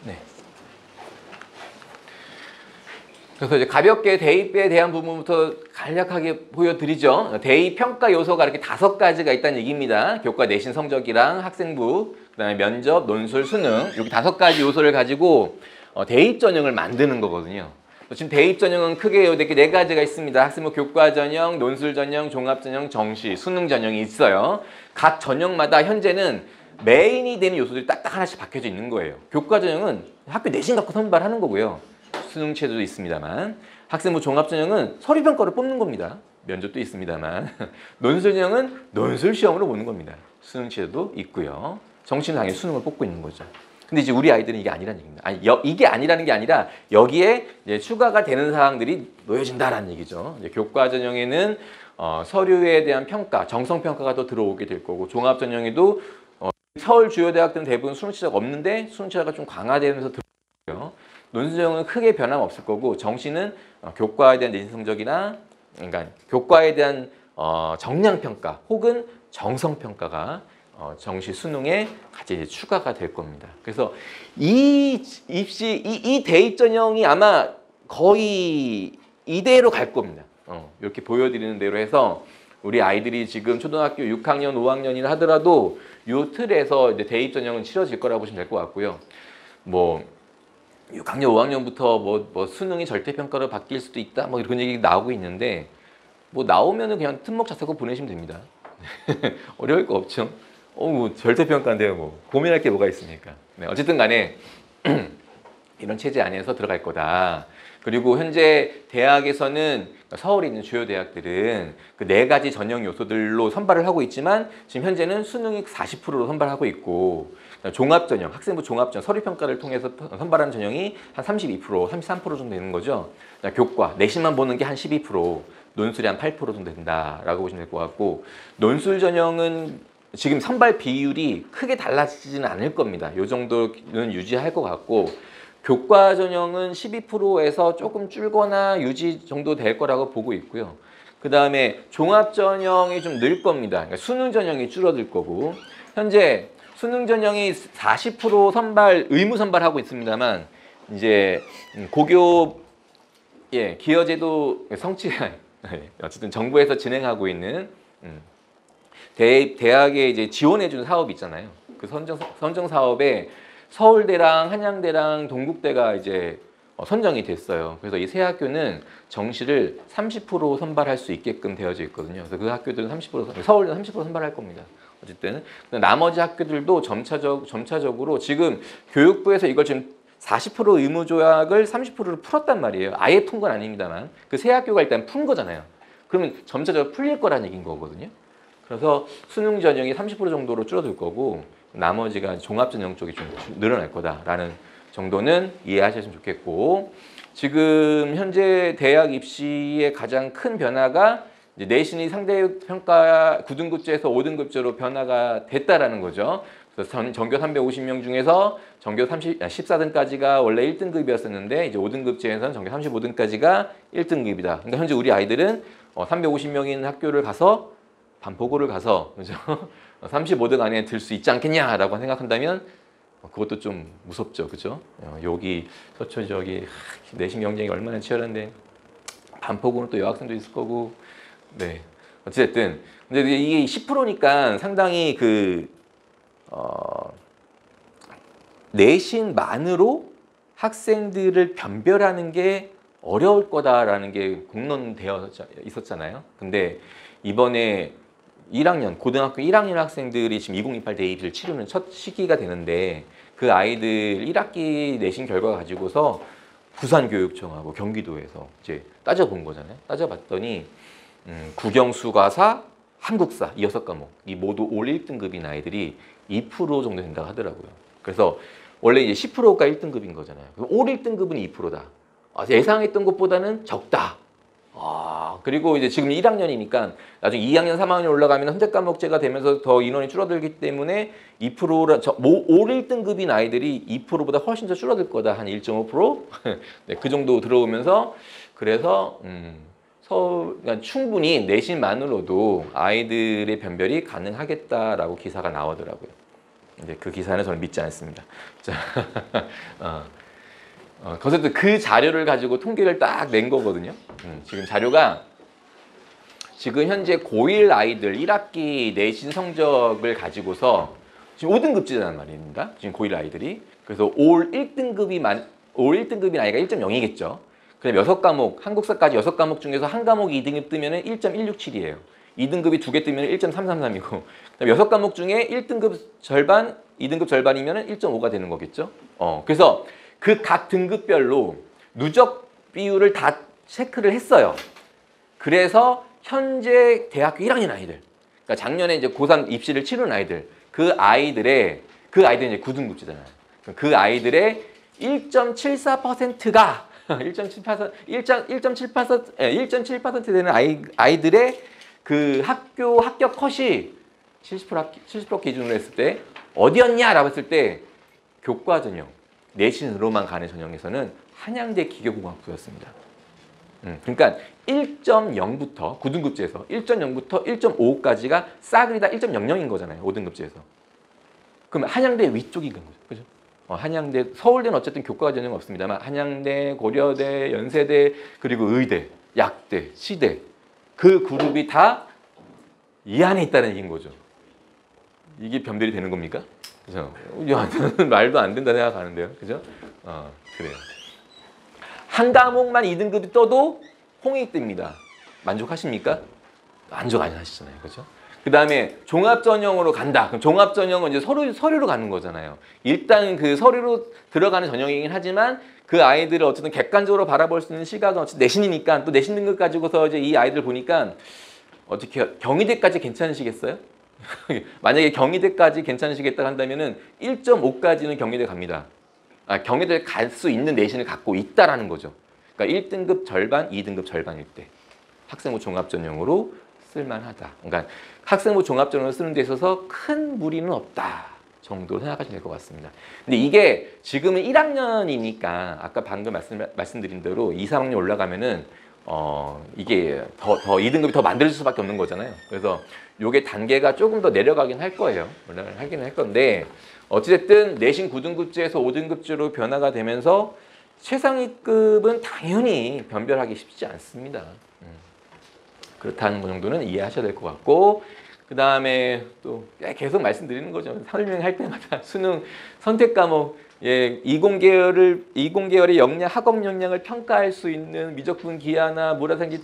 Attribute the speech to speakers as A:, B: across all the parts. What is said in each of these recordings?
A: 네. 그래서 이제 가볍게 대입에 대한 부분부터 간략하게 보여드리죠. 대입 평가 요소가 이렇게 5가지가 있다는 얘기입니다. 교과 내신 성적이랑 학생부, 그다음에 면접, 논술, 수능 이렇게 5가지 요소를 가지고 대입 전형을 만드는 거거든요. 지금 대입 전형은 크게 이렇게 4가지가 있습니다. 학생부 교과 전형, 논술 전형, 종합 전형, 정시, 수능 전형이 있어요. 각 전형마다 현재는 메인이 되는 요소들이 딱딱 하나씩 박혀져 있는 거예요. 교과 전형은 학교 내신 갖고 선발하는 거고요. 수능 체제도 있습니다만, 학생부 종합전형은 서류평가로 뽑는 겁니다. 면접도 있습니다만, 논술 전형은 논술 시험으로 보는 겁니다. 수능 체제도 있고요. 정시는 당연히 수능을 뽑고 있는 거죠. 근데 이제 우리 아이들은 이게 아니라는 얘기입니다. 아니, 이게 아니라는 게 아니라 여기에 이제 추가가 되는 사항들이 놓여진다라는 얘기죠. 이제 교과 전형에는 서류에 대한 평가, 정성 평가가 더 들어오게 될 거고, 종합 전형에도 서울 주요 대학들은 대부분 수능 체제가 없는데 수능 체제가 좀 강화되면서 들어오고요. 논술 전형은 크게 변함 없을 거고, 정시는 교과에 대한 내신 성적이나 그러니까 교과에 대한 정량 평가 혹은 정성 평가가 정시 수능에 같이 이제 추가가 될 겁니다. 그래서 이 대입 전형이 아마 거의 이대로 갈 겁니다. 이렇게 보여드리는 대로 해서 우리 아이들이 지금 초등학교 6학년, 5학년이라 하더라도 이 틀에서 이제 대입 전형은 치러질 거라고 보시면 될 것 같고요. 뭐 6학년, 5학년부터 뭐 수능이 절대평가로 바뀔 수도 있다, 뭐 이런 얘기 나오고 있는데, 뭐 나오면은 그냥 특목 자사고 보내시면 됩니다. 어려울 거 없죠. 뭐 절대평가인데요, 뭐 고민할 게 뭐가 있습니까? 네, 어쨌든 간에 이런 체제 안에서 들어갈 거다. 그리고 현재 대학에서는 서울에 있는 주요 대학들은 그 4가지 전형 요소들로 선발을 하고 있지만, 지금 현재는 수능이 40%로 선발하고 있고, 종합전형, 학생부 종합전형, 서류평가를 통해서 선발하는 전형이 한 32%, 33% 정도 되는 거죠. 교과, 내신만 보는 게 한 12%, 논술이 한 8% 정도 된다라고 보시면 될 것 같고, 논술 전형은 지금 선발 비율이 크게 달라지지는 않을 겁니다. 이 정도는 유지할 것 같고, 교과 전형은 12%에서 조금 줄거나 유지 정도 될 거라고 보고 있고요. 그 다음에 종합 전형이 좀 늘 겁니다. 그러니까 수능 전형이 줄어들 거고, 현재 수능 전형이 40% 선발, 의무 선발하고 있습니다만, 이제 고교 기여제도 성취 어쨌든 정부에서 진행하고 있는 대학에 이제 지원해주는 사업이 있잖아요. 그 선정 사업에 서울대랑 한양대랑 동국대가 이제 선정이 됐어요. 그래서 이 세 학교는 정시를 30% 선발할 수 있게끔 되어져 있거든요. 그래서 그 학교들은 30%, 서울대는 30% 선발할 겁니다. 어쨌든 나머지 학교들도 점차적으로 지금 교육부에서 이걸 지금 40% 의무 조약을 30%로 풀었단 말이에요. 아예 푼 건 아닙니다만 그 세 학교가 일단 푼 거잖아요. 그러면 점차적으로 풀릴 거라는 얘기인 거거든요. 그래서 수능 전형이 30% 정도로 줄어들 거고, 나머지가 종합 전형 쪽이 좀 늘어날 거다라는 정도는 이해하셨으면 좋겠고, 지금 현재 대학 입시의 가장 큰 변화가 이제 내신이 상대평가 9등급제에서 5등급제로 변화가 됐다라는 거죠. 그래서 전교 350명 중에서 전교 14등까지가 원래 1등급이었었는데 이제 5등급제에서는 전교 35등까지가 1등급이다. 그러니까 현재 우리 아이들은 350명 있는 학교를 가서 반포고를 가서 그죠? 35등 안에 들 수 있지 않겠냐라고 생각한다면 그것도 좀 무섭죠, 그죠? 여기 서초 지역이 내신 경쟁이 얼마나 치열한데 반포고는 또 여학생도 있을 거고, 네, 어쨌든 근데 이게 10%니까 상당히 내신만으로 학생들을 변별하는 게 어려울 거다라는 게 공론되어 있었잖아요. 근데 이번에 1학년, 고등학교 1학년 학생들이 지금 2028 대입을 치르는 첫 시기가 되는데, 그 아이들 1학기 내신 결과 가지고서 부산교육청하고 경기도에서 이제 따져본 거잖아요. 따져봤더니 국영수과사, 한국사 이 6과목 이 모두 올 1등급인 아이들이 2% 정도 된다고 하더라고요. 그래서 원래 이제 10%가 1등급인 거잖아요. 올 1등급은 2%다. 예상했던 것보다는 적다. 그리고 이제 지금 1학년이니까 나중에 2학년, 3학년 올라가면 선택과목제가 되면서 더 인원이 줄어들기 때문에 2%라 올 1등급인 아이들이 2%보다 훨씬 더 줄어들 거다. 한 1.5%? 네, 그 정도 들어오면서 그래서 그러니까 충분히 내신만으로도 아이들의 변별이 가능하겠다라고 기사가 나오더라고요. 이제 그 기사는 저는 믿지 않습니다. 자, 거기서 그 자료를 가지고 통계를 딱 낸 거거든요. 지금 자료가 지금 현재 고1 아이들 1학기 내신 성적을 가지고서 지금 5등급제란 말입니다. 지금 고1 아이들이. 그래서 올 1등급이 아이가 1.0이겠죠. 그럼 6과목, 한국사까지 6과목 중에서 한 과목 2등급 뜨면 1.167이에요. 2등급이 2개 뜨면 1.333이고 6과목 중에 1등급 절반, 2등급 절반이면 1.5가 되는 거겠죠. 그래서 그 각 등급별로 누적 비율을 다 체크를 했어요. 그래서 현재 대학교 1학년 아이들, 그러니까 작년에 이제 고3 입시를 치른 아이들, 그 아이들은 이제 9등급제잖아요. 그 아이들의 1.74%가 1.7% 되는 아이들의 그 학교 합격 컷이 70% 기준으로 했을 때 어디였냐라고 했을 때 교과 전형, 내신으로만 가는 전형에서는 한양대 기계공학부였습니다. 그러니까 1.0부터 9등급제에서 1.0부터 1.5까지가 싸그리 다 1.00인 거잖아요. 5등급제에서. 그럼 한양대 위쪽인 거죠. 그죠? 한양대, 서울대는 어쨌든 교과 전형은 없습니다만 한양대, 고려대, 연세대, 그리고 의대, 약대, 시대 그 그룹이 다 이 안에 있다는 얘기인 거죠. 이게 변별이 되는 겁니까? 그죠? 말도 안 된다 생각하는데요. 그죠? 그래요. 한 과목만 2등급이 떠도 홍익 뜹니다. 만족하십니까? 만족 안 하시잖아요. 그죠? 그 다음에 종합전형으로 간다. 그럼 종합전형은 이제 서류로 가는 거잖아요. 일단 그 서류로 들어가는 전형이긴 하지만 그 아이들을 어쨌든 객관적으로 바라볼 수 있는 시각은 어쨌든 내신이니까 또 내신 등급 가지고서 이제 이 아이들 보니까 어떻게 경희대까지 괜찮으시겠어요? 만약에 경희대까지 괜찮으시겠다 한다면은 1.5까지는 경희대 갑니다. 경희대 갈 수 있는 내신을 갖고 있다라는 거죠. 그러니까 1등급 절반, 2등급 절반일 때 학생부 종합전형으로 쓸만하다. 그러니까 학생부 종합전형을 쓰는 데 있어서 큰 무리는 없다 정도로 생각하시면 될 것 같습니다. 근데 이게 지금은 1학년이니까 아까 방금 말씀드린 대로 2, 3학년 올라가면은 이게 더 2등급이 더 만들어질 수밖에 없는 거잖아요. 그래서 요게 단계가 조금 더 내려가긴 할 거예요. 올라가긴 할 건데 어찌됐든 내신 9등급제에서 5등급제로 변화가 되면서 최상위급은 당연히 변별하기 쉽지 않습니다. 그렇다는 거 정도는 이해하셔야 될 것 같고 그 다음에 또 계속 말씀드리는 거죠. 설명할 때마다 수능 선택 과목 이공계열의 역량, 학업 역량을 평가할 수 있는 미적분 기하나 물화생지 2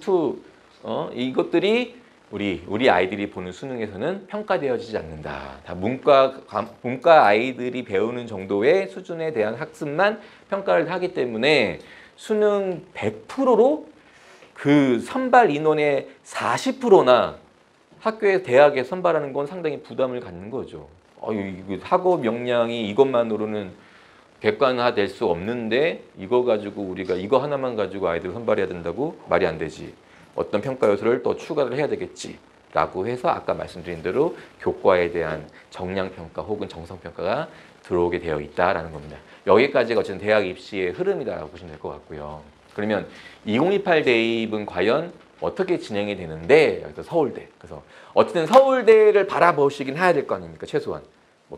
A: 이것들이 우리 아이들이 보는 수능에서는 평가되어지지 않는다. 다 문과 아이들이 배우는 정도의 수준에 대한 학습만 평가를 하기 때문에 수능 100%로 그 선발 인원의 40%나 학교에 대학에 선발하는 건 상당히 부담을 갖는 거죠. 학업 역량이 이것만으로는 객관화될 수 없는데 이거 하나만 가지고 아이들 선발해야 된다고 말이 안 되지. 어떤 평가 요소를 또 추가를 해야 되겠지. 라고 해서 아까 말씀드린 대로 교과에 대한 정량평가 혹은 정성평가가 들어오게 되어 있다라는 겁니다. 여기까지가 어쨌든 대학 입시의 흐름이라고 보시면 될 것 같고요. 그러면 2028 대입은 과연 어떻게 진행이 되는데 여기서 서울대. 그래서 어쨌든 서울대를 바라보시긴 해야 될 거 아닙니까? 최소한.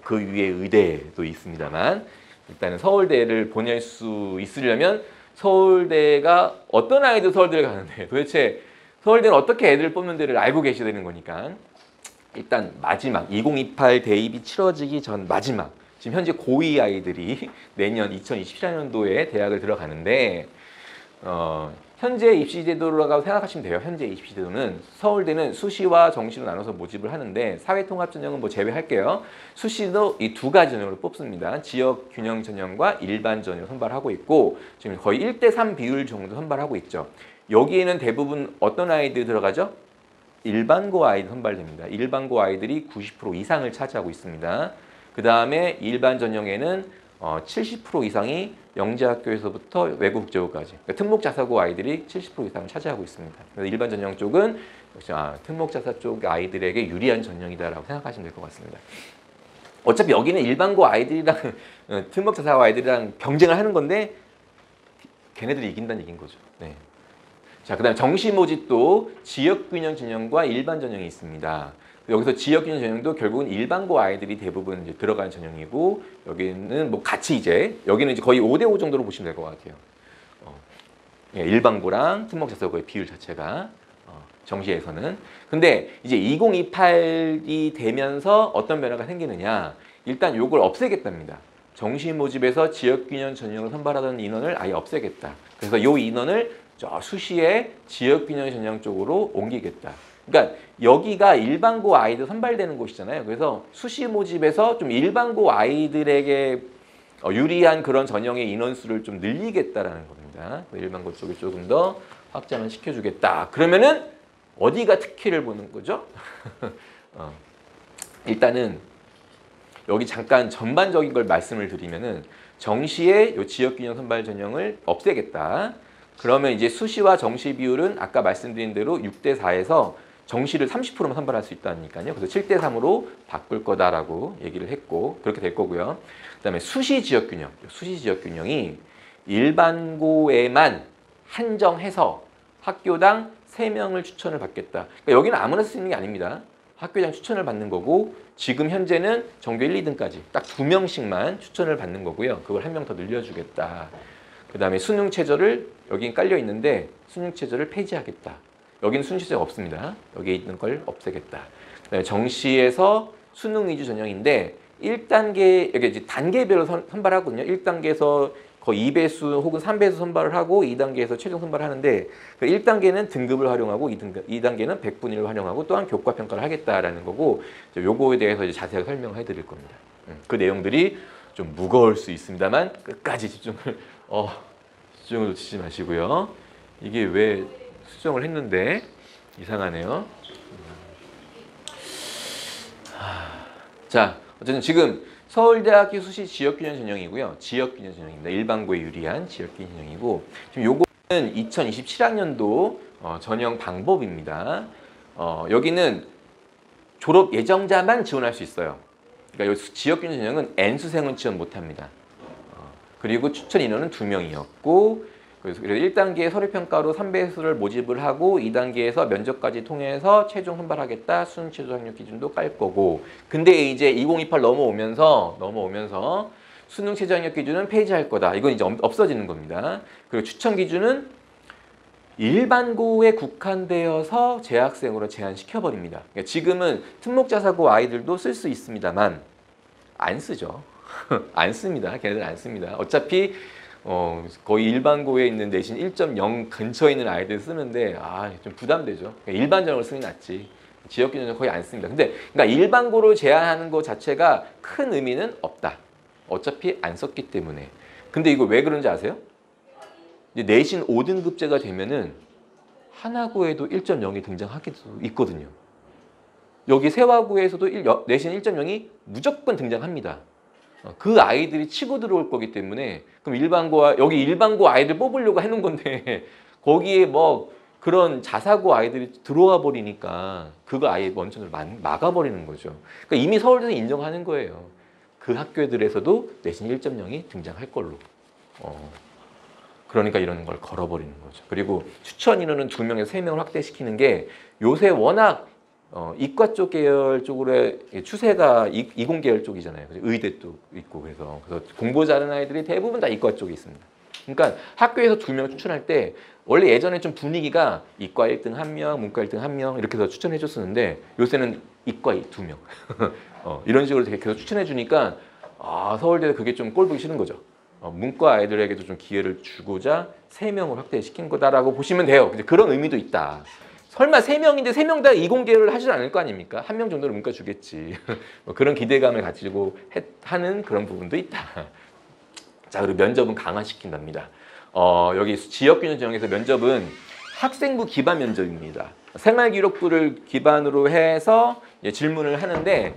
A: 그 위에 의대도 있습니다만 일단은 서울대를 보낼 수 있으려면 서울대가 어떤 아이들 서울대를 가는데 도대체 서울대는 어떻게 애들을 뽑는 데를 알고 계셔야 되는 거니까 일단 마지막 2028 대입이 치러지기 전 마지막 지금 현재 고2 아이들이 내년 2024년도에 대학을 들어가는데 현재 입시 제도라고 생각하시면 돼요. 현재 입시 제도는 서울대는 수시와 정시로 나눠서 모집을 하는데 사회통합 전형은 뭐 제외할게요. 수시도 이 두 가지 전형으로 뽑습니다. 지역 균형 전형과 일반 전형을 선발하고 있고 지금 거의 1대3 비율 정도 선발하고 있죠. 여기에는 대부분 어떤 아이들이 들어가죠? 일반고 아이들 선발됩니다. 일반고 아이들이 90% 이상을 차지하고 있습니다. 그 다음에 일반 전형에는 70% 이상이 영재학교에서부터 외국 국제고까지 그러니까 특목자사고 아이들이 70% 이상을 차지하고 있습니다. 그래서 일반 전형 쪽은 역시 특목자사 쪽 아이들에게 유리한 전형이다라고 생각하시면 될 것 같습니다. 어차피 여기는 일반고 아이들이랑 특목자사고 아이들이랑 경쟁을 하는 건데 걔네들이 이긴다는 얘기인 거죠. 네. 자, 그다음에 정시 모집도 지역균형 전형과 일반 전형이 있습니다. 여기서 지역균형 전형도 결국은 일반고 아이들이 대부분 이제 들어가는 전형이고 여기는 뭐 같이 이제 여기는 이제 거의 5대5 정도로 보시면 될 것 같아요. 예, 일반고랑 특목자사고의 비율 자체가 정시에서는. 근데 이제 2028이 되면서 어떤 변화가 생기느냐? 일단 요걸 없애겠답니다. 정시 모집에서 지역균형 전형을 선발하던 인원을 아예 없애겠다. 그래서 요 인원을 저 수시에 지역균형 전형 쪽으로 옮기겠다. 그러니까 여기가 일반고 아이들 선발되는 곳이잖아요. 그래서 수시 모집에서 좀 일반고 아이들에게 유리한 그런 전형의 인원수를 좀 늘리겠다라는 겁니다. 일반고 쪽을 조금 더 확장을 시켜주겠다. 그러면은 어디가 특혜를 보는 거죠? 일단은 여기 잠깐 전반적인 걸 말씀을 드리면은 정시에 요 지역균형 선발 전형을 없애겠다. 그러면 이제 수시와 정시 비율은 아까 말씀드린 대로 6대4에서 정시를 30%만 선발할 수 있다니까요. 그래서 7대3으로 바꿀 거다라고 얘기를 했고 그렇게 될 거고요. 그다음에 수시 지역균형. 수시 지역균형이 일반고에만 한정해서 학교당 3명을 추천을 받겠다. 그러니까 여기는 아무나 쓸 수 있는 게 아닙니다. 학교장 추천을 받는 거고 지금 현재는 전교 1, 2등까지 딱 2명씩만 추천을 받는 거고요. 그걸 1명 더 늘려주겠다. 그 다음에 수능 최저를 여기 깔려 있는데 수능 최저를 폐지하겠다. 여기는 수능 최저가 없습니다. 여기에 있는 걸 없애겠다. 그다음에 정시에서 수능 위주 전형인데 1단계 여기 이제 단계별로 선발하거든요. 1단계에서 거의 2배수 혹은 3배수 선발을 하고 2단계에서 최종 선발을 하는데 1단계는 등급을 활용하고 2단계는 100분위를 활용하고 또한 교과 평가를 하겠다라는 거고 요거에 대해서 이제 자세하게 설명을 해드릴 겁니다. 그 내용들이 좀 무거울 수 있습니다만 끝까지 집중을 놓치지 마시고요. 이게 왜 수정을 했는데 이상하네요. 자, 어쨌든 지금 서울대학교 수시 지역균형 전형이고요. 지역균형 전형입니다. 일반고에 유리한 지역균형 전형이고 지금 요거는 2027학년도 전형 방법입니다. 여기는 졸업 예정자만 지원할 수 있어요. 그러니까 이 지역균형 전형은 N수생은 지원 못합니다. 그리고 추천 인원은 2명이었고 그래서 1단계 서류평가로 3배수를 모집을 하고 2단계에서 면접까지 통해서 최종 선발하겠다. 수능 최저 학력 기준도 깔 거고 근데 이제 2028 넘어오면서 수능 최저 학력 기준은 폐지할 거다. 이건 이제 없어지는 겁니다. 그리고 추천 기준은 일반고에 국한되어서 재학생으로 제한시켜버립니다. 그러니까 지금은 특목자사고 아이들도 쓸 수 있습니다만 안 쓰죠. 안 씁니다. 걔네들 안 씁니다. 어차피 거의 일반고에 있는 내신 1.0 근처에 있는 아이들 쓰는데 좀 부담되죠. 일반 전형을 쓰는 게 낫지. 지역균형은 거의 안 씁니다. 근데 그러니까 일반고를 제한하는 것 자체가 큰 의미는 없다. 어차피 안 썼기 때문에. 근데 이거 왜 그런지 아세요? 이제 내신 5등급제가 되면은 하나고에도 1.0이 등장하기도 있거든요. 여기 세화고에서도 내신 1.0이 무조건 등장합니다. 그 아이들이 치고 들어올 거기 때문에 그럼 여기 일반고 아이들 뽑으려고 해놓은 건데 거기에 뭐 그런 자사고 아이들이 들어와 버리니까 그거 아예 원천을 막아버리는 거죠. 그러니까 이미 서울대는 인정하는 거예요. 그 학교들에서도 내신 1.0이 등장할 걸로. 그러니까 이런 걸 걸어버리는 거죠. 그리고 추천 인원은 2명에서 3명을 확대시키는 게 요새 워낙 이과 쪽 계열 쪽으로의 추세가 이공 계열 쪽이잖아요. 의대도 있고 그래서 공부 잘하는 아이들이 대부분 다 이과 쪽에 있습니다. 그러니까 학교에서 2명 추천할 때 원래 예전에 좀 분위기가 이과 1등 1명, 문과 1등 1명 이렇게 해서 추천해 줬었는데 요새는 이과 2명 이런 식으로 계속 추천해 주니까 서울대도 그게 좀 꼴보기 싫은 거죠. 문과 아이들에게도 좀 기회를 주고자 3명을 확대시킨 거다라고 보시면 돼요. 근데 그런 의미도 있다. 설마 3명인데 3명 다 이공계열을 하지 않을 거 아닙니까? 1명 정도는 문과 주겠지. 그런 기대감을 가지고 하는 그런 부분도 있다. 자, 그리고 면접은 강화시킨답니다. 여기 지역균형 전형에서 면접은 학생부 기반 면접입니다. 생활기록부를 기반으로 해서 질문을 하는데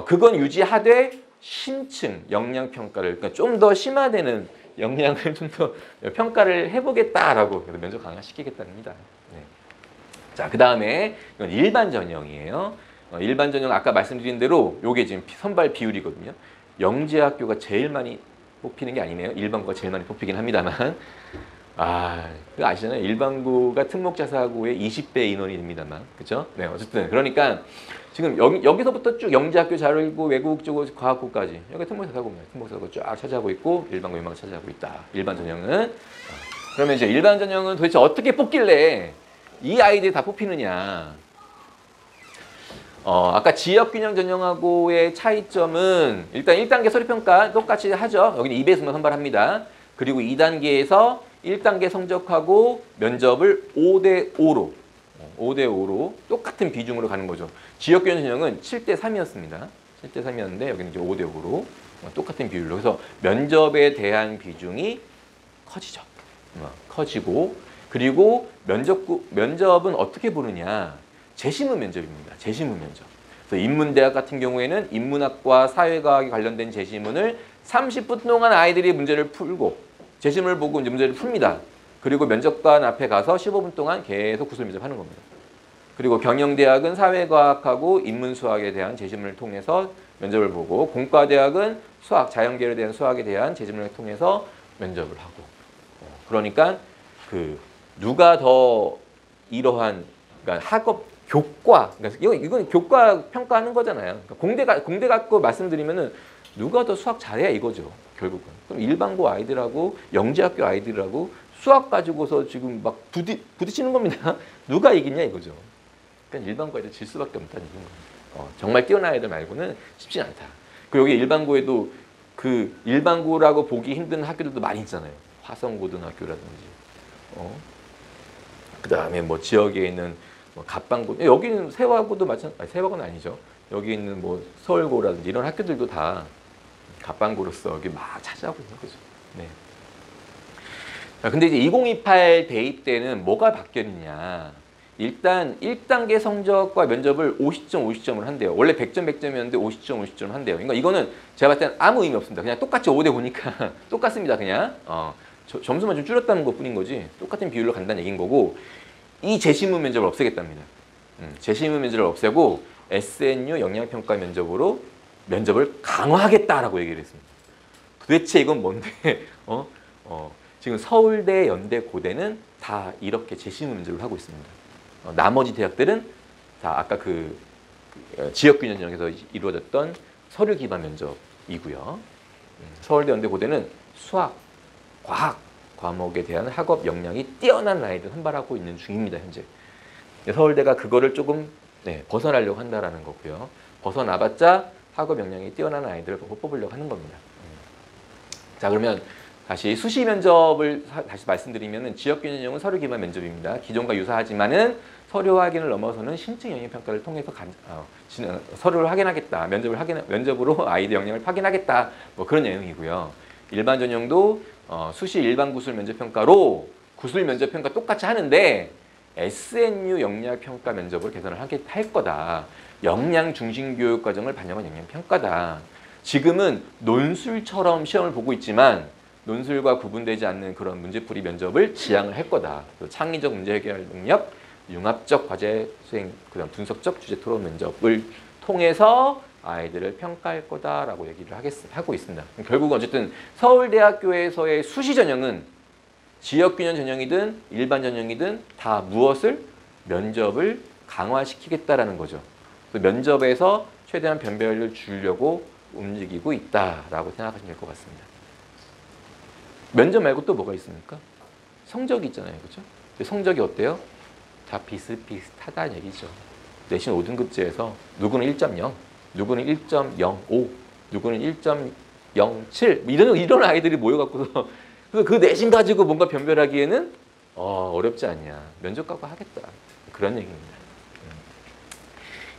A: 그건 유지하되 심층 역량평가를 그러니까 좀 더 심화되는 역량을 좀 더 평가를 해보겠다라고 면접 강화시키겠답니다. 네. 자, 그 다음에 이건 일반 전형이에요. 일반 전형 아까 말씀드린 대로 이게 지금 선발 비율이거든요. 영재학교가 제일 많이 뽑히는 게 아니네요. 일반고가 제일 많이 뽑히긴 합니다만 그거 아시잖아요. 일반고가 특목자사고의 20배 인원이 됩니다만. 그죠? 네, 어쨌든. 그러니까 지금 여기서부터 쭉 영재학교 잘 읽고 외국 쪽 과학고까지 여기 특목자사고입니다. 특목자사고 쫙 차지하고 있고 일반고 유망 차지하고 있다. 일반 전형은. 그러면 이제 일반 전형은 도대체 어떻게 뽑길래 이 아이들이 다 뽑히느냐. 아까 지역균형 전형하고의 차이점은 일단 1단계 서류평가 똑같이 하죠. 여기는 2배수만 선발합니다. 그리고 2단계에서 1단계 성적하고 면접을 5대5로 5대5로 똑같은 비중으로 가는 거죠. 지역균형 전형은 7대3이었습니다. 7대3이었는데 여기는 이제 5대5로 똑같은 비율로 해서 면접에 대한 비중이 커지죠. 커지고 그리고 면접은 어떻게 보느냐. 재심문 면접입니다. 재심문 면접. 그래서 인문대학 같은 경우에는 인문학과 사회과학에 관련된 재심문을 30분 동안 아이들이 문제를 풀고 재심을 보고 이제 문제를 풉니다. 그리고 면접관 앞에 가서 15분 동안 계속 구술 면접하는 겁니다. 그리고 경영대학은 사회과학하고 인문수학에 대한 재심을 통해서 면접을 보고 공과대학은 수학, 자연계열에 대한 수학에 대한 재심을 통해서 면접을 하고 그러니까 누가 더 이러한 그러니까 학업 교과, 그러니까 이건 교과 평가하는 거잖아요. 그러니까 공대 갖고 말씀드리면은 누가 더 수학 잘해야 이거죠. 결국은. 그럼 일반고 아이들하고 영재학교 아이들하고 수학 가지고서 지금 막 부딪히는 겁니다. 누가 이기냐 이거죠. 그러니까 일반고 아이들 질 수밖에 없다는 얘기인 거예요. 정말 뛰어난 아이들 말고는 쉽지 않다. 그리고 여기 일반고에도 그 일반고라고 보기 힘든 학교들도 많이 있잖아요. 화성고등학교라든지. 그 다음에 뭐 지역에 있는 갑방고, 여기는 세화고도 세화고는 아니죠. 여기 있는 뭐 서울고라든지 이런 학교들도 다 갑방고로서 여기 막 차지하고 있는 거죠. 네. 자, 근데 이제 2028 대입 때는 뭐가 바뀌었느냐. 일단 1단계 성적과 면접을 50점, 50점을 한대요. 원래 100점, 100점이었는데 50점, 50점 한대요. 그러니까 이거는 제가 봤을 때는 아무 의미 없습니다. 그냥 똑같이 5대 5니까 똑같습니다. 그냥 점수만 좀 줄였다는 것 뿐인 거지 똑같은 비율로 간다는 얘기인 거고 이 재심문 면접을 없애겠답니다. 재심문 면접을 없애고 SNU 영양평가 면접으로 면접을 강화하겠다라고 얘기를 했습니다. 도대체 이건 뭔데? 지금 서울대, 연대, 고대는 다 이렇게 재심문 면접을 하고 있습니다. 나머지 대학들은 다 아까 지역균형 전형에서 이루어졌던 서류 기반 면접이고요. 서울대, 연대, 고대는 수학, 과학 과목에 대한 학업 역량이 뛰어난 아이들 선발하고 있는 중입니다. 현재. 서울대가 그거를 조금 벗어나려고 한다라는 거고요. 벗어나봤자 학업 역량이 뛰어난 아이들을 뽑으려고 하는 겁니다. 자, 그러면 다시 수시 면접을 다시 말씀드리면은 지역균형 전형은 서류 기반 면접입니다. 기존과 유사하지만은 서류 확인을 넘어서는 심층 영역 평가를 통해서 서류를 확인하겠다. 면접으로 아이들 역량을 확인하겠다. 뭐 그런 내용이고요. 일반 전형도 수시 일반 구술 면접 평가로 구술 면접 평가 똑같이 하는데 SNU 역량 평가 면접을 개선을 할 거다. 역량 중심 교육 과정을 반영한 역량 평가다. 지금은 논술처럼 시험을 보고 있지만 논술과 구분되지 않는 그런 문제풀이 면접을 지향을 할 거다. 창의적 문제 해결 능력, 융합적 과제 수행, 그다음 분석적 주제 토론 면접을 통해서 아이들을 평가할 거다라고 얘기를 하고 있습니다. 결국은 어쨌든 서울대학교에서의 수시 전형은 지역균형 전형이든 일반 전형이든 다 무엇을? 면접을 강화시키겠다라는 거죠. 면접에서 최대한 변별을 주려고 움직이고 있다라고 생각하시면 될 것 같습니다. 면접 말고 또 뭐가 있습니까? 성적이 있잖아요. 그렇죠? 성적이 어때요? 다 비슷비슷하다는 얘기죠. 내신 5등급제에서 누구는 1.0, 누구는 1.05, 누구는 1.07 이런 아이들이 모여갖고서 그래서 그 내신 가지고 뭔가 변별하기에는 어렵지 않냐. 면접 갖고 하겠다. 그런 얘기입니다.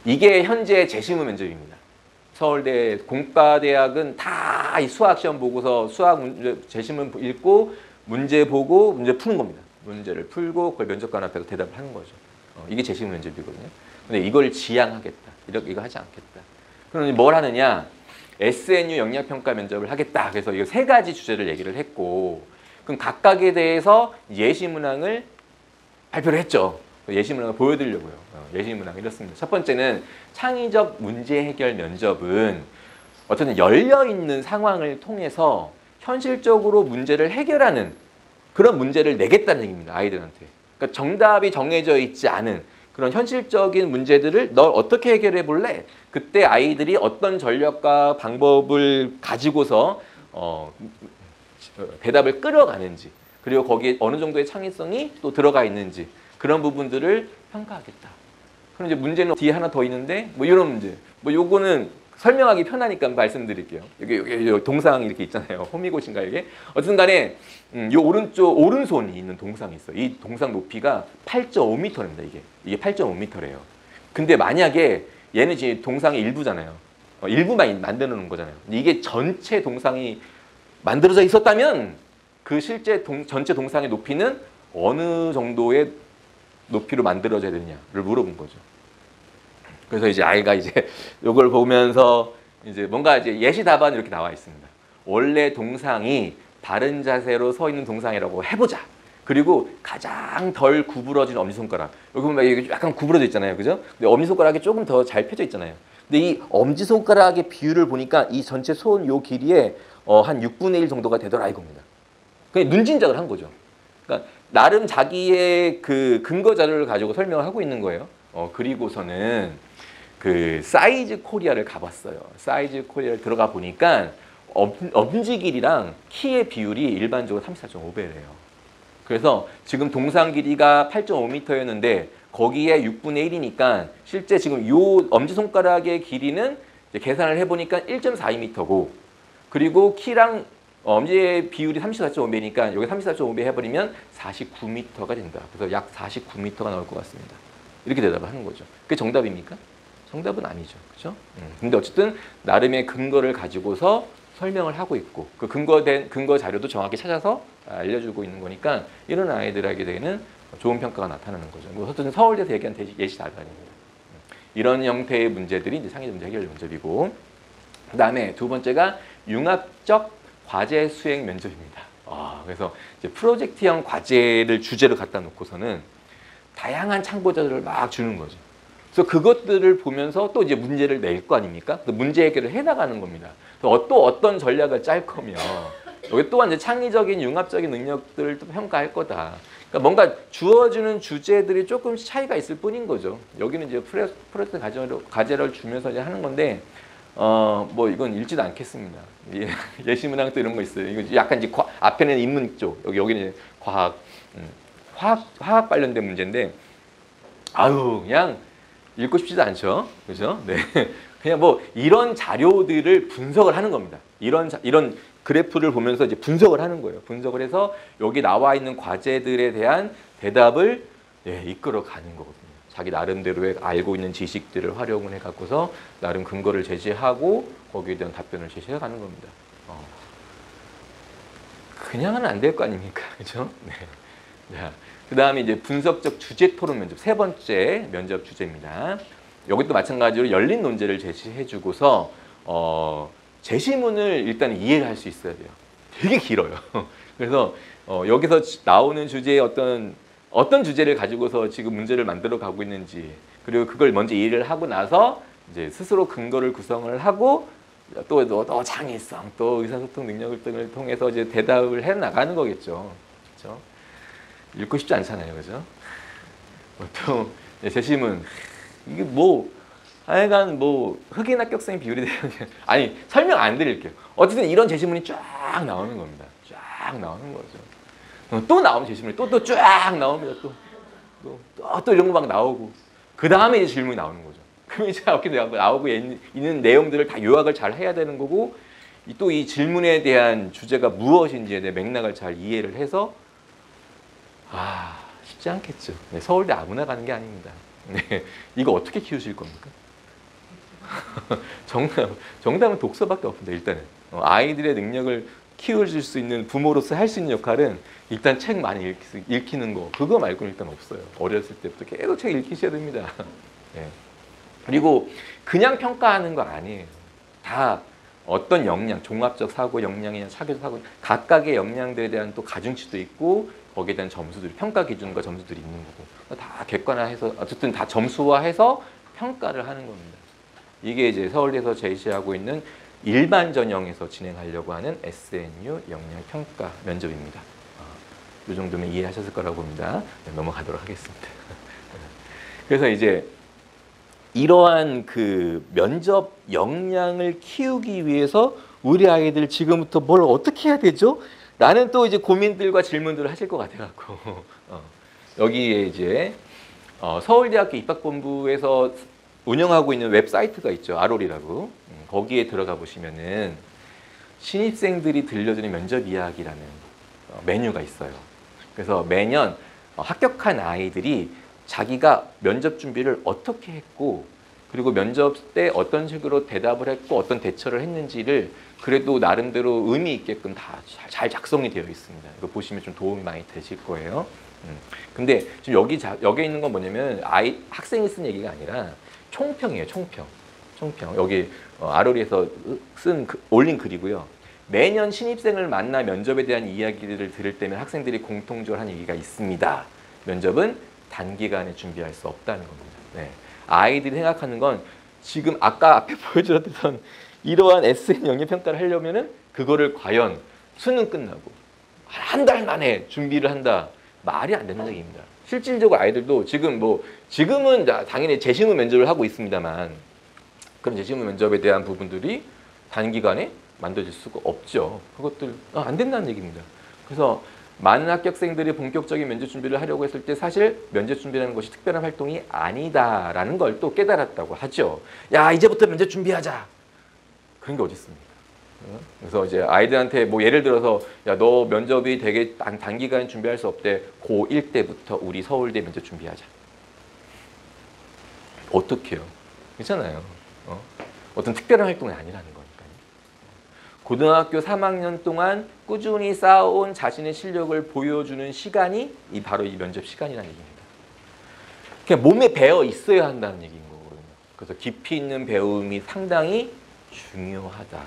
A: 이게 현재 재심문 면접입니다. 서울대 공과대학은 다 이 수학 시험 보고서 수학 문제 재심문 읽고 문제 보고 문제 푸는 겁니다. 문제를 풀고 그걸 면접관 앞에서 대답을 하는 거죠. 이게 재심문 면접이거든요. 근데 이걸 지향하겠다. 이거 하지 않겠다. 그럼 뭘 하느냐? SNU 역량평가 면접을 하겠다. 그래서 이거 세 가지 주제를 얘기를 했고 그럼 각각에 대해서 예시문항을 발표를 했죠. 예시문항을 보여드리려고요. 예시문항 이렇습니다. 첫 번째는 창의적 문제 해결 면접은 어떤 열려있는 상황을 통해서 현실적으로 문제를 해결하는 그런 문제를 내겠다는 얘기입니다. 아이들한테. 그러니까 정답이 정해져 있지 않은 그런 현실적인 문제들을 널 어떻게 해결해 볼래? 그때 아이들이 어떤 전략과 방법을 가지고서 대답을 끌어가는지, 그리고 거기에 어느 정도의 창의성이 또 들어가 있는지, 그런 부분들을 평가하겠다. 그럼 이제 문제는 뒤에 하나 더 있는데 뭐 이런 문제. 뭐 요거는 설명하기 편하니까 말씀드릴게요. 여기 동상 이렇게 있잖아요. 호미곶인가 이게. 어쨌든 간에 요 오른손이 있는 동상이 있어요. 이 동상 높이가 8.5m입니다. 이게 8.5m래요. 근데 만약에 얘는 지금 동상의 일부잖아요. 일부만 만들어 놓은 거잖아요. 이게 전체 동상이 만들어져 있었다면 그 실제 전체 동상의 높이는 어느 정도의 높이로 만들어져야 되느냐를 물어본 거죠. 그래서 이제 아이가 이제 이걸 보면서 이제 뭔가 이제 예시 답안이 이렇게 나와 있습니다. 원래 동상이 바른 자세로 서 있는 동상이라고 해보자. 그리고 가장 덜 구부러진 엄지손가락. 여기 보면 이게 약간 구부러져 있잖아요. 그죠? 근데 엄지손가락이 조금 더 잘 펴져 있잖아요. 근데 이 엄지손가락의 비율을 보니까 이 전체 손 요 길이에 한 6분의 1 정도가 되더라 이겁니다. 그냥 눈진작을 한 거죠. 그러니까 나름 자기의 그 근거 자료를 가지고 설명을 하고 있는 거예요. 그리고서는 그 사이즈 코리아를 가봤어요. 사이즈 코리아를 들어가 보니까 엄지 길이랑 키의 비율이 일반적으로 34.5배래요. 그래서 지금 동상 길이가 8.5m였는데 거기에 6분의 1이니까 실제 지금 요 엄지손가락의 길이는 이제 계산을 해보니까 1.42m고, 그리고 키랑 엄지의 비율이 34.5배니까 여기 34.5배 해버리면 49m가 된다. 그래서 약 49m가 나올 것 같습니다. 이렇게 대답을 하는 거죠. 그게 정답입니까? 정답은 아니죠. 그렇죠? 근데 어쨌든 나름의 근거를 가지고서 설명을 하고 있고 그 근거 자료도 정확히 찾아서 알려주고 있는 거니까 이런 아이들에게는 좋은 평가가 나타나는 거죠. 뭐 어쨌든 서울대에서 얘기한 예시 답안입니다. 이런 형태의 문제들이 이제 상위 문제 해결 면접이고, 그다음에 두 번째가 융합적 과제 수행 면접입니다. 그래서 이제 프로젝트형 과제를 주제로 갖다 놓고서는 다양한 참고자료를 막 주는 거죠. 그래서 그것들을 보면서 또 이제 문제를 낼 거 아닙니까? 문제 해결을 해 나가는 겁니다. 또 어떤 전략을 짤 거며 여기 또한 이제 창의적인 융합적인 능력들을 또 평가할 거다. 그러니까 뭔가 주어지는 주제들이 조금씩 차이가 있을 뿐인 거죠. 여기는 이제 프로젝트 과제를 주면서 이제 하는 건데 뭐 이건 읽지도 않겠습니다. 예시문항 또 이런 거 있어요. 이거 약간 이제 앞에는 인문 쪽, 여기는 이제 화학 관련된 문제인데 그냥 읽고 싶지도 않죠. 그죠? 네. 그냥 뭐 이런 자료들을 분석을 하는 겁니다. 이런 그래프를 보면서 이제 분석을 하는 거예요. 분석을 해서 여기 나와 있는 과제들에 대한 대답을 이끌어 가는 거거든요. 자기 나름대로의 알고 있는 지식들을 활용을 해갖고서 나름 근거를 제시하고 거기에 대한 답변을 제시해 가는 겁니다. 그냥은 안 될 거 아닙니까? 그죠? 네. 자, 그 다음에 이제 분석적 주제 토론 면접, 세 번째 면접 주제입니다. 여기도 마찬가지로 열린 논제를 제시해 주고서 제시문을 일단 이해를 할 수 있어야 돼요. 되게 길어요. 그래서 여기서 나오는 주제의 어떤 주제를 가지고서 지금 문제를 만들어 가고 있는지, 그리고 그걸 먼저 이해를 하고 나서 이제 스스로 근거를 구성을 하고 또 창의성, 또 의사소통 능력 등을 통해서 이제 대답을 해 나가는 거겠죠. 그렇죠? 읽고 싶지 않잖아요, 그죠? 보통 제시문 이게 뭐 하여간 뭐 흑인 합격생 비율이 되는 아니 설명 안 드릴게요. 어쨌든 이런 제시문이 쫙 나오는 겁니다. 쫙 나오는 거죠. 또 나오는 제시문이 또 쫙 나옵니다. 또 이런 거 막 나오고 그 다음에 이제 질문이 나오는 거죠. 그럼 이제 이렇게 나오고 있는 내용들을 다 요약을 잘 해야 되는 거고, 또 이 질문에 대한 주제가 무엇인지에 대해 맥락을 잘 이해를 해서 쉽지 않겠죠. 네, 서울대 아무나 가는 게 아닙니다. 네, 이거 어떻게 키우실 겁니까? 정답은 독서밖에 없습니다. 일단은 아이들의 능력을 키워줄 수 있는 부모로서 할 수 있는 역할은 일단 책 많이 읽히는 거, 그거 말고는 일단 없어요. 어렸을 때부터 계속 책 읽히셔야 됩니다. 네. 그리고 그냥 평가하는 거 아니에요. 다 어떤 역량, 종합적 사고 역량이나 사교적 사고, 각각의 역량들에 대한 또 가중치도 있고 거기에 대한 점수들이, 평가 기준과 점수들이 있는 거고 다 객관화해서 어쨌든 다 점수화해서 평가를 하는 겁니다. 이게 이제 서울대에서 제시하고 있는 일반 전형에서 진행하려고 하는 SNU 역량 평가 면접입니다. 이 정도면 이해하셨을 거라고 봅니다. 네, 넘어가도록 하겠습니다. 그래서 이제 이러한 그 면접 역량을 키우기 위해서 우리 아이들 지금부터 뭘 어떻게 해야 되죠? 라는 또 이제 고민들과 질문들을 하실 것 같아갖고 여기에 이제 서울대학교 입학본부에서 운영하고 있는 웹사이트가 있죠. 아롤이라고. 거기에 들어가 보시면은 신입생들이 들려주는 면접 이야기라는 메뉴가 있어요. 그래서 매년 합격한 아이들이 자기가 면접 준비를 어떻게 했고 그리고 면접 때 어떤 식으로 대답을 했고 어떤 대처를 했는지를 그래도 나름대로 의미 있게끔 다 잘 작성이 되어 있습니다. 이거 보시면 좀 도움이 많이 되실 거예요. 근데 지금 여기 있는 건 뭐냐면 학생이 쓴 얘기가 아니라 총평이에요. 총평. 여기 아로리에서 올린 글이고요. 매년 신입생을 만나 면접에 대한 이야기들을 들을 때면 학생들이 공통적으로 한 얘기가 있습니다. 면접은 단기간에 준비할 수 없다는 겁니다. 네. 아이들이 생각하는 건 지금 아까 앞에 보여드렸던 이러한 SN 영역평가를 하려면은 그거를 과연 수능 끝나고 한 달 만에 준비를 한다. 말이 안 되는 얘기입니다. 실질적으로 아이들도 지금은 당연히 재심의 면접을 하고 있습니다만 그런 재심의 면접에 대한 부분들이 단기간에 만들어질 수가 없죠. 그것들 안 된다는 얘기입니다. 그래서 많은 합격생들이 본격적인 면접 준비를 하려고 했을 때 사실 면접 준비라는 것이 특별한 활동이 아니다라는 걸 또 깨달았다고 하죠. 야, 이제부터 면접 준비하자. 그런 게 어디 있습니까? 그래서 이제 아이들한테 뭐 예를 들어서 야, 너 면접이 되게 단기간 준비할 수 없대. 고1 때부터 우리 서울대 면접 준비하자. 어떻게요? 괜찮아요. 어떤 특별한 활동이 아니라는 거니까요. 고등학교 3학년 동안 꾸준히 쌓아온 자신의 실력을 보여주는 시간이 바로 이 면접 시간이라는 얘기입니다. 그냥 몸에 배어 있어야 한다는 얘기인 거거든요. 그래서 깊이 있는 배움이 상당히 중요하다.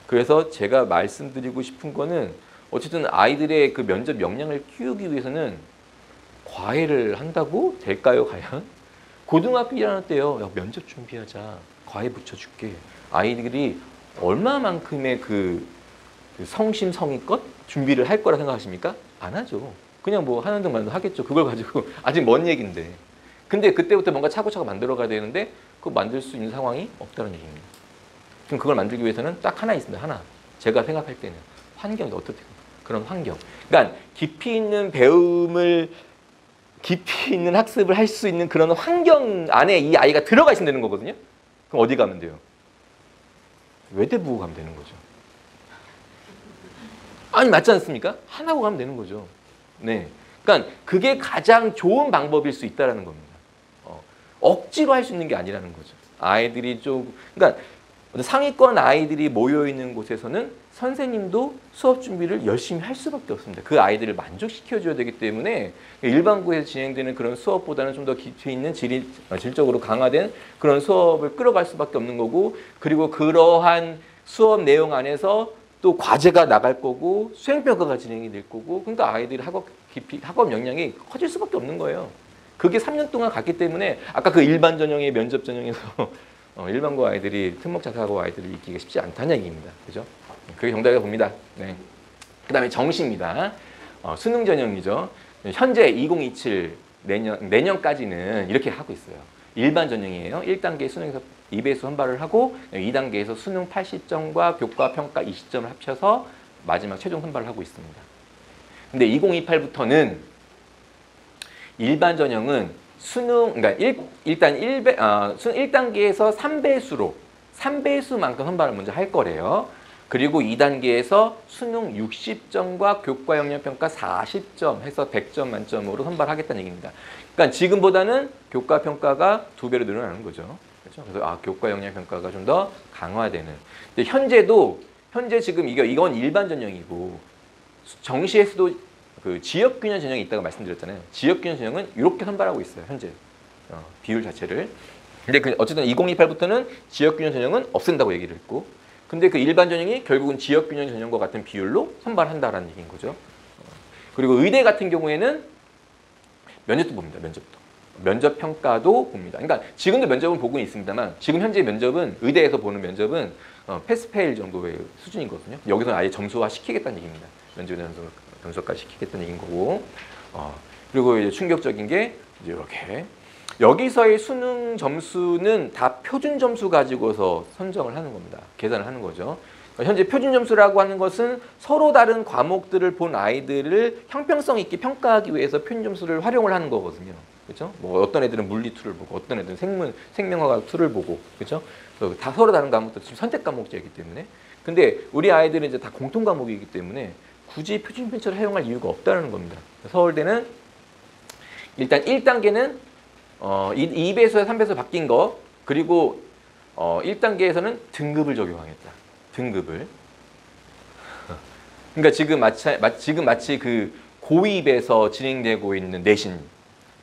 A: 그래서 제가 말씀드리고 싶은 거는 어쨌든 아이들의 그 면접 역량을 키우기 위해서는 과외를 한다고 될까요, 과연? 고등학교 1학년 때요. 야, 면접 준비하자. 과외 붙여줄게. 아이들이 얼마만큼의 그 성심성의껏 준비를 할 거라 생각하십니까? 안 하죠. 그냥 뭐 하는 동안 하겠죠. 그걸 가지고 아직 먼 얘기인데. 근데 그때부터 뭔가 차곡차곡 만들어가야 되는데 그거 만들 수 있는 상황이 없다는 얘기입니다. 그럼 그걸 만들기 위해서는 딱 하나 있습니다. 하나. 제가 생각할 때는 환경이 어떻게 그런 환경. 그러니까 깊이 있는 배움을 깊이 있는 학습을 할 수 있는 그런 환경 안에 이 아이가 들어가 있으면 되는 거거든요. 그럼 어디 가면 돼요? 외대부고 가면 되는 거죠. 아니 맞지 않습니까? 하나고 가면 되는 거죠. 네. 그러니까 그게 가장 좋은 방법일 수 있다라는 겁니다. 억지로 할 수 있는 게 아니라는 거죠. 아이들이 그러니까 상위권 아이들이 모여 있는 곳에서는 선생님도 수업 준비를 열심히 할 수밖에 없습니다. 그 아이들을 만족시켜줘야 되기 때문에 일반고에서 진행되는 그런 수업보다는 좀 더 깊이 있는 질적으로 강화된 그런 수업을 끌어갈 수밖에 없는 거고, 그리고 그러한 수업 내용 안에서 또 과제가 나갈 거고 수행평가가 진행이 될 거고, 그러니까 아이들이 학업 역량이 커질 수밖에 없는 거예요. 그게 3년 동안 갔기 때문에 아까 그 일반 전형의 면접 전형에서 일반고 아이들이 특목자사고 아이들을 이기기가 쉽지 않다는 얘기입니다. 그죠? 그게 정답이라고 봅니다. 네. 그 다음에 정시입니다. 수능 전형이죠. 현재 2027 내년까지는 이렇게 하고 있어요. 일반 전형이에요. 1단계 수능에서 2배수 선발을 하고 2단계에서 수능 80점과 교과 평가 20점을 합쳐서 마지막 최종 선발을 하고 있습니다. 근데 2028부터는 일반 전형은 수능, 그러니까 일단 1단계에서 3배수만큼 선발을 먼저 할 거래요. 그리고 2단계에서 수능 60점과 교과 역량 평가 40점 해서 100점 만점으로 선발하겠다는 얘기입니다. 그러니까 지금보다는 교과 평가가 2배로 늘어나는 거죠. 그렇죠? 그래서 교과 역량 평가가 좀 더 강화되는. 근데 현재 지금 이건 일반 전형이고 정시에서도 그 지역균형 전형이 있다고 말씀드렸잖아요. 지역균형 전형은 이렇게 선발하고 있어요. 현재 비율 자체를. 근데 어쨌든 2028부터는 지역균형 전형은 없앤다고 얘기를 했고, 근데 그 일반 전형이 결국은 지역균형 전형과 같은 비율로 선발한다라는 얘기인 거죠. 그리고 의대 같은 경우에는 면접도 봅니다. 면접 평가도 봅니다. 그러니까 지금도 면접은 보고 있습니다만 지금 현재 면접은 의대에서 보는 면접은 패스페일 정도의 수준이거든요. 여기서는 아예 점수화 시키겠다는 얘기입니다. 면접에 대한 점수까지 시키겠다는 얘기인 거고. 그리고 이제 충격적인 게 이제 이렇게 여기서의 수능 점수는 다 표준 점수 가지고서 선정을 하는 겁니다. 계산을 하는 거죠. 현재 표준 점수라고 하는 것은 서로 다른 과목들을 본 아이들을 형평성 있게 평가하기 위해서 표준 점수를 활용을 하는 거거든요. 그렇죠? 뭐 어떤 애들은 물리 2를 보고 어떤 애들은 생명화학 2를 보고 그렇죠? 다 서로 다른 과목들 지금 선택 과목제이기 때문에 근데 우리 아이들은 이제 다 공통 과목이기 때문에 굳이 표준 편차를 사용할 이유가 없다는 겁니다. 서울대는 일단 1단계는 2배수에 3배수 바뀐 거 그리고 1단계에서는 등급을 적용하겠다. 등급을. 그러니까 지금 마치 그 고입에서 진행되고 있는 내신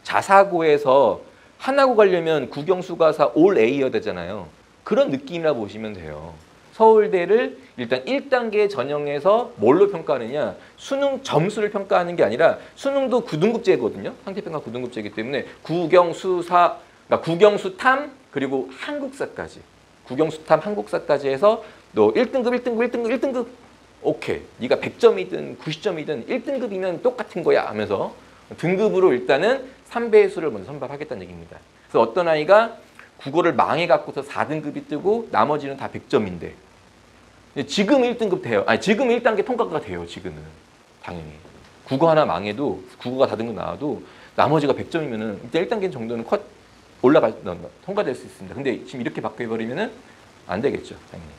A: 자사고에서 하나고 가려면 국영수가사 올 A여야 되잖아요. 그런 느낌이라 보시면 돼요. 서울대를 일단 1단계 전형에서 뭘로 평가하느냐 수능 점수를 평가하는 게 아니라 수능도 9등급제거든요. 상대평가 9등급제이기 때문에 국영수사, 그러니까 국영수탐 그리고 한국사까지 국영수탐 한국사까지 해서 너 1등급 오케이. 네가 100점이든 90점이든 1등급이면 똑같은 거야 하면서 등급으로 일단은 3배수를 먼저 선발하겠다는 얘기입니다. 그래서 어떤 아이가 국어를 망해갖고서 4등급이 뜨고 나머지는 다 100점인데 지금 1등급 돼요. 아니 지금 1단계 통과가 돼요. 지금은 당연히 국어 하나 망해도 국어가 4등급 나와도 나머지가 100점이면은 일단 1단계 정도는 통과될 수 있습니다. 근데 지금 이렇게 바뀌어버리면은 안 되겠죠. 당연히.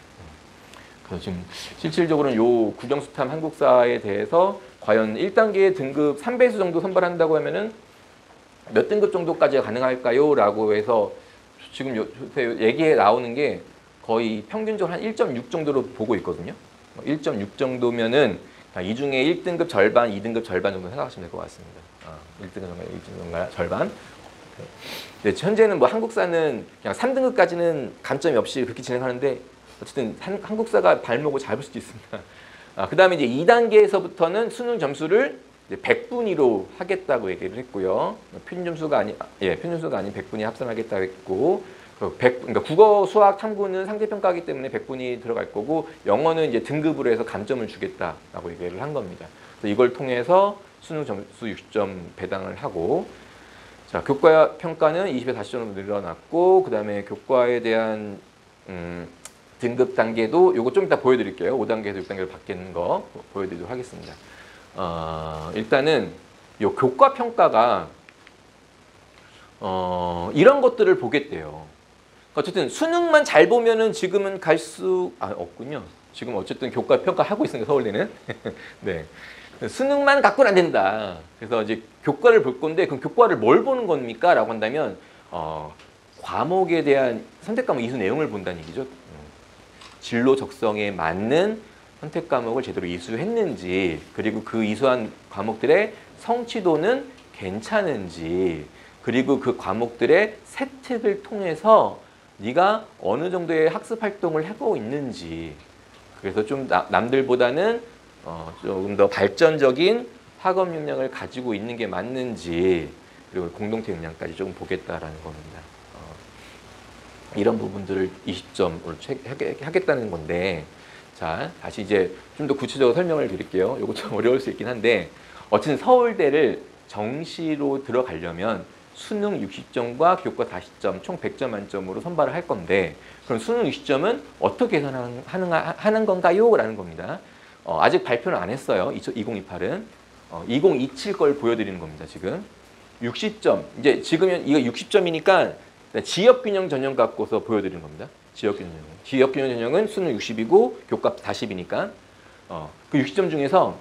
A: 그래서 지금 실질적으로는 요 국영수탐 한국사에 대해서 과연 1단계 등급 3배수 정도 선발한다고 하면은 몇 등급 정도까지 가능할까요? 라고 해서 지금 요새 얘기에 나오는 게 거의 평균적으로 한 1.6 정도로 보고 있거든요. 1.6 정도면은 이 중에 1등급 절반, 2등급 절반 정도 생각하시면 될 것 같습니다. 1등급 절반. 네, 현재는 뭐 한국사는 그냥 3등급까지는 감점이 없이 그렇게 진행하는데 어쨌든 한국사가 발목을 잡을 수도 있습니다. 그 다음에 이제 2단계에서부터는 수능 점수를 100분위로 하겠다고 얘기를 했고요. 표준 점수가 아닌 100분위 합산하겠다고 했고, 그러니까 국어, 수학, 탐구는 상대평가하기 때문에 100분위 들어갈 거고, 영어는 이제 등급으로 해서 감점을 주겠다라고 얘기를 한 겁니다. 그래서 이걸 통해서 수능 점수 60점 배당을 하고, 자, 교과 평가는 20에 40점으로 늘어났고, 그 다음에 교과에 대한 등급 단계도 요거 좀 이따 보여드릴게요. 5단계에서 6단계로 바뀌는 거 보여드리도록 하겠습니다. 일단은 요 교과 평가가 이런 것들을 보겠대요. 어쨌든 수능만 잘 보면은 지금은 갈 수 없군요. 지금 어쨌든 교과 평가 하고 있으니까 서울대는 네. 수능만 갖고는 안 된다. 그래서 이제 교과를 볼 건데 그럼 교과를 뭘 보는 겁니까? 라고 한다면 과목에 대한 선택 과목 이수 내용을 본다는 얘기죠. 진로 적성에 맞는 선택 과목을 제대로 이수했는지 그리고 그 이수한 과목들의 성취도는 괜찮은지 그리고 그 과목들의 세특을 통해서 네가 어느 정도의 학습 활동을 하고 있는지 그래서 좀 남들보다는 조금 더 발전적인 학업 역량을 가지고 있는 게 맞는지 그리고 공동체 역량까지 조금 보겠다라는 겁니다. 이런 부분들을 20점으로 하겠다는 건데 자 다시 이제 좀 더 구체적으로 설명을 드릴게요. 이거 좀 어려울 수 있긴 한데 어쨌든 서울대를 정시로 들어가려면 수능 60점과 교과 40점 총 100점 만점으로 선발을 할 건데 그럼 수능 60점은 어떻게 계산하는 건가요? 라는 겁니다. 아직 발표는 안 했어요. 2028은 2027 걸 보여드리는 겁니다. 지금 60점 이제 지금 이거 60점이니까 지역균형 전형 갖고서 보여드리는 겁니다. 지역균형 전형은 수능 60이고 교과 40이니까 그 60점 중에서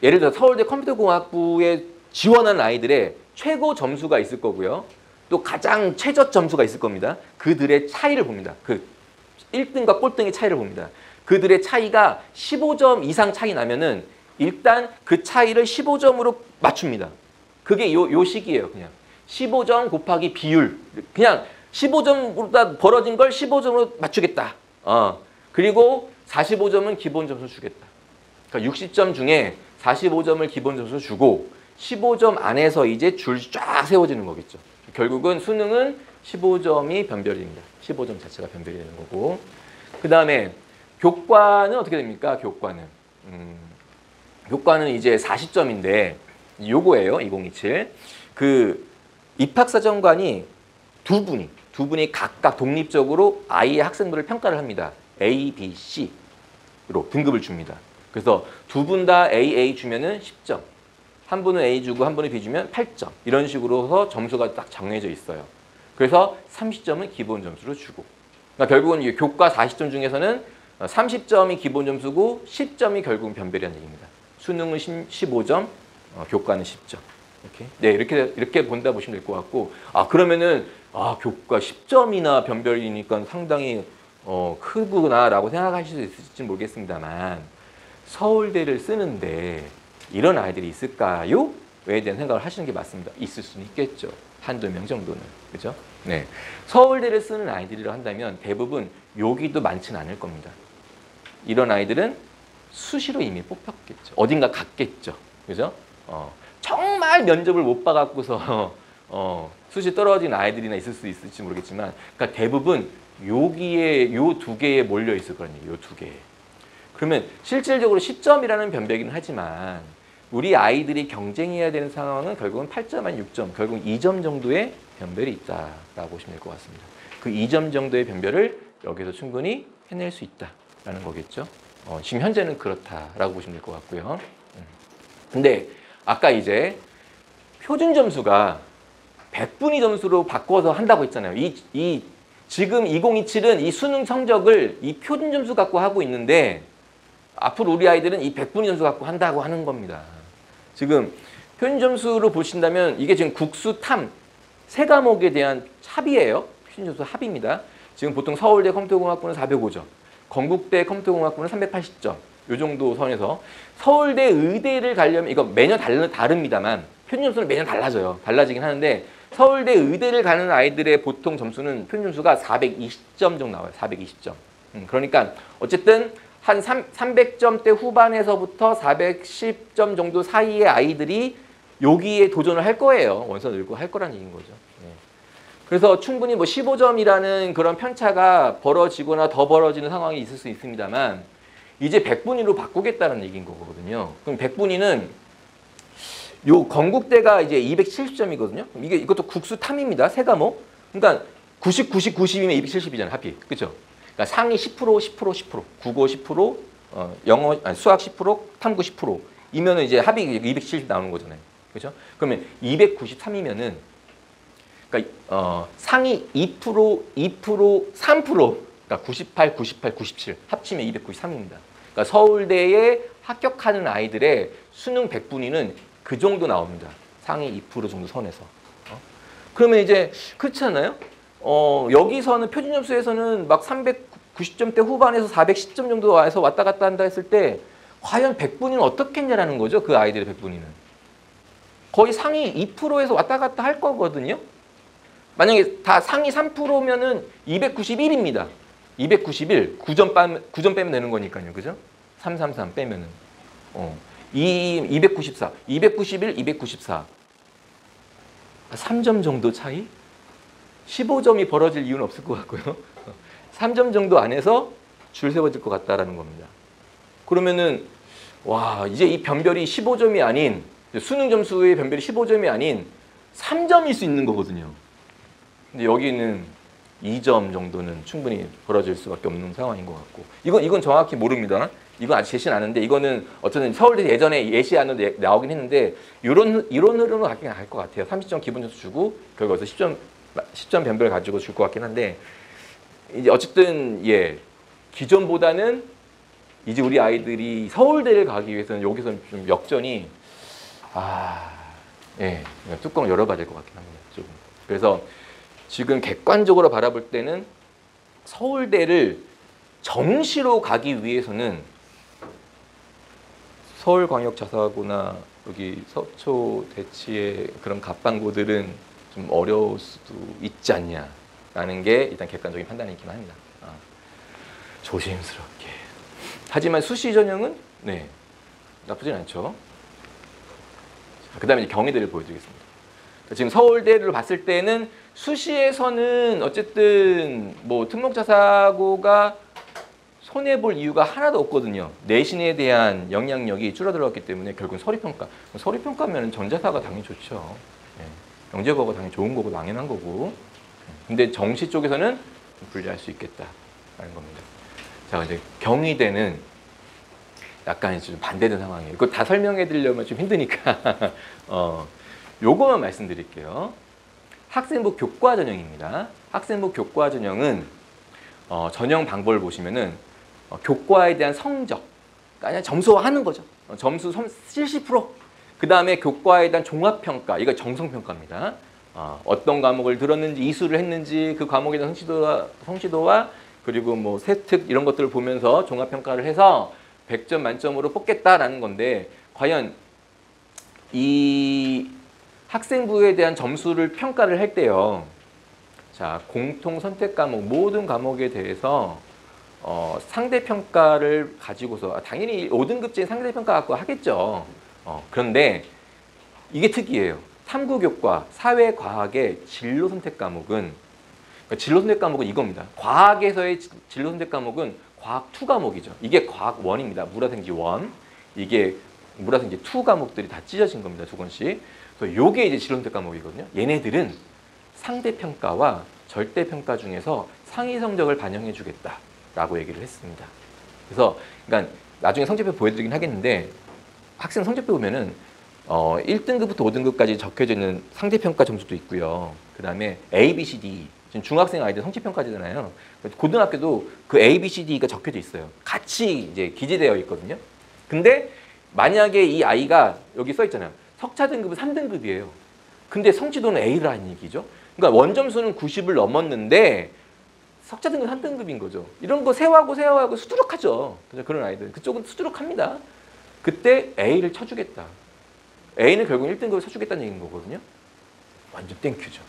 A: 예를 들어 서울대 컴퓨터공학부에 지원한 아이들의 최고 점수가 있을 거고요. 또 가장 최저 점수가 있을 겁니다. 그들의 차이를 봅니다. 그 1등과 꼴등의 차이를 봅니다. 그들의 차이가 15점 이상 차이 나면은 일단 그 차이를 15점으로 맞춥니다. 그게 요 식이에요. 그냥 15점 곱하기 비율. 그냥 15점보다 벌어진 걸 15점으로 맞추겠다. 그리고 45점은 기본 점수 주겠다. 그러니까 60점 중에 45점을 기본 점수 주고 15점 안에서 이제 줄 쫙 세워지는 거겠죠. 결국은 수능은 15점이 변별입니다. 15점 자체가 변별이 되는 거고. 그 다음에 교과는 어떻게 됩니까? 교과는 교과는 이제 40점인데 요거예요. 2027. 그 입학사정관이 두 분이 각각 독립적으로 아이의 학생부를 평가를 합니다. A, B, C로 등급을 줍니다. 그래서 두 분 다 AA 주면은 10점. 한 분은 A 주고 한 분은 B 주면 8점. 이런 식으로 해서 점수가 딱 정해져 있어요. 그래서 30점은 기본 점수로 주고. 그러니까 결국은 이 교과 40점 중에서는 30점이 기본 점수고 10점이 결국은 변별이라는 얘기입니다. 수능은 15점, 교과는 10점. 네, 이렇게 본다 보시면 될 것 같고, 그러면은 교과 10점이나 변별이니까 상당히 크구나라고 생각하실 수 있을지 모르겠습니다만, 서울대를 쓰는데 이런 아이들이 있을까요? 에 대한 생각을 하시는 게 맞습니다. 있을 수는 있겠죠. 한두 명 정도는. 그죠? 네. 서울대를 쓰는 아이들이라 한다면 대부분 여기도 많지는 않을 겁니다. 이런 아이들은 수시로 이미 뽑혔겠죠. 어딘가 갔겠죠. 그죠? 정말 면접을 못 봐갖고서 수시 떨어진 아이들이나 있을 수 있을지 모르겠지만, 그러니까 대부분 여기에 요 두 개에 몰려 있을 거거든요. 요 두 개에. 그러면 실질적으로 10점이라는 변별이긴 하지만 우리 아이들이 경쟁해야 되는 상황은 결국은 8점 아니 6점, 결국 2점 정도의 변별이 있다라고 보시면 될 것 같습니다. 그 2점 정도의 변별을 여기서 충분히 해낼 수 있다라는 거겠죠. 지금 현재는 그렇다라고 보시면 될 것 같고요. 근데 아까 이제 표준 점수가 100분위 점수로 바꿔서 한다고 했잖아요. 지금 2027은 이 수능 성적을 이 표준 점수 갖고 하고 있는데 앞으로 우리 아이들은 이 100분위 점수 갖고 한다고 하는 겁니다. 지금 표준 점수로 보신다면 이게 지금 국수, 탐, 세 과목에 대한 합이에요. 표준 점수 합입니다. 지금 보통 서울대 컴퓨터공학부는 405점, 건국대 컴퓨터공학부는 380점. 요 정도 선에서 서울대 의대를 가려면 이거 매년 다릅니다만 표준 점수는 매년 달라져요. 달라지긴 하는데 서울대 의대를 가는 아이들의 보통 점수는 표준 점수가 420점 정도 나와요. 420점. 그러니까 어쨌든 한 300점대 후반에서부터 410점 정도 사이의 아이들이 여기에 도전을 할 거예요. 원서 늘고 할 거라는 얘기인 거죠. 네. 그래서 충분히 뭐 15점이라는 그런 편차가 벌어지거나 더 벌어지는 상황이 있을 수 있습니다만 이제 100분위로 바꾸겠다는 얘기인 거거든요. 그럼 100분위는 요 건국대가 이제 270점이거든요. 이것도 국수 탐입니다. 세 과목. 그러니까 90, 90, 90이면 270이잖아요. 합이. 그렇죠? 그러니까 상위 10%, 10%, 10%, 국어 10%, 수학 10%, 탐구 10% 이면은 이제 합이 270 나오는 거잖아요. 그렇죠? 그러면 293이면은 그러니까 상위 2%, 2%, 3%, 그러니까 98, 98, 97 합치면 293입니다. 그러니까 서울대에 합격하는 아이들의 수능 100분위는 그 정도 나옵니다. 상위 2% 정도 선에서. 그러면 이제 그렇지 않아요? 여기서는 표준 점수에서는 막 390점대 후반에서 410점 정도 와서 왔다 갔다 한다 했을 때 과연 100분위는 어떻게 했냐라는 거죠. 그 아이들의 100분위는. 거의 상위 2%에서 왔다 갔다 할 거거든요. 만약에 다 상위 3%면은 291입니다. 291, 9점 빼면 되는 거니까요. 그죠? 333 빼면은. 294, 291, 294. 3점 정도 차이? 15점이 벌어질 이유는 없을 것 같고요. 3점 정도 안에서 줄 세워질 것 같다라는 겁니다. 그러면은 와 이제 이 변별이 15점이 아닌 수능 점수의 변별이 15점이 아닌 3점일 수 있는 거거든요. 근데 여기는 2점 정도는 충분히 벌어질 수밖에 없는 상황인 것 같고 이건 정확히 모릅니다. 이건 아직 제시는 않은데 이거는 어쨌든 서울대 예전에 예시안으로 나오긴 했는데 이런 흐름으로 가긴 할 것 같아요. 30점 기본 점수 주고 결국에서 10점 변별 가지고 줄 것 같긴 한데 이제 어쨌든 기존보다는 이제 우리 아이들이 서울대를 가기 위해서는 여기서는 좀 역전이 뚜껑을 열어봐야 될 것 같긴 합니다. 조금. 그래서 지금 객관적으로 바라볼 때는 서울대를 정시로 가기 위해서는 서울광역자사고나 여기 서초 대치의 그런 갑방고들은 좀 어려울 수도 있지 않냐라는 게 일단 객관적인 판단이긴 합니다. 조심스럽게. 하지만 수시 전형은 나쁘진 않죠. 그 다음에 경희대를 보여드리겠습니다. 지금 서울대를 봤을 때는 수시에서는 어쨌든 뭐 특목자사고가 손해볼 이유가 하나도 없거든요. 내신에 대한 영향력이 줄어들었기 때문에 결국은 서류평가. 서류평가면 전자사가 당연히 좋죠. 영재고가 당연히 좋은 거고 당연한 거고. 근데 정시 쪽에서는 불리할 수 있겠다라는 겁니다. 자, 근데 경희대는 약간 좀 반대된 상황이에요. 이거 다 설명해 드리려면 좀 힘드니까 요거만 말씀드릴게요. 학생부 교과 전형입니다. 학생부 교과 전형은 전형 방법을 보시면은 교과에 대한 성적, 그러니까 점수화하는 거죠. 점수 70%. 그 다음에 교과에 대한 종합평가, 이거 정성평가입니다. 어떤 과목을 들었는지, 이수를 했는지, 그 과목에 대한 성취도와 그리고 뭐 세특 이런 것들을 보면서 종합평가를 해서 100점 만점으로 뽑겠다라는 건데, 과연 이 학생부에 대한 점수를 평가를 할 때요. 자, 공통 선택 과목, 모든 과목에 대해서 상대평가를 가지고서 당연히 5등급제인 상대평가 갖고 하겠죠. 그런데 이게 특이해요. 탐구교과, 사회과학의 진로선택 과목은, 그러니까 진로선택 과목은 이겁니다. 과학에서의 진로선택 과목은 과학 2 과목이죠. 이게 과학 1입니다. 물화생지 1. 이게 물화생지 2 과목들이 다 찢어진 겁니다. 2권씩. 그래서 요게 이제 진로선택 과목이거든요. 얘네들은 상대평가와 절대평가 중에서 상위 성적을 반영해 주겠다라고 얘기를 했습니다. 그래서 그러니까 나중에 성적표 보여드리긴 하겠는데, 학생 성적표 보면은 1등급부터 5등급까지 적혀져 있는 상대평가 점수도 있고요. 그 다음에 A, B, C, D. 지금 중학생 아이들 성취평가제잖아요. 고등학교도 그 A, B, C, D가 적혀져 있어요. 같이 이제 기재되어 있거든요. 근데 만약에 이 아이가 여기 써 있잖아요. 석차 등급은 3등급이에요. 근데 성취도는 A라는 얘기죠. 그러니까 원점수는 90을 넘었는데 석차 등급 3등급인 거죠. 이런 거 세워하고 수두룩하죠. 그런 아이들. 그쪽은 수두룩합니다. 그때 A를 쳐주겠다. A는 결국 1등급을 쳐주겠다는 얘기인 거거든요. 완전 땡큐죠.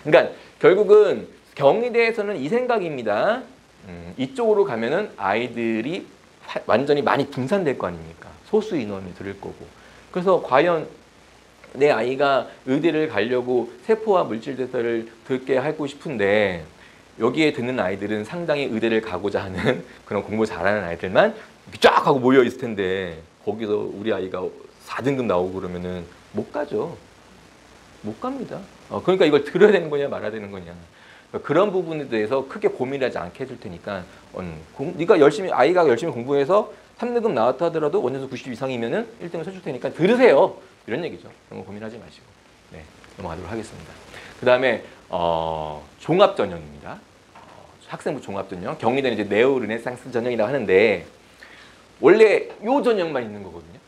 A: 그러니까 결국은 경희대에서는 이 생각입니다. 이쪽으로 가면은 아이들이 완전히 많이 분산될 거 아닙니까? 소수 인원이 들을 거고. 그래서 과연 내 아이가 의대를 가려고 세포와 물질대사를 듣게 하고 싶은데 여기에 듣는 아이들은 상당히 의대를 가고자 하는 그런 공부 잘하는 아이들만 쫙 하고 모여 있을 텐데 거기서 우리 아이가 4등급 나오고 그러면은 못 가죠. 못 갑니다. 그러니까 이걸 들어야 되는 거냐 말아야 되는 거냐. 그런 부분에 대해서 크게 고민하지 않게 해줄 테니까 네가 아이가 열심히 공부해서 3등급 나왔다 하더라도 원점수 90 이상이면은 1등을 쳐줄 테니까 들으세요. 이런 얘기죠. 너무 고민하지 마시고. 네, 넘어가도록 하겠습니다. 그 다음에 종합 전형입니다. 학생부 종합 전형. 경희대는 이제 네오 르네상스 전형이라고 하는데 원래 요 전형만 있는 거거든요.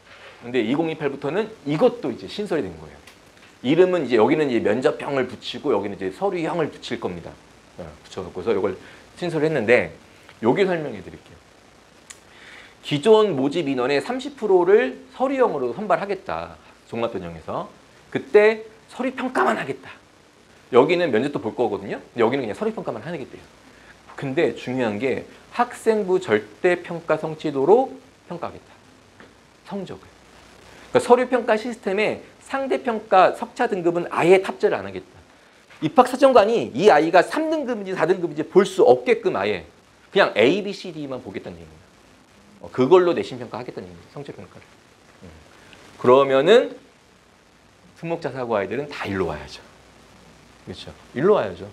A: 근데 2028부터는 이것도 이제 신설이 된 거예요. 이름은 이제 여기는 이제 면접형을 붙이고 여기는 이제 서류형을 붙일 겁니다. 붙여놓고서 이걸 신설했는데 여기 설명해 드릴게요. 기존 모집 인원의 30%를 서류형으로 선발하겠다. 종합전형에서. 그때 서류평가만 하겠다. 여기는 면접도 볼 거거든요. 근데 여기는 그냥 서류평가만 하겠대요. 근데 중요한 게 학생부 절대평가 성취도로 평가하겠다. 성적을. 그러니까 서류평가 시스템에 상대평가 석차 등급은 아예 탑재를 안 하겠다. 입학사정관이 이 아이가 3등급인지 4등급인지 볼 수 없게끔 아예 그냥 A, B, C, D만 보겠다는 얘기입니다. 그걸로 내신평가 하겠다는 얘기입니다. 성적평가를. 그러면은 특목자 사고 아이들은 다 일로 와야죠. 그렇죠. 일로 와야죠.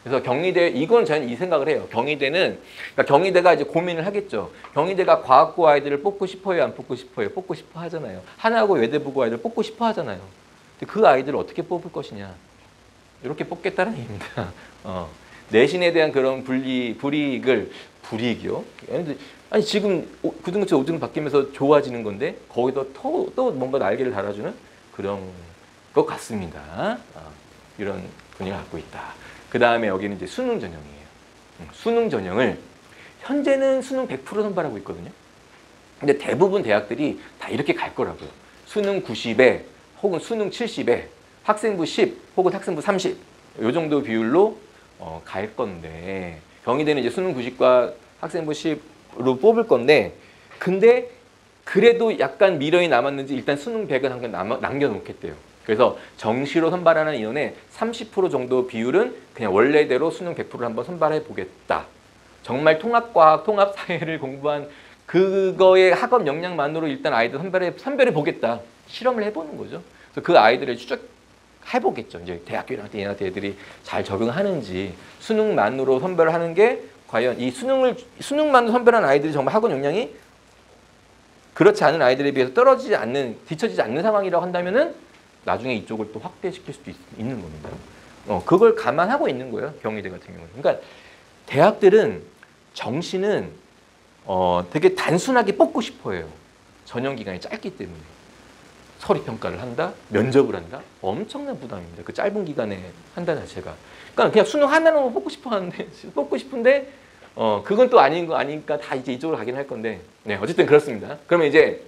A: 그래서 경희대, 이건 저는 이 생각을 해요. 경희대는, 그러니까 경희대가 이제 고민을 하겠죠. 경희대가 과학고 아이들을 뽑고 싶어요, 안 뽑고 싶어요? 뽑고 싶어 하잖아요. 하나고 외대부고 아이들 뽑고 싶어 하잖아요. 근데 그 아이들을 어떻게 뽑을 것이냐. 이렇게 뽑겠다는 얘기입니다. 내신에 대한 그런 불이익이요? 아니, 지금 9등급제 5등급 바뀌면서 좋아지는 건데, 거기다 또 뭔가 날개를 달아주는 그런 것 같습니다. 이런 분위기를 갖고 있다. 그 다음에 여기는 이제 수능 전형이에요. 수능 전형을 현재는 수능 100% 선발하고 있거든요. 근데 대부분 대학들이 다 이렇게 갈 거라고요. 수능 90에 혹은 수능 70에 학생부 10 혹은 학생부 30 이 정도 비율로 갈 건데 경희대는 이제 수능 90과 학생부 10으로 뽑을 건데 근데 그래도 약간 미련이 남았는지 일단 수능 100은 한 번 남겨놓겠대요. 그래서 정시로 선발하는 인원의 30% 정도 비율은 그냥 원래대로 수능 100%를 한번 선발해 보겠다. 정말 통합과학, 통합사회를 공부한 그거의 학업 역량만으로 일단 아이들 선별해 보겠다. 실험을 해보는 거죠. 그래서 그 아이들을 추적해보겠죠. 이제 대학교 1학년 때 얘네들 애들이 잘 적응하는지 수능만으로 선별하는 게 과연 이 수능만으로 선별한 아이들이 정말 학업 역량이 그렇지 않은 아이들에 비해서 뒤처지지 않는 상황이라고 한다면은 나중에 이쪽을 또 확대시킬 수도 있는 겁니다. 그걸 감안하고 있는 거예요. 경희대 같은 경우는. 그러니까 대학들은 정시는 되게 단순하게 뽑고 싶어 해요. 전형 기간이 짧기 때문에. 서류 평가를 한다, 면접을 한다, 엄청난 부담입니다. 그 짧은 기간에 한다는 자체가. 그러니까 그냥 수능 하나는 뽑고 싶은데 그건 또 아닌 거 아니니까 다 이제 이쪽으로 가긴 할 건데, 네, 어쨌든 그렇습니다. 그러면 이제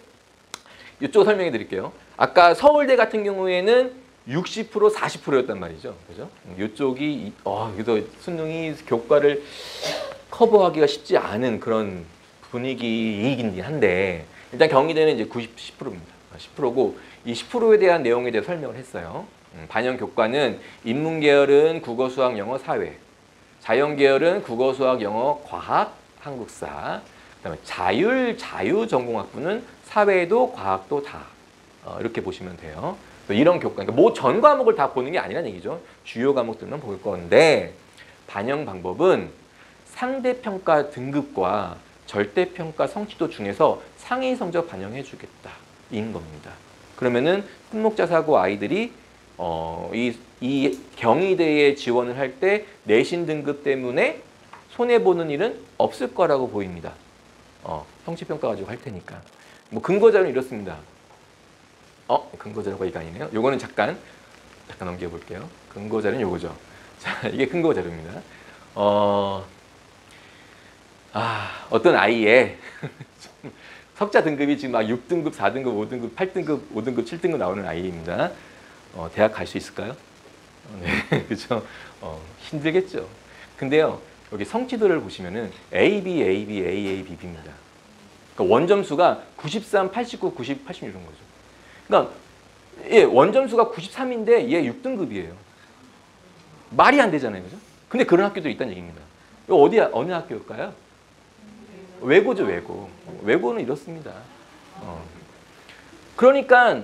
A: 이쪽 설명해 드릴게요. 아까 서울대 같은 경우에는 60% 40%였단 말이죠. 그죠? 이쪽이 그래서 수능이 교과를 커버하기가 쉽지 않은 그런 분위기이긴 한데, 일단 경희대는 이제 10%입니다. 10%고 이 10%에 대한 내용에 대해 설명을 했어요. 반영 교과는 인문 계열은 국어, 수학, 영어, 사회, 자연 계열은 국어, 수학, 영어, 과학, 한국사, 그다음에 자유 전공학부는 사회도 과학도 다 이렇게 보시면 돼요. 이런 교과, 그러니까 뭐 전 과목을 다 보는 게 아니란 얘기죠. 주요 과목들만 볼 건데 반영 방법은 상대평가 등급과 절대평가 성취도 중에서 상위 성적 반영해 주겠다 인 겁니다. 그러면은 특목자 사고 아이들이 이 경희대에 지원을 할 때 내신 등급 때문에 손해보는 일은 없을 거라고 보입니다. 성취평가 가지고 할 테니까. 뭐 근거자료는 이렇습니다. 근거자료가 이거 아니네요. 요거는 잠깐 넘겨볼게요. 근거자료는 요거죠. 자, 이게 근거자료입니다. 어떤 아이의 석자 등급이 지금 막 6등급, 4등급, 5등급, 8등급, 5등급, 7등급 나오는 아이입니다. 대학 갈 수 있을까요? 네, 그렇죠. 힘들겠죠. 근데요, 여기 성취도를 보시면은 A, B, A, B, A, A, B, B입니다. 그러니까 원점수가 93, 89, 90, 86 이런 거죠. 그러니까 원점수가 93인데 얘 6등급이에요. 말이 안 되잖아요, 그죠? 근데 그런 학교도 있다는 얘기입니다. 이거 어느 학교일까요? 외고죠, 외고. 외고는 이렇습니다. 그러니까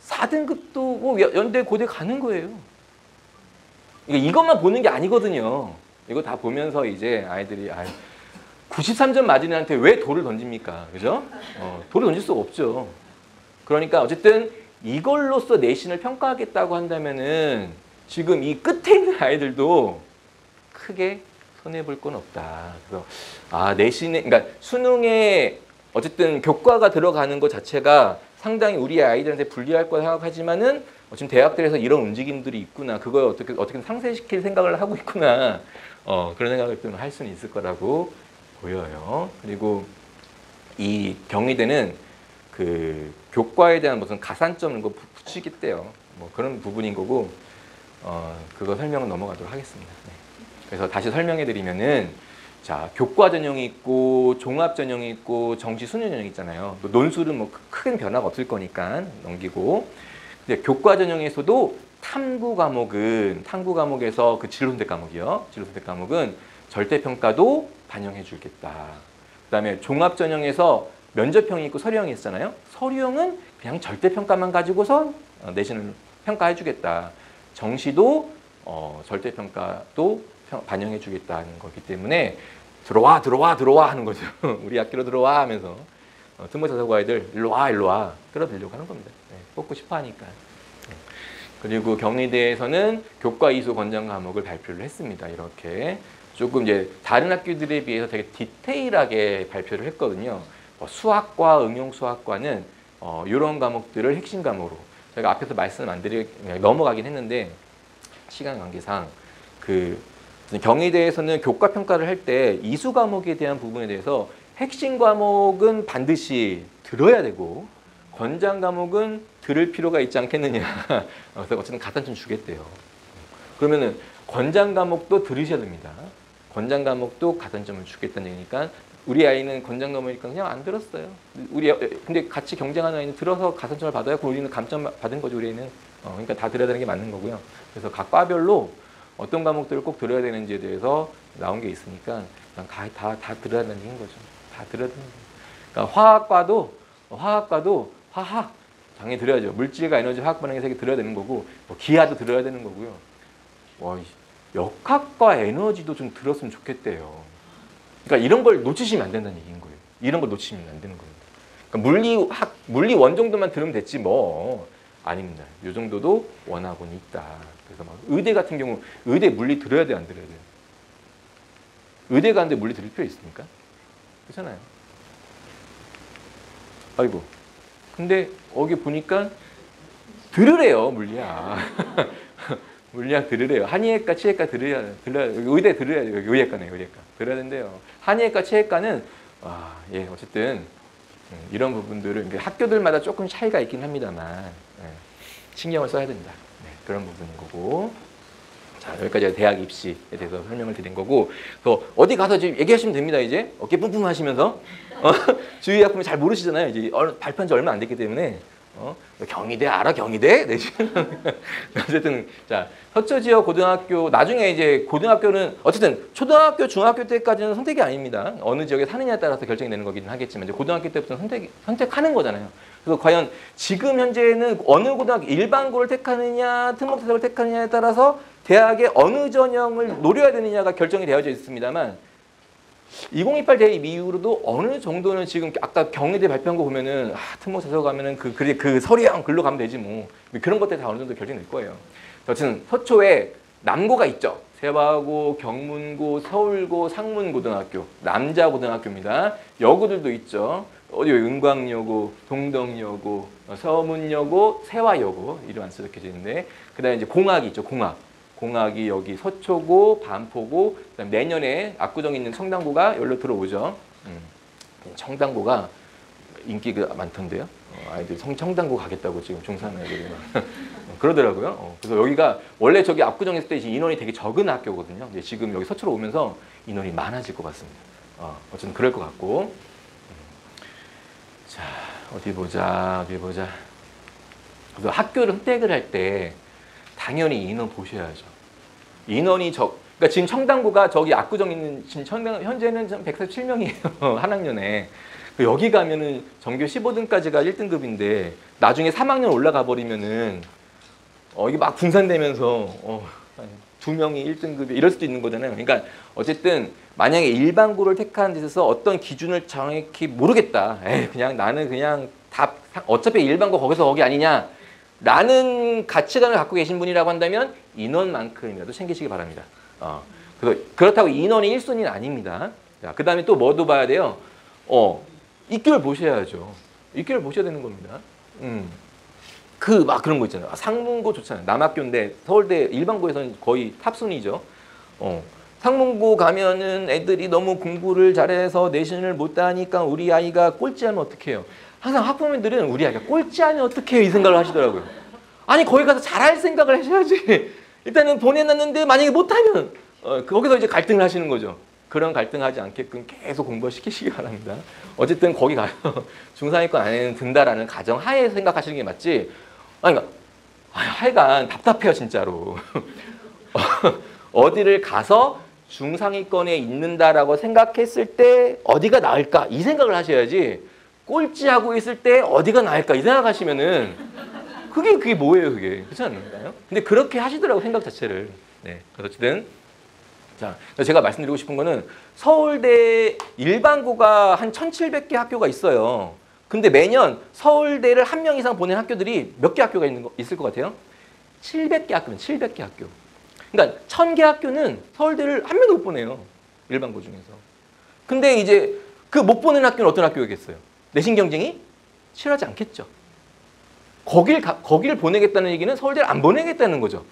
A: 4등급도 뭐 연대, 고대 가는 거예요. 이것만 보는 게 아니거든요. 이거 다 보면서 이제 아이들이 93점 맞은 애한테 왜 돌을 던집니까? 그죠? 돌을 던질 수가 없죠. 그러니까 어쨌든 이걸로써 내신을 평가하겠다고 한다면은 지금 이 끝에 있는 아이들도 크게 손해볼 건 없다. 그래서 내신에, 그러니까 수능에 어쨌든 교과가 들어가는 것 자체가 상당히 우리 아이들한테 불리할 거라 생각하지만은 지금 대학들에서 이런 움직임들이 있구나. 그걸 어떻게 상쇄시킬 생각을 하고 있구나. 그런 생각을 좀 할 수는 있을 거라고 보여요. 그리고 이 경희대는 그 교과에 대한 무슨 가산점을 붙이겠대요. 뭐 그런 부분인 거고, 그거 설명은 넘어가도록 하겠습니다. 네. 그래서 다시 설명해 드리면은, 자, 교과 전형이 있고 종합 전형이 있고 정시 수능 전형이 있잖아요. 논술은 뭐 큰 변화가 없을 거니까 넘기고, 근데 교과 전형에서도 탐구 과목에서 그 진로 선택 과목이요. 진로 선택 과목은 절대 평가도 반영해 주겠다. 그다음에 종합 전형에서 면접형이 있고 서류형이 있잖아요. 서류형은 그냥 절대 평가만 가지고서 내신을 평가해 주겠다. 정시도 절대 평가도 반영해 주겠다는 거기 때문에 들어와 하는 거죠. 우리 학교로 들어와 하면서 특목자 사고 아이들 일로 와 끌어들이려고 하는 겁니다. 네, 뽑고 싶어 하니까. 그리고 경희대에서는 교과 이수 권장 과목을 발표를 했습니다. 이렇게 조금 이제 다른 학교들에 비해서 되게 디테일하게 발표를 했거든요. 수학과 응용수학과는 이런 과목들을 핵심 과목으로, 제가 앞에서 말씀 안 드리고 넘어가긴 했는데 시간 관계상 경희대에서는 교과 평가를 할 때 이수 과목에 대한 부분에 대해서 핵심 과목은 반드시 들어야 되고 권장 과목은 들을 필요가 있지 않겠느냐. 그래서 어쨌든 가산점 주겠대요. 그러면은 권장 과목도 들으셔야 됩니다. 권장 과목도 가산점을 주겠다는 얘기니까 우리 아이는 권장 과목이니까 그냥 안 들었어요. 근데 같이 경쟁하는 아이는 들어서 가산점을 받아야 우리는 감점 받은 거죠. 우리 애는. 그러니까 다 들어야 되는 게 맞는 거고요. 그래서 각 과별로 어떤 과목들을 꼭 들어야 되는지에 대해서 나온 게 있으니까 다 들어야 되는 거죠. 다 들어야 되는 거죠. 그러니까 화학과도 화학 당연히 들어야죠. 물질과 에너지, 화학 반응의 세계 들어야 되는 거고, 뭐 기하도 들어야 되는 거고요. 역학과 에너지도 좀 들었으면 좋겠대요. 그러니까 이런 걸 놓치시면 안 된다는 얘기인 거예요. 이런 걸 놓치시면 안 되는 겁니다. 그러니까 물리 원 정도만 들으면 됐지 뭐 아닙니다. 이 정도도 원학원이 있다. 그래서 막 의대 같은 경우 의대 물리 들어야 돼, 안 들어야 돼요? 의대 가는데 물리 들을 필요 있습니까? 그렇잖아요. 아이고. 근데 여기 보니까 들으래요, 물리학. 물리학 들으래요. 한의학과, 치의학과 들어야 의대 들어야 돼요. 의학과네요, 의학과. 들어야 된대요. 한의학과, 치의학과는 예, 어쨌든 이런 부분들은 학교들마다 조금 차이가 있긴 합니다만 신경을 써야 된다. 네, 그런 부분인 거고. 자, 여기까지 대학 입시에 대해서 설명을 드린 거고, 어디 가서 지금 얘기하시면 됩니다. 이제 어깨 뿜뿜 하시면서 주의약품을 잘 모르시잖아요. 이제 발표한 지 얼마 안 됐기 때문에 경희대 알아? 경희대? 네. 어쨌든 자, 서초 지역 고등학교, 나중에 이제 고등학교는 어쨌든 초등학교, 중학교 때까지는 선택이 아닙니다. 어느 지역에 사느냐에 따라서 결정이 되는 거긴 하겠지만 이제 고등학교 때부터는 선택하는 거잖아요. 그래서 과연 지금 현재는 어느 고등학교 일반고를 택하느냐, 특목대학을 택하느냐에 따라서 대학의 어느 전형을 노려야 되느냐가 결정이 되어져 있습니다만 2028 대입 이후로도 어느 정도는 지금 아까 경희대 발표한 거 보면은 특목대학 가면은 그 서류형 글로 가면 되지 뭐 그런 것들 다 어느 정도 결정될 거예요. 어쨌든 서초에 남고가 있죠. 세화고, 경문고, 서울고, 상문고등학교, 남자고등학교입니다. 여고들도 있죠. 어디 은광여고, 동덕여고, 서문여고, 세화여고 이름 쓰여져 있는데 그다음에 이제 공학이 있죠. 공학이 여기 서초고, 반포고, 그다음에 내년에 압구정에 있는 청담고가 여기로 들어오죠. 청담고가 인기가 많던데요. 아이들이 청담고 가겠다고 지금 중3 애들이 그러더라고요. 그래서 여기가 원래 저기 압구정에 있을 때 이제 인원이 되게 적은 학교거든요. 근데 지금 여기 서초로 오면서 인원이 많아질 것 같습니다. 어쨌든 그럴 것 같고. 자, 어디 보자. 그래서 학교를 선택을 할 때 당연히 인원 보셔야죠. 인원이 그러니까 지금 청담고가 저기 압구정에 있는 지금 현재는 147명이에요. 한 학년에. 여기 가면은 전교 15등까지가 1등급인데 나중에 3학년 올라가 버리면은 이게 막 분산되면서 2명이 1등급이 이럴 수도 있는 거잖아요. 그러니까 어쨌든 만약에 일반고를 택하는 데 있어서 어떤 기준을 정확히 모르겠다. 나는 그냥 어차피 일반고 거기 아니냐. 라는 가치관을 갖고 계신 분이라고 한다면 인원만큼이라도 챙기시기 바랍니다. 그렇다고 인원이 1순위는 아닙니다. 그 다음에 또 뭐도 봐야 돼요? 입결 보셔야죠. 입결 보셔야 되는 겁니다. 막 그런 거 있잖아요. 상문고 좋잖아요. 남학교인데 서울대 일반고에서는 거의 탑순위죠. 상문고 가면은 애들이 너무 공부를 잘해서 내신을 못 따니까 우리 아이가 꼴찌하면 어떡해요? 항상 학부모님들은 우리 아이가 꼴찌하면 어떡해요? 이 생각을 하시더라고요. 아니 거기 가서 잘할 생각을 하셔야지. 일단은 보내놨는데 만약에 못하면 거기서 이제 갈등을 하시는 거죠. 그런 갈등하지 않게끔 계속 공부시키시기 바랍니다. 어쨌든 거기 가서 중3위권 안에는 든다라는 가정 하에 생각하시는 게 맞지. 그러니까 하여간 답답해요 진짜로. 어디를 가서 중상위권에 있는다라고 생각했을 때 어디가 나을까 이 생각을 하셔야지. 꼴찌하고 있을 때 어디가 나을까 이 생각하시면은 그게 뭐예요 그게. 그렇지 않나요? 근데 그렇게 하시더라고 생각 자체를. 네, 어쨌든 자, 제가 말씀드리고 싶은 거는 서울대 일반고가 한 1,700개 학교가 있어요. 근데 매년 서울대를 1명 이상 보낸 학교들이 몇 개 학교가 있을 것 같아요? 700개 학교면 700개 학교. 그러니까 1,000개 학교는 서울대를 1명도 못 보내요. 일반고 중에서. 근데 이제 그 못 보낸 학교는 어떤 학교겠어요? 내신 경쟁이 치열하지 않겠죠. 거길 보내겠다는 얘기는 서울대를 안 보내겠다는 거죠.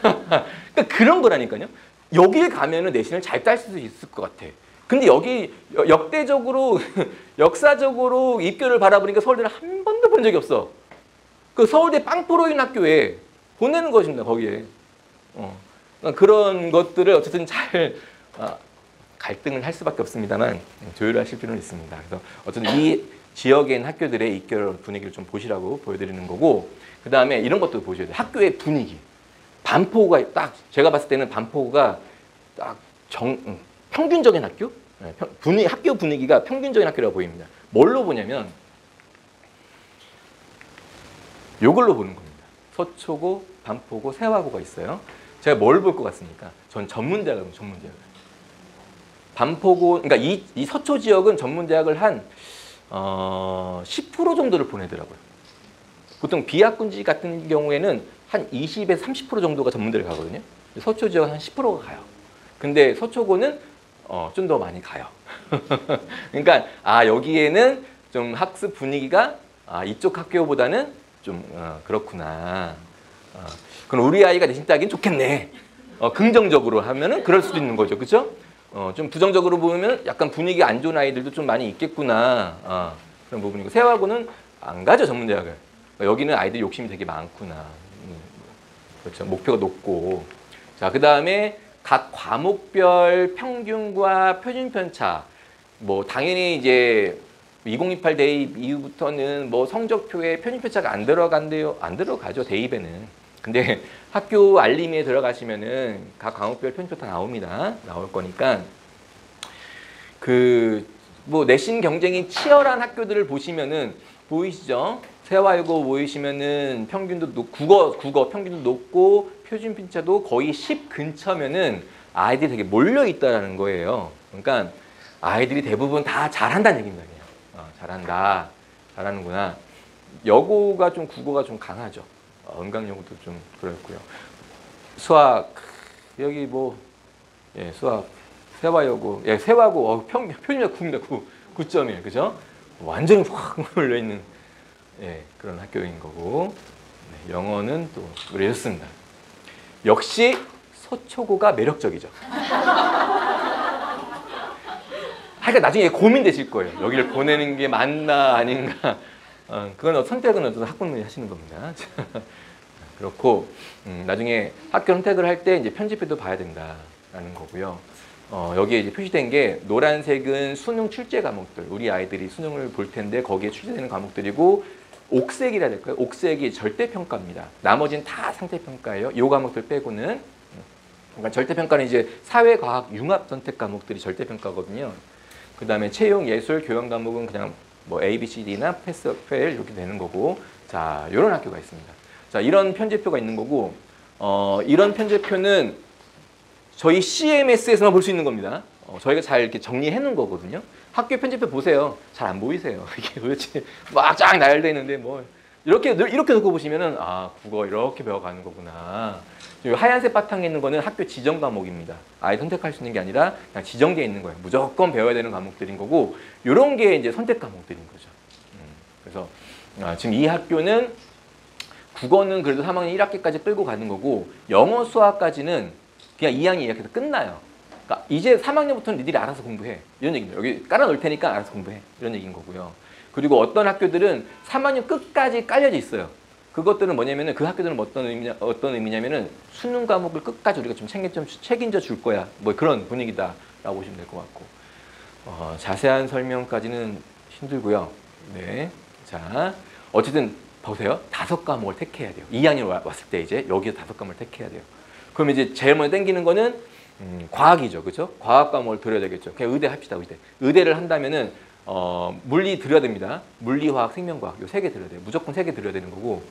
A: 그러니까 그런 거라니까요. 여길 가면은 내신을 잘 딸 수 있을 것 같아. 근데 여기 역대적으로 역사적으로 입교를 바라보니까 서울대를 한 번도 본 적이 없어. 그 서울대 빵프로인 학교에 보내는 것입니다. 거기에. 그러니까 그런 것들을 어쨌든 잘 갈등을 할 수밖에 없습니다만 조율하실 필요는 있습니다. 그래서 어쨌든 이 지역에 있는 학교들의 입결 분위기를 좀 보시라고 보여드리는 거고, 그 다음에 이런 것도 보셔야 돼요. 학교의 분위기. 반포가 딱 제가 봤을 때는 반포가 딱 평균적인 학교? 학교 분위기가 평균적인 학교라고 보입니다. 뭘로 보냐면 이걸로 보는 겁니다. 서초고, 반포고, 세화고가 있어요. 제가 뭘 볼 것 같습니까? 전 전문대학을 전문대학을. 반포고, 그러니까 이 서초 지역은 전문대학을 한 10% 정도를 보내더라고요. 보통 비학군지 같은 경우에는 한 20에서 30% 정도가 전문대를 가거든요. 서초 지역은 한 10%가 가요. 근데 서초고는 좀 더 많이 가요. 그러니까 여기에는 좀 학습 분위기가 이쪽 학교보다는 좀 그렇구나. 그럼 우리 아이가 내신 따기는 좋겠네. 긍정적으로 하면은 그럴 수도 있는 거죠, 그렇죠? 좀 부정적으로 보면 약간 분위기 안 좋은 아이들도 좀 많이 있겠구나. 그런 부분이고 세화고는 안 가죠 전문대학을. 여기는 아이들 욕심이 되게 많구나. 그렇죠, 목표가 높고. 자, 그 다음에 각 과목별 평균과 표준 편차. 뭐 당연히 이제 2028 대입 이후부터는 뭐 성적표에 표준 편차가 안 들어간대요. 안 들어가죠 대입에는. 근데 학교 알림에 들어가시면은 각 과목별 표준 편차 나옵니다. 나올 거니까 그 뭐 내신 경쟁이 치열한 학교들을 보시면은 보이시죠? 세화고 보이시면은 평균도 국어 평균도 높고 표준 편차도 거의 10 근처면은 아이들이 되게 몰려 있다라는 거예요. 그러니까 아이들이 대부분 다 잘한다는 얘기입니다. 잘한다, 잘하는구나. 여고가 좀 국어가 좀 강하죠. 은강여고도 좀 그렇고요. 수학 여기 뭐 수학 세화여고 세화고 표준력 9.1 그죠? 완전히 확 몰려 있는 그런 학교인 거고 영어는 또 그랬습니다. 역시 서초고가 매력적이죠. 하여간 나중에 고민되실 거예요. 여기를 보내는 게 맞나 아닌가. 그건 선택은 어떤 학부모님이 하시는 겁니다. 그렇고 나중에 학교 선택을 할 때 이제 편집표도 봐야 된다라는 거고요. 여기에 이제 표시된 게 노란색은 수능 출제 과목들. 우리 아이들이 수능을 볼 텐데 거기에 출제되는 과목들이고 옥색이라 해야 될까요? 옥색이 절대평가입니다. 나머지는 다 상대평가예요. 이 과목들 빼고는. 그러니까 절대평가는 이제 사회과학 융합 선택 과목들이 절대평가거든요. 그 다음에 채용, 예술, 교양 과목은 그냥 뭐 A, B, C, D나 패스, 페일 이렇게 되는 거고 자 이런 학교가 있습니다. 자 이런 편제표가 있는 거고 이런 편제표는 저희 CMS에서만 볼 수 있는 겁니다. 저희가 잘 이렇게 정리해 놓은 거거든요. 학교 편집표 보세요. 잘 안 보이세요. 이게 도대체 막 쫙 나열되어 있는데 뭐 이렇게 놓고 보시면은 국어 이렇게 배워가는 거구나. 하얀색 바탕에 있는 거는 학교 지정 과목입니다. 아예 선택할 수 있는 게 아니라 그냥 지정되어 있는 거예요. 무조건 배워야 되는 과목들인 거고 이런 게 이제 선택 과목들인 거죠. 그래서 지금 이 학교는 국어는 그래도 3학년 1학기까지 끌고 가는 거고 영어 수학까지는 그냥 2학년 2학기에서 끝나요. 그러니까 이제 3학년부터는 니들이 알아서 공부해. 이런 얘기입니다. 여기 깔아놓을 테니까 알아서 공부해. 이런 얘기인 거고요. 그리고 어떤 학교들은 3학년 끝까지 깔려져 있어요. 그것들은 뭐냐면은 그 학교들은 어떤 의미냐면은 수능 과목을 끝까지 우리가 좀 책임져 줄 거야. 뭐 그런 분위기다라고 보시면 될 것 같고. 자세한 설명까지는 힘들고요. 네. 자, 어쨌든 보세요. 5과목을 택해야 돼요. 2학년 왔을 때 이제 여기서 5과목을 택해야 돼요. 그럼 이제 제일 먼저 땡기는 거는 과학이죠. 그렇죠? 과학 과목을 들어야 되겠죠. 그냥 의대 합시다. 의대를 한다면은 물리 들어야 됩니다. 물리, 화학, 생명과학 요 3개 들어야 돼요. 무조건 3개 들어야 되는 거고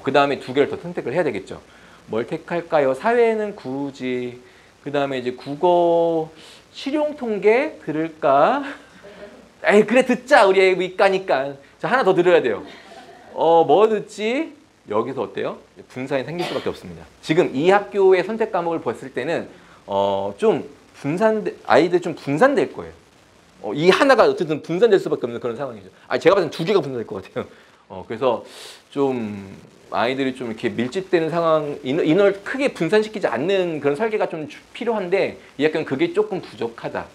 A: 그 다음에 2개를 더 선택을 해야 되겠죠. 뭘 택할까요? 사회는 굳이 그 다음에 이제 국어 실용통계 들을까? 에이 그래 듣자. 우리 애 이과니까. 자 하나 더 들어야 돼요. 뭐 듣지? 여기서 어때요? 분산이 생길 수밖에 없습니다. 지금 이 학교의 선택 과목을 봤을 때는 좀 아이들 좀 분산될 거예요. 이 하나가 어쨌든 분산될 수밖에 없는 그런 상황이죠. 제가 봤을 때 2개가 분산될 것 같아요. 그래서 좀 아이들이 좀 이렇게 밀집되는 상황, 인원을 크게 분산시키지 않는 그런 설계가 좀 필요한데 이 학교는 그게 조금 부족하다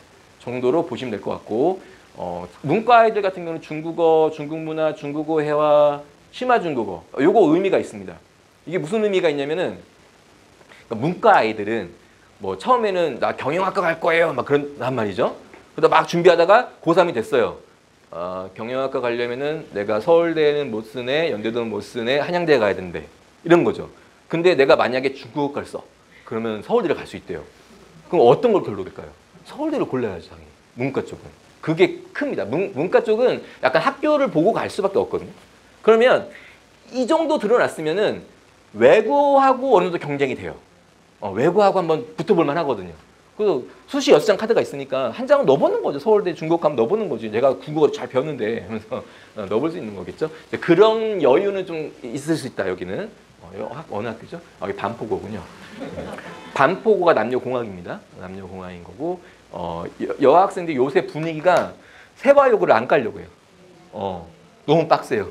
A: 정도로 보시면 될 것 같고 문과 아이들 같은 경우는 중국어, 중국문화, 중국어회화, 심화 중국어 요거 의미가 있습니다. 이게 무슨 의미가 있냐면은 문과 아이들은 뭐 처음에는 나 경영학과 갈 거예요 막 그런 말이죠. 그러다 막 준비하다가 고3이 됐어요. 경영학과 가려면은 내가 서울대는 못 쓰네, 연대도는 못 쓰네, 한양대 가야 된대. 이런 거죠. 근데 내가 만약에 중국어과를 써. 그러면 서울대를 갈 수 있대요. 그럼 어떤 걸 골라될까요? 서울대를 골라야죠, 당연히. 문과 쪽은. 그게 큽니다. 문과 쪽은 약간 학교를 보고 갈 수밖에 없거든요. 그러면 이 정도 드러났으면은 외고하고 어느 정도 경쟁이 돼요. 외고하고 한번 붙어볼 만 하거든요. 그 수시 6장 카드가 있으니까 한 장은 넣어보는 거죠. 서울대 중국 가면 넣어보는 거지. 내가 국어를 잘 배웠는데 하면서 넣어볼 수 있는 거겠죠. 그런 여유는 좀 있을 수 있다, 여기는. 어느 학교죠? 여기 반포고군요. 반포고가 남녀공학입니다. 남녀공학인 거고, 여학생들이 요새 분위기가 세과욕을 안 깔려고 해요. 너무 빡세요.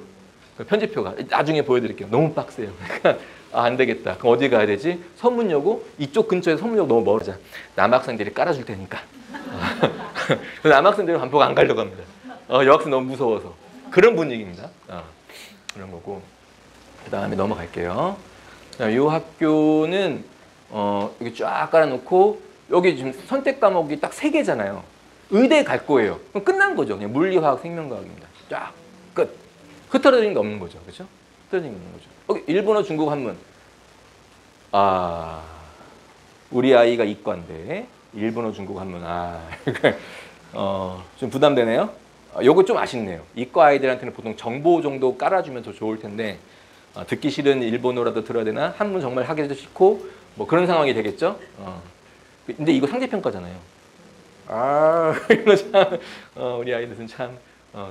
A: 편집표가 나중에 보여드릴게요. 너무 빡세요. 그러니까 안 되겠다. 그럼 어디 가야 되지? 서문여고? 이쪽 근처에 서문여고 너무 멀어져. 남학생들이 깔아줄 테니까. 남학생들은 반포가 안 가려고 합니다. 여학생 너무 무서워서. 그런 분위기입니다. 그런 거고. 그 다음에 넘어갈게요. 이 학교는 여기 쫙 깔아놓고 여기 지금 선택 과목이 딱 3개잖아요. 의대 갈 거예요. 그럼 끝난 거죠. 그냥 물리화학, 생명과학입니다. 쫙 끝. 흐트러지는 게 없는 거죠. 그렇죠? 흐트러지는 게 없는 거죠. 여기 일본어, 중국 한문. 우리 아이가 이과인데 일본어, 중국 한문. 좀 부담되네요. 요거 좀 아쉽네요. 이과 아이들한테는 보통 정보 정도 깔아주면 더 좋을 텐데 듣기 싫은 일본어라도 들어야 되나? 한문 정말 하기도 싫고 뭐 그런 상황이 되겠죠. 근데 이거 상대평가잖아요. 이거 참 우리 아이들은 참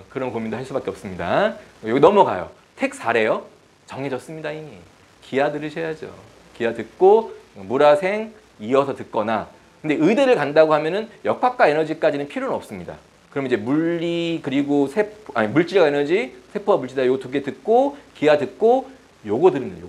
A: 그런 고민도 할 수밖에 없습니다. 여기 넘어가요. 택 4래요. 정해졌습니다. 이미. 기하 들으셔야죠. 기하 듣고 물화생 이어서 듣거나. 근데 의대를 간다고 하면은 역학과 에너지까지는 필요는 없습니다. 그럼 이제 물리 그리고 물질과 에너지, 세포와 물질이다. 요 2개 듣고 기하 듣고 요거 들으면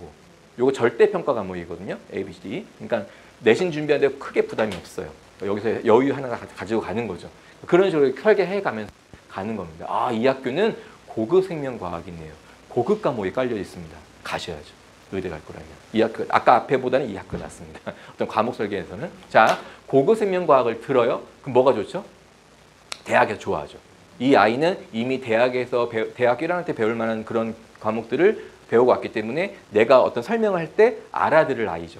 A: 요거 절대 평가 과목이거든요. A, B, C, D. 그러니까 내신 준비하는데 크게 부담이 없어요. 여기서 여유 하나 가지고 가는 거죠. 그런 식으로 설계해 가면서 가는 겁니다. 이 학교는 고급 생명과학이네요. 고급 과목이 깔려 있습니다. 가셔야죠. 의대 갈 거라면. 이 학교 아까 앞에보다는 이 학교 낫습니다. 어떤 과목 설계에서는. 자, 고급 생명과학을 들어요. 그럼 뭐가 좋죠? 대학에서 좋아하죠. 이 아이는 이미 대학에서 대학 1학년 때 배울 만한 그런 과목들을 배우고 왔기 때문에 내가 어떤 설명을 할 때 알아들을 아이죠.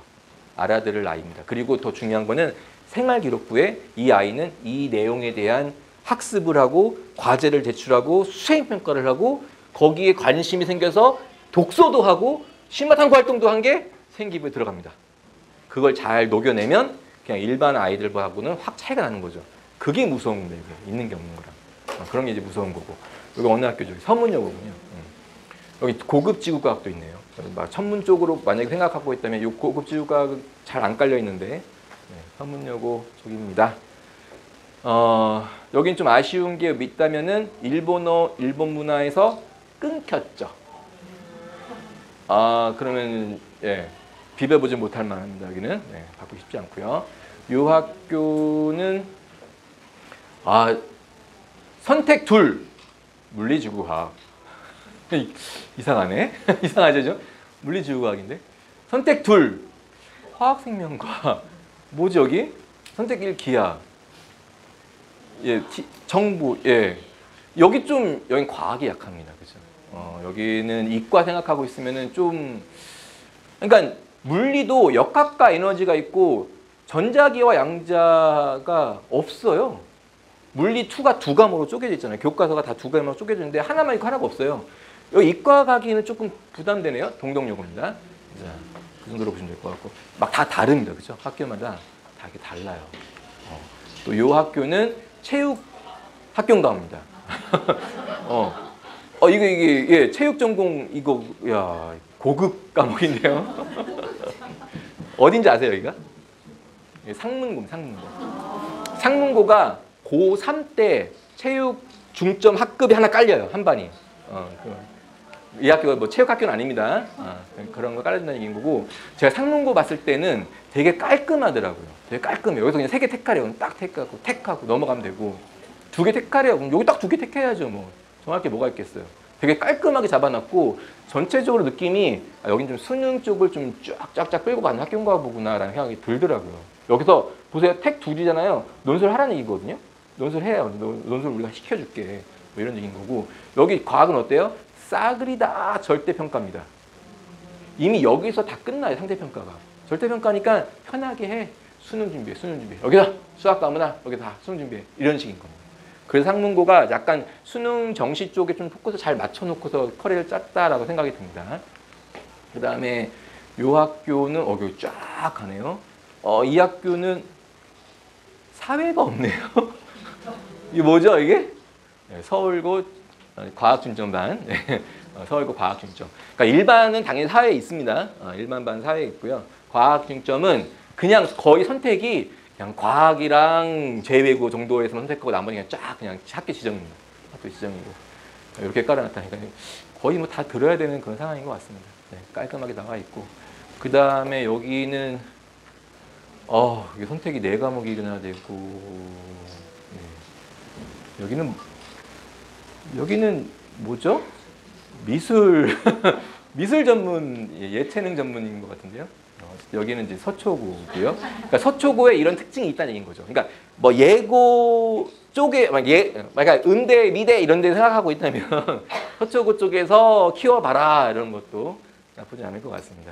A: 알아들을 아이입니다. 그리고 더 중요한 거는 생활기록부에 이 아이는 이 내용에 대한 학습을 하고 과제를 제출하고 수행평가를 하고 거기에 관심이 생겨서 독서도 하고 신마탐구 활동도 한 게 생기부에 들어갑니다. 그걸 잘 녹여내면 그냥 일반 아이들하고는 확 차이가 나는 거죠. 그게 무서운 겁니다. 이게 있는 게 없는 거랑. 그런 게 이제 무서운 거고. 여기 어느 학교죠? 서문여고군요. 여기 고급 지구과학도 있네요. 막 천문 쪽으로 만약에 생각하고 있다면 이 고급 지구과학은 잘 안 깔려 있는데 서문여고 쪽입니다. 여긴 좀 아쉬운 게 있다면은 일본 문화에서 끊겼죠. 그러면 비벼보지 못할 만합니다. 여기는 받고 싶지 않고요. 이 학교는 선택 둘 물리지구과학. 이상하네. 이상하죠? 물리지구과학인데 선택 둘 화학생명과학. 뭐지 여기? 선택 1 기하. 정부. 여기 좀 여긴 과학이 약합니다. 그죠? 여기는 이과 생각하고 있으면은 좀 그러니까 물리도 역학과 에너지가 있고 전자기와 양자가 없어요. 물리 2가 2과목으로 쪼개져 있잖아요. 교과서가 다 2과목으로 쪼개져 있는데 하나만 있고 하나가 없어요. 여기 이과 가기는 조금 부담되네요. 동덕여고입니다. 자, 그 정도로 보시면 될 것 같고 막 다 다릅니다. 그죠? 학교마다 다 이렇게 달라요. 또 이 학교는 체육 학교인가입니다. 이게 체육 전공 이거 고급 과목인데요. 어딘지 아세요, 여기가? 상문고. 상문고가 고3 때 체육 중점 학급이 하나 깔려요, 한 반이. 이 학교가 뭐 체육 학교는 아닙니다. 그런 거 깔아준다는 얘기인 거고, 제가 상문고 봤을 때는 되게 깔끔하더라고요. 되게 깔끔해요. 여기서 그냥 3개 택하래요. 딱 택하고 넘어가면 되고, 2개 택하래요. 그럼 여기 딱 2개 택해야죠. 뭐 정할 게 뭐가 있겠어요. 되게 깔끔하게 잡아놨고 전체적으로 느낌이 여긴 좀 수능 쪽을 좀 쫙쫙 끌고 가는 학교인가 보구나라는 생각이 들더라고요. 여기서 보세요. 택 2이잖아요. 논술 하라는 얘기거든요. 논술 해요. 논술 우리가 시켜줄게. 뭐 이런 얘기인 거고, 여기 과학은 어때요? 싸그리다 절대평가입니다. 이미 여기서 다 끝나요. 상대평가가. 절대평가니까 편하게 해. 수능 준비해, 수능 준비해. 여기다 수학 가문아, 여기다 수능 준비해. 이런 식인 겁니다. 그래서 학문고가 약간 수능 정시 쪽에 좀 포커스 잘 맞춰놓고서 커리어를 짰다라고 생각이 듭니다. 그 다음에 요 학교는 여기 쫙 가네요. 이 학교는 사회가 없네요. 이게 뭐죠, 이게? 네, 서울고 과학중점반. 네, 서울고 과학중점. 그러니까 일반은 당연히 사회에 있습니다. 일반반 사회에 있고요. 과학중점은 그냥 거의 선택이 그냥 과학이랑 제외고 정도에서 선택하고 나머지는 쫙 그냥 학교 지정입니다. 학교 지정이고. 이렇게 깔아놨다니까 거의 뭐 다 들어야 되는 그런 상황인 것 같습니다. 네, 깔끔하게 나와 있고. 그 다음에 여기는 이게 선택이 4과목이나 되고, 네. 여기는 뭐죠? 미술 미술 전문 예체능 전문인 것 같은데요. 여기는 이제 서초구고요. 그러니까 서초구에 이런 특징이 있다는 얘기인 거죠. 그러니까 뭐 예고 쪽에 그러니까 음대, 미대 이런 데 생각하고 있다면 서초구 쪽에서 키워봐라 이런 것도 나쁘지 않을 것 같습니다.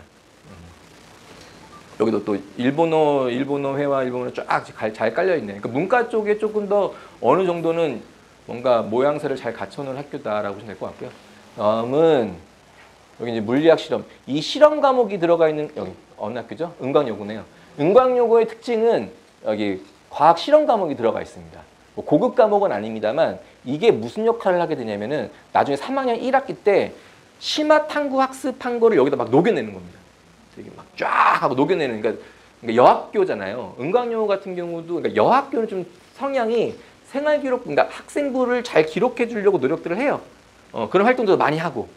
A: 여기도 또 일본어회화 일본어로 쫙 잘 깔려 있네. 그러니까 문과 쪽에 조금 더 어느 정도는 뭔가 모양새를 잘 갖춰놓은 학교다라고 보시면 될 것 같고요. 다음은 여기 이제 물리학 실험. 이 실험 과목이 들어가 있는 여기 어느 학교죠? 은광여고네요. 은광여고의 특징은 여기 과학 실험 과목이 들어가 있습니다. 뭐 고급 과목은 아닙니다만 이게 무슨 역할을 하게 되냐면은 나중에 3학년 1학기 때 심화 탐구 학습한 거를 여기다 막 녹여내는 겁니다. 이게 막 쫙 하고 녹여내는 그러니까 여학교잖아요. 은광여고 같은 경우도 그러니까 여학교는 좀 성향이 생활 기록 그러니까 학생부를 잘 기록해 주려고 노력들을 해요. 그런 활동도 많이 하고.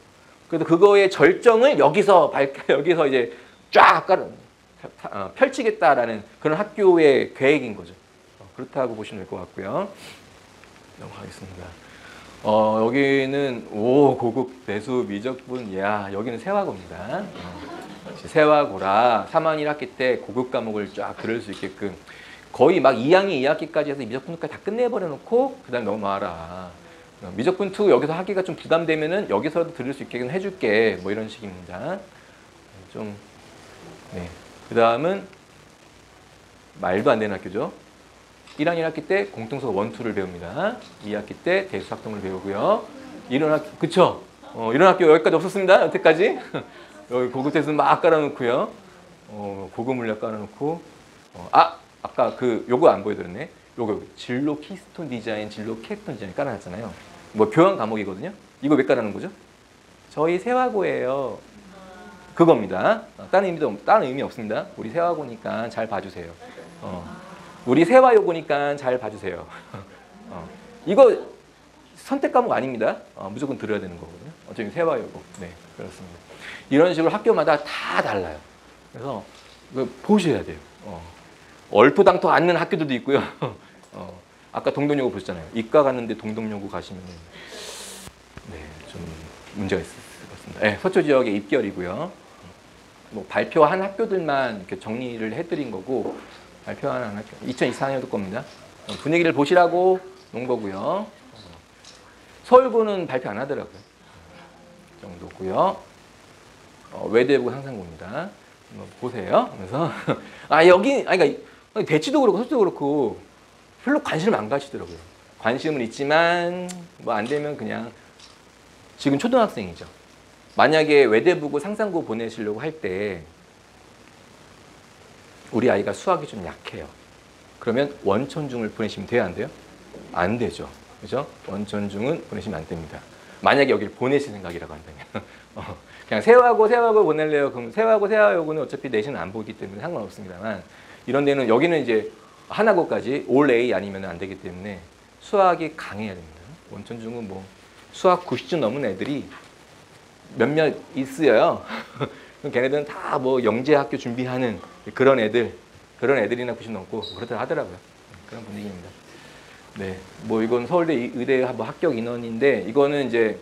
A: 그래서 그거의 절정을 여기서 이제 쫙 펼치겠다라는 그런 학교의 계획인 거죠. 그렇다고 보시면 될 것 같고요. 넘어가겠습니다. 여기는 고급 내수 미적분, 여기는 세화고입니다. 세화고라 3학년 1학기 때 고급 과목을 쫙 들을 수 있게끔 거의 막 2학년 2학기까지 해서 미적분까지 다 끝내버려 놓고 그 다음에 넘어와라. 미적분 2 여기서 하기가 좀 부담되면은 여기서도 들을 수 있게 해줄게. 뭐 이런 식입니다. 네. 그 다음은 말도 안 되는 학교죠. 1학년 1학기 때 공통수학 1, 2를 배웁니다. 2학기 때 대수학동을 배우고요. 이런 학교, 그쵸? 이런 학교 여기까지 없었습니다. 여태까지. 여기 고급 대수 막 깔아놓고요. 고급 물리학 깔아놓고. 아까 요거 안 보여드렸네. 요거 진로 키스톤 디자인, 진로 캡스톤 디자인 깔아놨잖아요. 뭐 교양 과목이거든요. 이거 왜 깔아놓은 거죠? 저희 세화고예요. 그겁니다. 다른 의미 없습니다. 우리 세화고니까 잘 봐주세요. 우리 세화여고니까 잘 봐주세요. 이거 선택 과목 아닙니다. 무조건 들어야 되는 거거든요. 어차피 세화여고. 네, 그렇습니다. 이런 식으로 학교마다 다 달라요. 그래서 이거 보셔야 돼요. 얼토당토 않는 학교들도 있고요. 아까 동덕여고 보셨잖아요. 이과 갔는데 동덕여고 가시면 좀 문제가 있을 것 같습니다. 네, 서초 지역의 입결이고요. 뭐 발표한 학교들만 이렇게 정리를 해드린 거고 발표한 학교 2024년도 겁니다. 분위기를 보시라고 놓은 거고요. 서울구는 발표 안 하더라고요. 그 정도고요. 외대부 상상고입니다. 보세요. 그래서 그러니까 대치도 그렇고 서초도 그렇고 별로 관심을 안 가시더라고요. 관심은 있지만 뭐 안 되면 그냥 지금 초등학생이죠. 만약에 외대부고 상상고 보내시려고 할 때 우리 아이가 수학이 좀 약해요. 그러면 원천중을 보내시면 돼요, 안 돼요? 안 되죠. 그죠? 원천중은 보내시면 안 됩니다. 만약에 여기를 보내실 생각이라고 한다면. 그냥 세화고 보낼래요. 그럼 세화고는 어차피 내신은 안 보기 때문에 상관없습니다만 이런 데는 여기는 이제 하나고까지 올 A 아니면 안 되기 때문에 수학이 강해야 됩니다. 원천중은 뭐 수학 90점 넘은 애들이 몇몇 있어요. 걔네들은 다 뭐 영재학교 준비하는 그런 애들이나 90 넘고 그렇다 하더라고요. 그런 분위기입니다. 네, 뭐 이건 서울대 의대 뭐 합격 인원인데 이거는 이제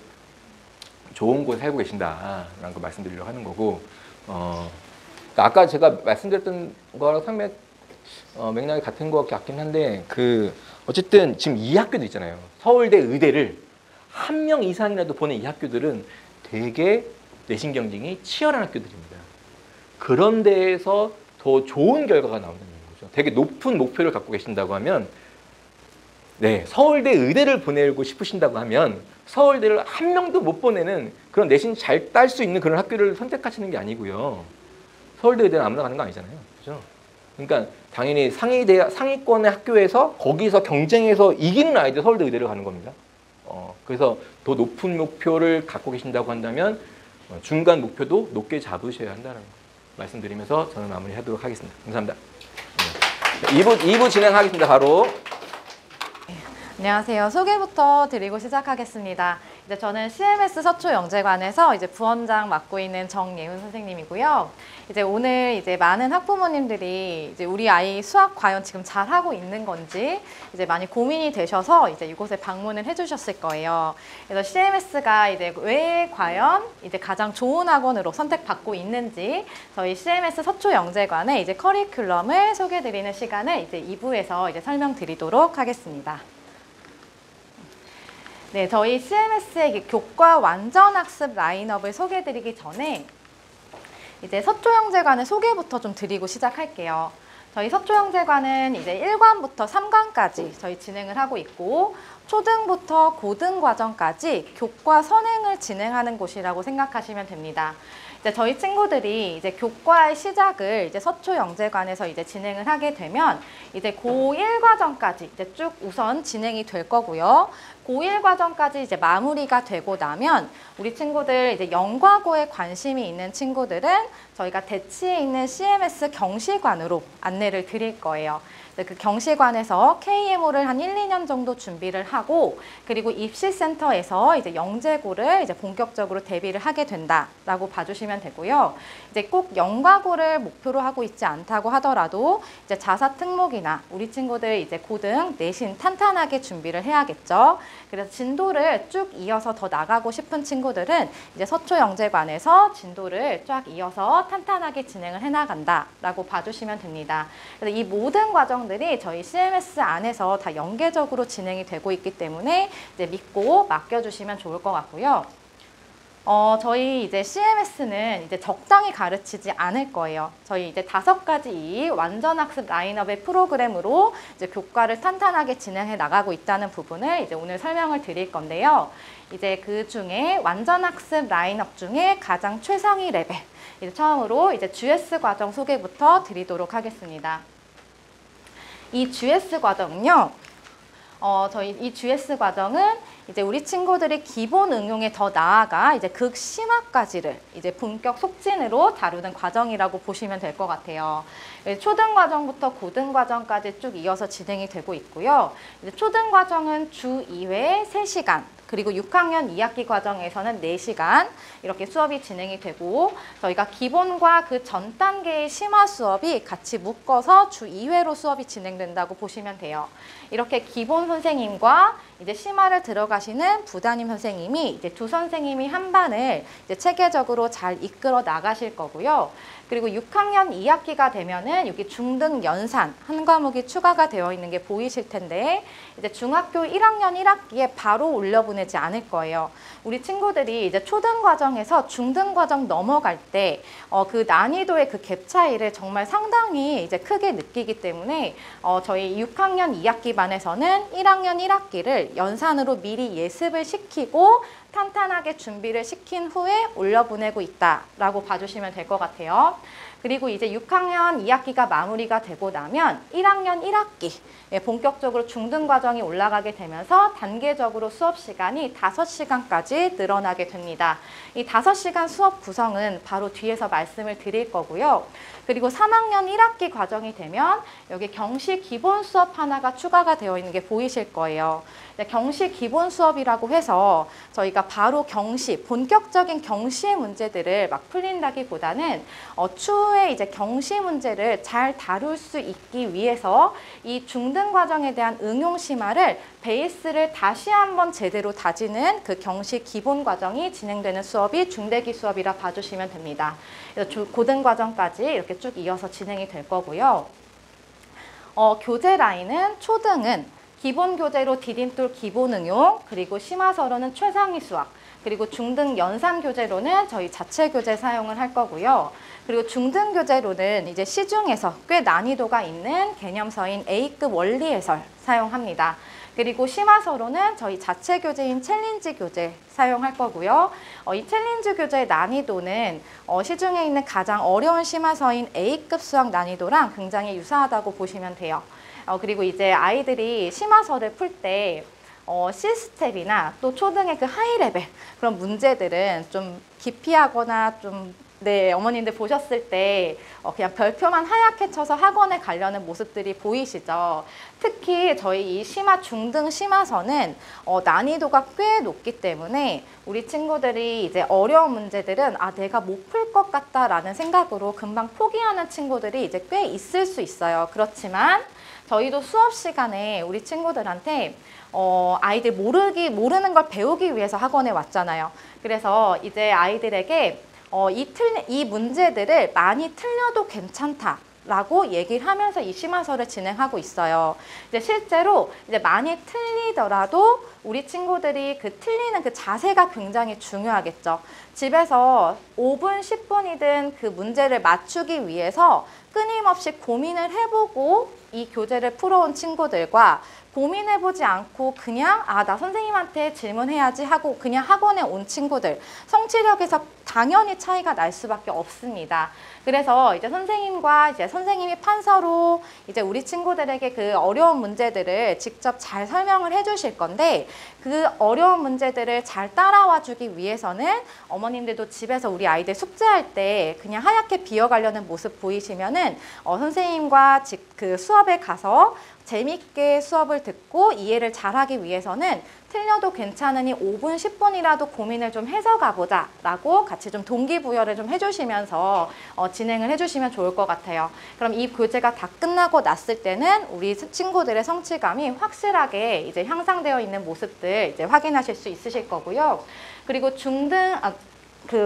A: 좋은 곳에 살고 계신다라는 거 말씀드리려고 하는 거고 아까 제가 말씀드렸던 거랑 상당히 맥락이 같은 것 같긴 한데 어쨌든 지금 이 학교도 있잖아요. 서울대 의대를 한 명 이상이라도 보낸 이 학교들은 되게 내신 경쟁이 치열한 학교들입니다. 그런 데에서 더 좋은 결과가 나온다는 거죠. 되게 높은 목표를 갖고 계신다고 하면 네, 서울대 의대를 보내고 싶으신다고 하면 서울대를 한 명도 못 보내는 그런 내신 잘 딸 수 있는 그런 학교를 선택하시는 게 아니고요. 서울대 의대는 아무나 가는 거 아니잖아요. 그죠? 그러니까 당연히 상위권의 학교에서 거기서 경쟁해서 이기는 아이들 서울대 의대를 가는 겁니다. 그래서 더 높은 목표를 갖고 계신다고 한다면 중간 목표도 높게 잡으셔야 한다는 거 말씀드리면서 저는 마무리하도록 하겠습니다. 감사합니다. 네. 2부 진행하겠습니다. 바로.
B: 안녕하세요. 소개부터 드리고 시작하겠습니다. 이제 저는 CMS 서초영재관에서 이제 부원장 맡고 있는 정예훈 선생님이고요. 이제 오늘 이제 많은 학부모님들이 이제 우리 아이 수학 과연 지금 잘 하고 있는 건지 이제 많이 고민이 되셔서 이제 이곳에 방문을 해주셨을 거예요. 그래서 CMS가 이제 왜 과연 이제 가장 좋은 학원으로 선택받고 있는지 저희 CMS 서초영재관의 이제 커리큘럼을 소개드리는 시간을 이제 2부에서 이제 설명드리도록 하겠습니다. 네, 저희 CMS의 교과 완전학습 라인업을 소개해드리기 전에 이제 서초영재관의 소개부터 좀 드리고 시작할게요. 저희 서초영재관은 이제 1관부터 3관까지 저희 진행을 하고 있고 초등부터 고등 과정까지 교과 선행을 진행하는 곳이라고 생각하시면 됩니다. 이제 저희 친구들이 이제 교과의 시작을 이제 서초영재관에서 이제 진행을 하게 되면 이제 고1 과정까지 이제 쭉 우선 진행이 될 거고요. 고1 과정까지 이제 마무리가 되고 나면 우리 친구들 이제 영과고에 관심이 있는 친구들은 저희가 대치에 있는 CMS 경시관으로 안내를 드릴 거예요. 그 경시관에서 KMO를 한 1, 2년 정도 준비를 하고 그리고 입시센터에서 이제 영재고를 이제 본격적으로 대비를 하게 된다라고 봐주시면 되고요. 이제 꼭 영과고를 목표로 하고 있지 않다고 하더라도 이제 자사 특목이나 우리 친구들 이제 고등 내신 탄탄하게 준비를 해야겠죠. 그래서 진도를 쭉 이어서 더 나가고 싶은 친구들은 이제 서초영재관에서 진도를 쫙 이어서 탄탄하게 진행을 해나간다라고 봐주시면 됩니다. 그래서 이 모든 과정들이 저희 CMS 안에서 다 연계적으로 진행이 되고 있기 때문에 이제 믿고 맡겨주시면 좋을 것 같고요. 저희 이제 CMS는 이제 적당히 가르치지 않을 거예요. 저희 이제 5가지 이 완전학습 라인업의 프로그램으로 이제 교과를 탄탄하게 진행해 나가고 있다는 부분을 이제 오늘 설명을 드릴 건데요. 이제 그 중에 완전학습 라인업 중에 가장 최상위 레벨, 이제 처음으로 이제 GS 과정 소개부터 드리도록 하겠습니다. 이 GS 과정은요. 저희 이 GS 과정은 이제 우리 친구들이 기본 응용에 더 나아가 이제 극심화까지를 이제 본격 속진으로 다루는 과정이라고 보시면 될 것 같아요. 초등 과정부터 고등 과정까지 쭉 이어서 진행이 되고 있고요. 이제 초등 과정은 주 2회 3시간, 그리고 6학년 2학기 과정에서는 4시간 이렇게 수업이 진행이 되고 저희가 기본과 그 전 단계의 심화 수업이 같이 묶어서 주 2회로 수업이 진행된다고 보시면 돼요. 이렇게 기본 선생님과 이제 심화를 들어가시는 부담임 선생님이 이제 두 선생님이 한 반을 이제 체계적으로 잘 이끌어 나가실 거고요. 그리고 6학년 2학기가 되면은 여기 중등 연산 한 과목이 추가가 되어 있는 게 보이실 텐데 이제 중학교 1학년 1학기에 바로 올려보내지 않을 거예요. 우리 친구들이 이제 초등 과정에서 중등 과정 넘어갈 때 그 난이도의 그 갭 차이를 정말 상당히 이제 크게 느끼기 때문에 저희 6학년 2학기 반에서는 1학년 1학기를 연산으로 미리 예습을 시키고 탄탄하게 준비를 시킨 후에 올려보내고 있다라고 봐주시면 될 것 같아요. 그리고 이제 6학년 2학기가 마무리가 되고 나면 1학년 1학기 본격적으로 중등 과정이 올라가게 되면서 단계적으로 수업 시간이 5시간까지 늘어나게 됩니다. 이 5시간 수업 구성은 바로 뒤에서 말씀을 드릴 거고요. 그리고 3학년 1학기 과정이 되면 여기 경시 기본 수업 하나가 추가가 되어 있는 게 보이실 거예요. 경시 기본 수업이라고 해서 저희가 바로 경시, 본격적인 경시의 문제들을 막 풀린다기보다는 추후에 이제 경시 문제를 잘 다룰 수 있기 위해서 이 중등 과정에 대한 응용 심화를 베이스를 다시 한번 제대로 다지는 그 경시 기본 과정이 진행되는 수업이 중대기 수업이라 봐주시면 됩니다. 그래서 고등 과정까지 이렇게 쭉 이어서 진행이 될 거고요. 교재 라인은 초등은 기본 교재로 디딤돌 기본 응용, 그리고 심화서로는 최상위 수학, 그리고 중등 연산 교재로는 저희 자체 교재 사용을 할 거고요. 그리고 중등 교재로는 이제 시중에서 꽤 난이도가 있는 개념서인 A급 원리해설 사용합니다. 그리고 심화서로는 저희 자체 교재인 챌린지 교재 사용할 거고요. 이 챌린지 교재의 난이도는 시중에 있는 가장 어려운 심화서인 A급 수학 난이도랑 굉장히 유사하다고 보시면 돼요. 그리고 이제 아이들이 심화서를 풀 때 C스텝이나 또 초등의 그 하이레벨 그런 문제들은 좀 기피하거나 좀 어머님들 보셨을 때 그냥 별표만 하얗게 쳐서 학원에 가려는 모습들이 보이시죠? 특히 저희 이 심화 중등 심화서는 난이도가 꽤 높기 때문에 우리 친구들이 이제 어려운 문제들은 내가 못 풀 것 같다라는 생각으로 금방 포기하는 친구들이 이제 꽤 있을 수 있어요. 그렇지만 저희도 수업 시간에 우리 친구들한테 아이들 모르는 걸 배우기 위해서 학원에 왔잖아요. 그래서 이제 아이들에게 이 문제들을 많이 틀려도 괜찮다라고 얘기를 하면서 이 심화서를 진행하고 있어요. 이제 실제로 이제 많이 틀리더라도 우리 친구들이 그 틀리는 그 자세가 굉장히 중요하겠죠. 집에서 5분, 10분이든 그 문제를 맞추기 위해서 끊임없이 고민을 해보고 이 교재를 풀어온 친구들과 고민해보지 않고 그냥 나 선생님한테 질문해야지 하고 그냥 학원에 온 친구들 성취력에서 당연히 차이가 날 수밖에 없습니다. 그래서 이제 선생님이 판서로 이제 우리 친구들에게 그 어려운 문제들을 직접 잘 설명을 해주실 건데 그 어려운 문제들을 잘 따라와 주기 위해서는 어머님들도 집에서 우리 아이들 숙제할 때 그냥 하얗게 비워가려는 모습 보이시면은 선생님과 그 수업에 가서 재밌게 수업을 듣고 이해를 잘하기 위해서는 틀려도 괜찮으니 5분, 10분이라도 고민을 좀 해서 가보자 라고 같이 좀 동기부여를 좀 해주시면서 진행을 해주시면 좋을 것 같아요. 그럼 이 교재가 다 끝나고 났을 때는 우리 친구들의 성취감이 확실하게 이제 향상되어 있는 모습들 이제 확인하실 수 있으실 거고요. 그리고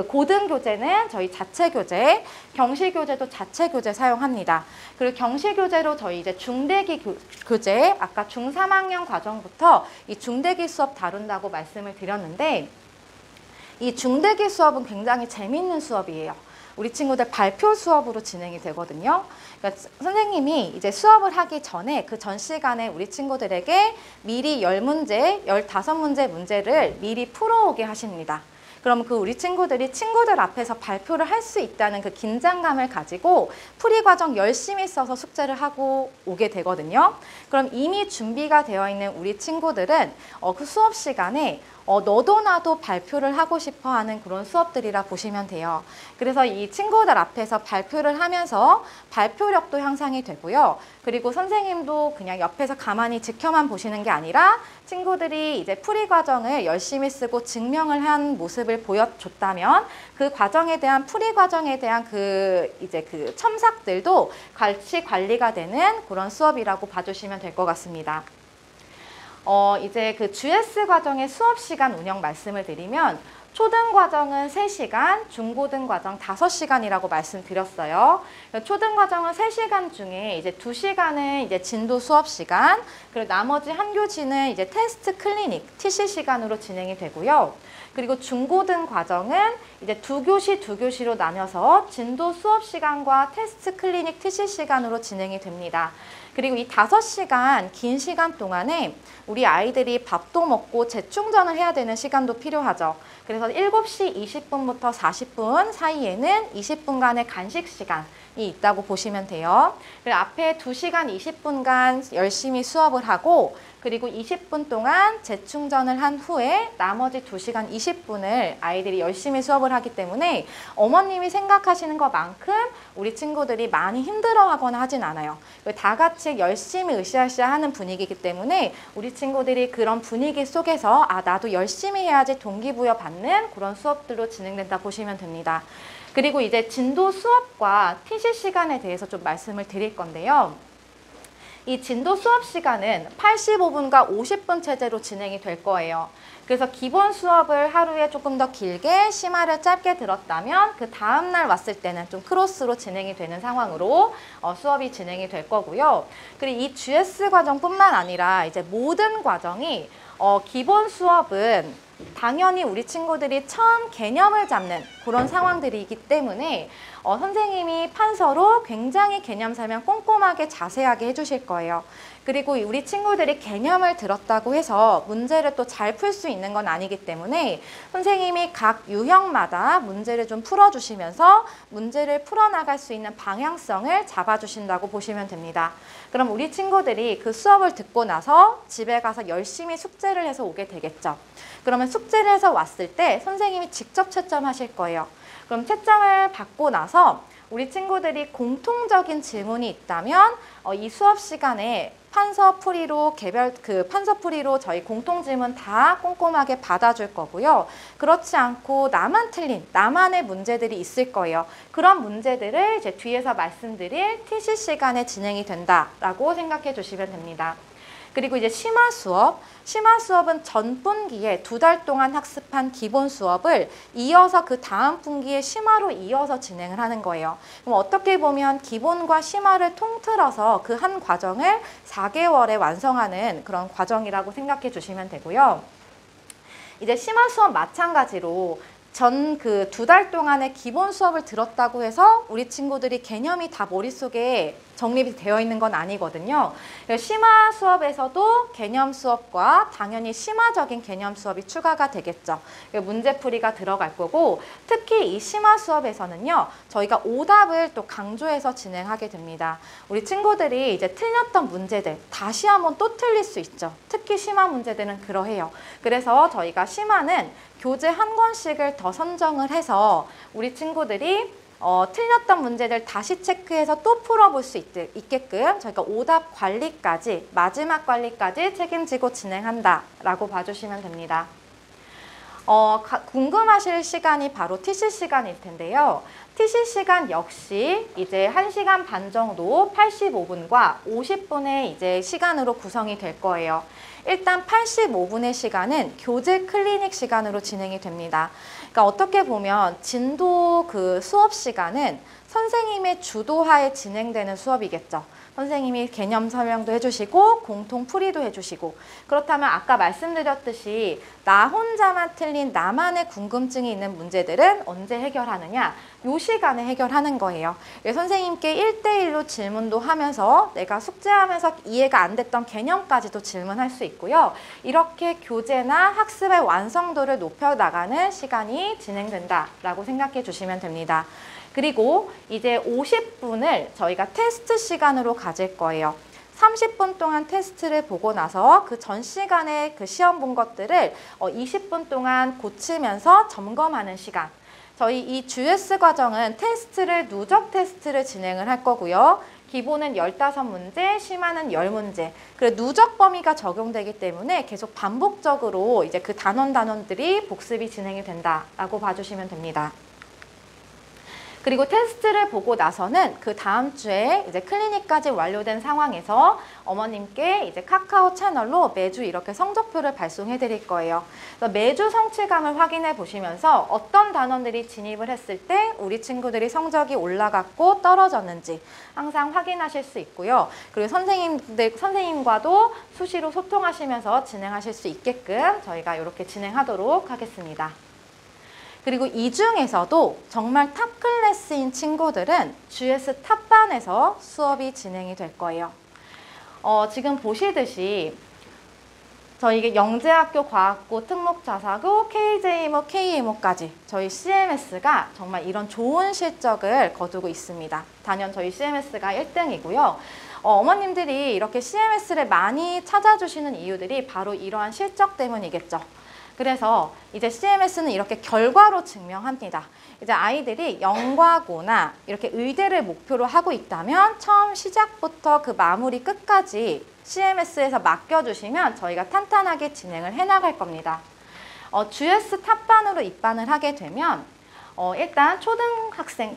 B: 고등 교재는 저희 자체 교재, 경시 교재도 자체 교재 사용합니다. 그리고 경시 교재로 저희 이제 중대기 교재, 아까 중3학년 과정부터 이 중대기 수업 다룬다고 말씀을 드렸는데 이 중대기 수업은 굉장히 재밌는 수업이에요. 우리 친구들 발표 수업으로 진행이 되거든요. 그러니까 선생님이 이제 수업을 하기 전에 그 전 시간에 우리 친구들에게 미리 10문제, 15문제 문제를 미리 풀어오게 하십니다. 그럼 우리 친구들이 친구들 앞에서 발표를 할 수 있다는 그 긴장감을 가지고 풀이 과정 열심히 써서 숙제를 하고 오게 되거든요. 그럼 이미 준비가 되어 있는 우리 친구들은 그 수업 시간에 너도 나도 발표를 하고 싶어 하는 그런 수업들이라 보시면 돼요. 그래서 이 친구들 앞에서 발표를 하면서 발표력도 향상이 되고요. 그리고 선생님도 그냥 옆에서 가만히 지켜만 보시는 게 아니라 친구들이 이제 풀이 과정을 열심히 쓰고 증명을 한 모습을 보여줬다면 그 과정에 대한 풀이 과정에 대한 그 첨삭들도 같이 관리가 되는 그런 수업이라고 봐주시면 될 것 같습니다. 이제 그 GS 과정의 수업 시간 운영 말씀을 드리면 초등 과정은 3시간, 중고등 과정 5시간이라고 말씀드렸어요. 초등 과정은 3시간 중에 이제 2시간은 이제 진도 수업 시간, 그리고 나머지 한 교지는 이제 테스트 클리닉, TC 시간으로 진행이 되고요. 그리고 중고등 과정은 이제 2교시로 나눠서 진도 수업 시간과 테스트 클리닉, TC 시간으로 진행이 됩니다. 그리고 이 5시간 긴 시간 동안에 우리 아이들이 밥도 먹고 재충전을 해야 되는 시간도 필요하죠. 그래서 7시 20분부터 40분 사이에는 20분간의 간식 시간이 있다고 보시면 돼요. 그리고 앞에 2시간 20분간 열심히 수업을 하고 그리고 20분 동안 재충전을 한 후에 나머지 2시간 20분을 아이들이 열심히 수업을 하기 때문에 어머님이 생각하시는 것만큼 우리 친구들이 많이 힘들어하거나 하진 않아요. 다 같이 열심히 으쌰으쌰 하는 분위기이기 때문에 우리 친구들이 그런 분위기 속에서 나도 열심히 해야지 동기부여 받는 그런 수업들로 진행된다 보시면 됩니다. 그리고 이제 진도 수업과 TC 시간에 대해서 좀 말씀을 드릴 건데요. 이 진도 수업 시간은 85분과 50분 체제로 진행이 될 거예요. 그래서 기본 수업을 하루에 조금 더 길게 심화를 짧게 들었다면 그 다음날 왔을 때는 좀 크로스로 진행이 되는 상황으로 수업이 진행이 될 거고요. 그리고 이 GS 과정뿐만 아니라 이제 모든 과정이 기본 수업은 당연히 우리 친구들이 처음 개념을 잡는 그런 상황들이기 때문에 선생님이 판서로 굉장히 개념 설명 꼼꼼하게 자세하게 해주실 거예요. 그리고 우리 친구들이 개념을 들었다고 해서 문제를 또 잘 풀 수 있는 건 아니기 때문에 선생님이 각 유형마다 문제를 좀 풀어주시면서 문제를 풀어나갈 수 있는 방향성을 잡아주신다고 보시면 됩니다. 그럼 우리 친구들이 그 수업을 듣고 나서 집에 가서 열심히 숙제를 해서 오게 되겠죠. 그러면 숙제를 해서 왔을 때 선생님이 직접 채점하실 거예요. 그럼 채점을 받고 나서 우리 친구들이 공통적인 질문이 있다면 이 수업 시간에 판서풀이로 판서풀이로 저희 공통 질문 다 꼼꼼하게 받아줄 거고요. 그렇지 않고 나만 틀린 나만의 문제들이 있을 거예요. 그런 문제들을 이제 뒤에서 말씀드릴 TC 시간에 진행이 된다라고 생각해 주시면 됩니다. 그리고 이제 심화 수업은 전 분기에 2달 동안 학습한 기본 수업을 이어서 그 다음 분기에 심화로 이어서 진행을 하는 거예요. 그럼 어떻게 보면 기본과 심화를 통틀어서 그 한 과정을 4개월에 완성하는 그런 과정이라고 생각해 주시면 되고요. 이제 심화 수업 마찬가지로 전 그 2달 동안의 기본 수업을 들었다고 해서 우리 친구들이 개념이 다 머릿속에 정립이 되어 있는 건 아니거든요. 심화 수업에서도 개념 수업과 당연히 심화적인 개념 수업이 추가가 되겠죠. 문제풀이가 들어갈 거고 특히 이 심화 수업에서는요. 저희가 오답을 또 강조해서 진행하게 됩니다. 우리 친구들이 이제 틀렸던 문제들 다시 한번 또 틀릴 수 있죠. 특히 심화 문제들은 그러해요. 그래서 저희가 심화는 교재 한 권씩을 더 선정을 해서 우리 친구들이 틀렸던 문제들 다시 체크해서 또 풀어볼 수 있게끔 저희가 오답 관리까지 마지막 관리까지 책임지고 진행한다라고 봐주시면 됩니다. 궁금하실 시간이 바로 TC 시간일 텐데요. TC 시간 역시 이제 1시간 반 정도 85분과 50분의 이제 시간으로 구성이 될 거예요. 일단 85분의 시간은 교재 클리닉 시간으로 진행이 됩니다. 그러니까 어떻게 보면 진도 그 수업 시간은 선생님의 주도하에 진행되는 수업이겠죠. 선생님이 개념 설명도 해주시고 공통 풀이도 해주시고 그렇다면 아까 말씀드렸듯이 나 혼자만 틀린 나만의 궁금증이 있는 문제들은 언제 해결하느냐? 요 시간에 해결하는 거예요. 선생님께 1대1로 질문도 하면서 내가 숙제하면서 이해가 안 됐던 개념까지도 질문할 수 있고요. 이렇게 교재나 학습의 완성도를 높여나가는 시간이 진행된다라고 생각해 주시면 됩니다. 그리고 이제 50분을 저희가 테스트 시간으로 가질 거예요. 30분 동안 테스트를 보고 나서 그 전 시간에 그 시험 본 것들을 20분 동안 고치면서 점검하는 시간. 저희 이 GS 과정은 누적 테스트를 진행을 할 거고요. 기본은 15문제, 심화는 10문제. 그리고 누적 범위가 적용되기 때문에 계속 반복적으로 이제 그 단원들이 복습이 진행이 된다라고 봐주시면 됩니다. 그리고 테스트를 보고 나서는 그 다음 주에 이제 클리닉까지 완료된 상황에서 어머님께 이제 카카오 채널로 매주 이렇게 성적표를 발송해 드릴 거예요. 그래서 매주 성취감을 확인해 보시면서 어떤 단원들이 진입을 했을 때 우리 친구들이 성적이 올라갔고 떨어졌는지 항상 확인하실 수 있고요. 그리고 선생님과도 수시로 소통하시면서 진행하실 수 있게끔 저희가 이렇게 진행하도록 하겠습니다. 그리고 이 중에서도 정말 탑 클래스인 친구들은 GS 탑반에서 수업이 진행이 될 거예요. 지금 보시듯이 저희 영재학교 과학고 특목자사고 KJ모, KMO까지 저희 CMS가 정말 이런 좋은 실적을 거두고 있습니다. 단연 저희 CMS가 1등이고요. 어머님들이 이렇게 CMS를 많이 찾아주시는 이유들이 바로 이러한 실적 때문이겠죠. 그래서 이제 CMS는 이렇게 결과로 증명합니다. 이제 아이들이 영과 고나 이렇게 의대를 목표로 하고 있다면 처음 시작부터 그 마무리 끝까지 CMS에서 맡겨주시면 저희가 탄탄하게 진행을 해나갈 겁니다. GS 탑반으로 입반을 하게 되면 일단 초등학생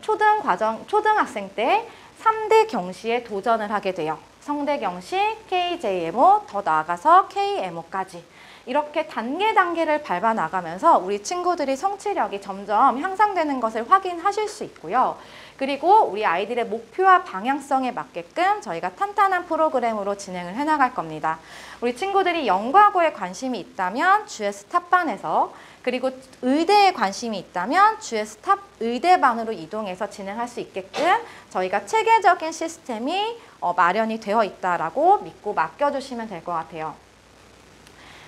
B: 때 3대 경시에 도전을 하게 돼요. 성대 경시, KJMO, 더 나아가서 KMO까지. 이렇게 단계를 밟아 나가면서 우리 친구들이 성취력이 점점 향상되는 것을 확인하실 수 있고요. 그리고 우리 아이들의 목표와 방향성에 맞게끔 저희가 탄탄한 프로그램으로 진행을 해나갈 겁니다. 우리 친구들이 영과고에 관심이 있다면 GS 탑반에서, 그리고 의대에 관심이 있다면 GS 탑 의대반으로 이동해서 진행할 수 있게끔 저희가 체계적인 시스템이 마련이 되어 있다라고 믿고 맡겨주시면 될 것 같아요.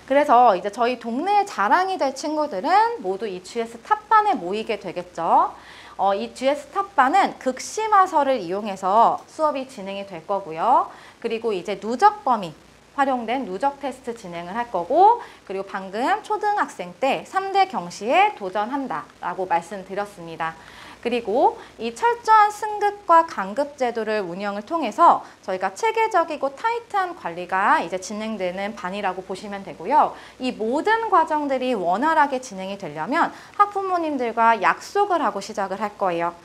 B: 그래서 이제 저희 동네의 자랑이 될 친구들은 모두 이 GS 탑반에 모이게 되겠죠. 이 GS 탑반은 극심화서를 이용해서 수업이 진행이 될 거고요. 그리고 이제 누적 범위, 활용된 누적 테스트 진행을 할 거고, 그리고 방금 초등학생 때 3대 경시에 도전한다라고 말씀드렸습니다. 그리고 이 철저한 승급과 강급 제도를 운영을 통해서 저희가 체계적이고 타이트한 관리가 이제 진행되는 반이라고 보시면 되고요. 이 모든 과정들이 원활하게 진행이 되려면 학부모님들과 약속을 하고 시작을 할 거예요.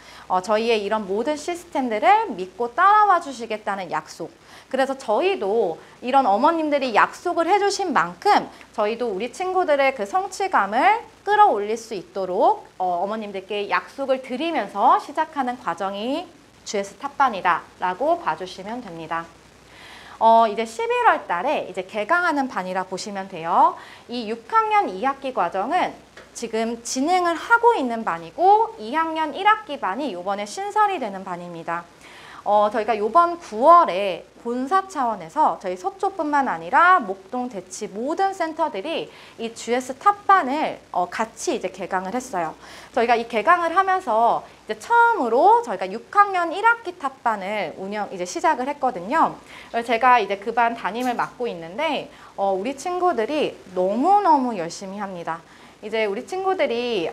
B: 저희의 이런 모든 시스템들을 믿고 따라와 주시겠다는 약속. 그래서 저희도 이런 어머님들이 약속을 해주신 만큼 저희도 우리 친구들의 그 성취감을 끌어올릴 수 있도록 어머님들께 약속을 드리면서 시작하는 과정이 GS 탑반이다라고 봐주시면 됩니다. 이제 11월 달에 이제 개강하는 반이라 보시면 돼요. 이 6학년 2학기 과정은 지금 진행을 하고 있는 반이고 2학년 1학기 반이 이번에 신설이 되는 반입니다. 저희가 이번 9월에 본사 차원에서 저희 서초뿐만 아니라 목동, 대치 모든 센터들이 이 GS 탑반을 같이 이제 개강을 했어요. 저희가 이 개강을 하면서 이제 처음으로 저희가 6학년 1학기 탑반을 이제 시작을 했거든요. 제가 이제 그 반 담임을 맡고 있는데 우리 친구들이 너무너무 열심히 합니다. 이제 우리 친구들이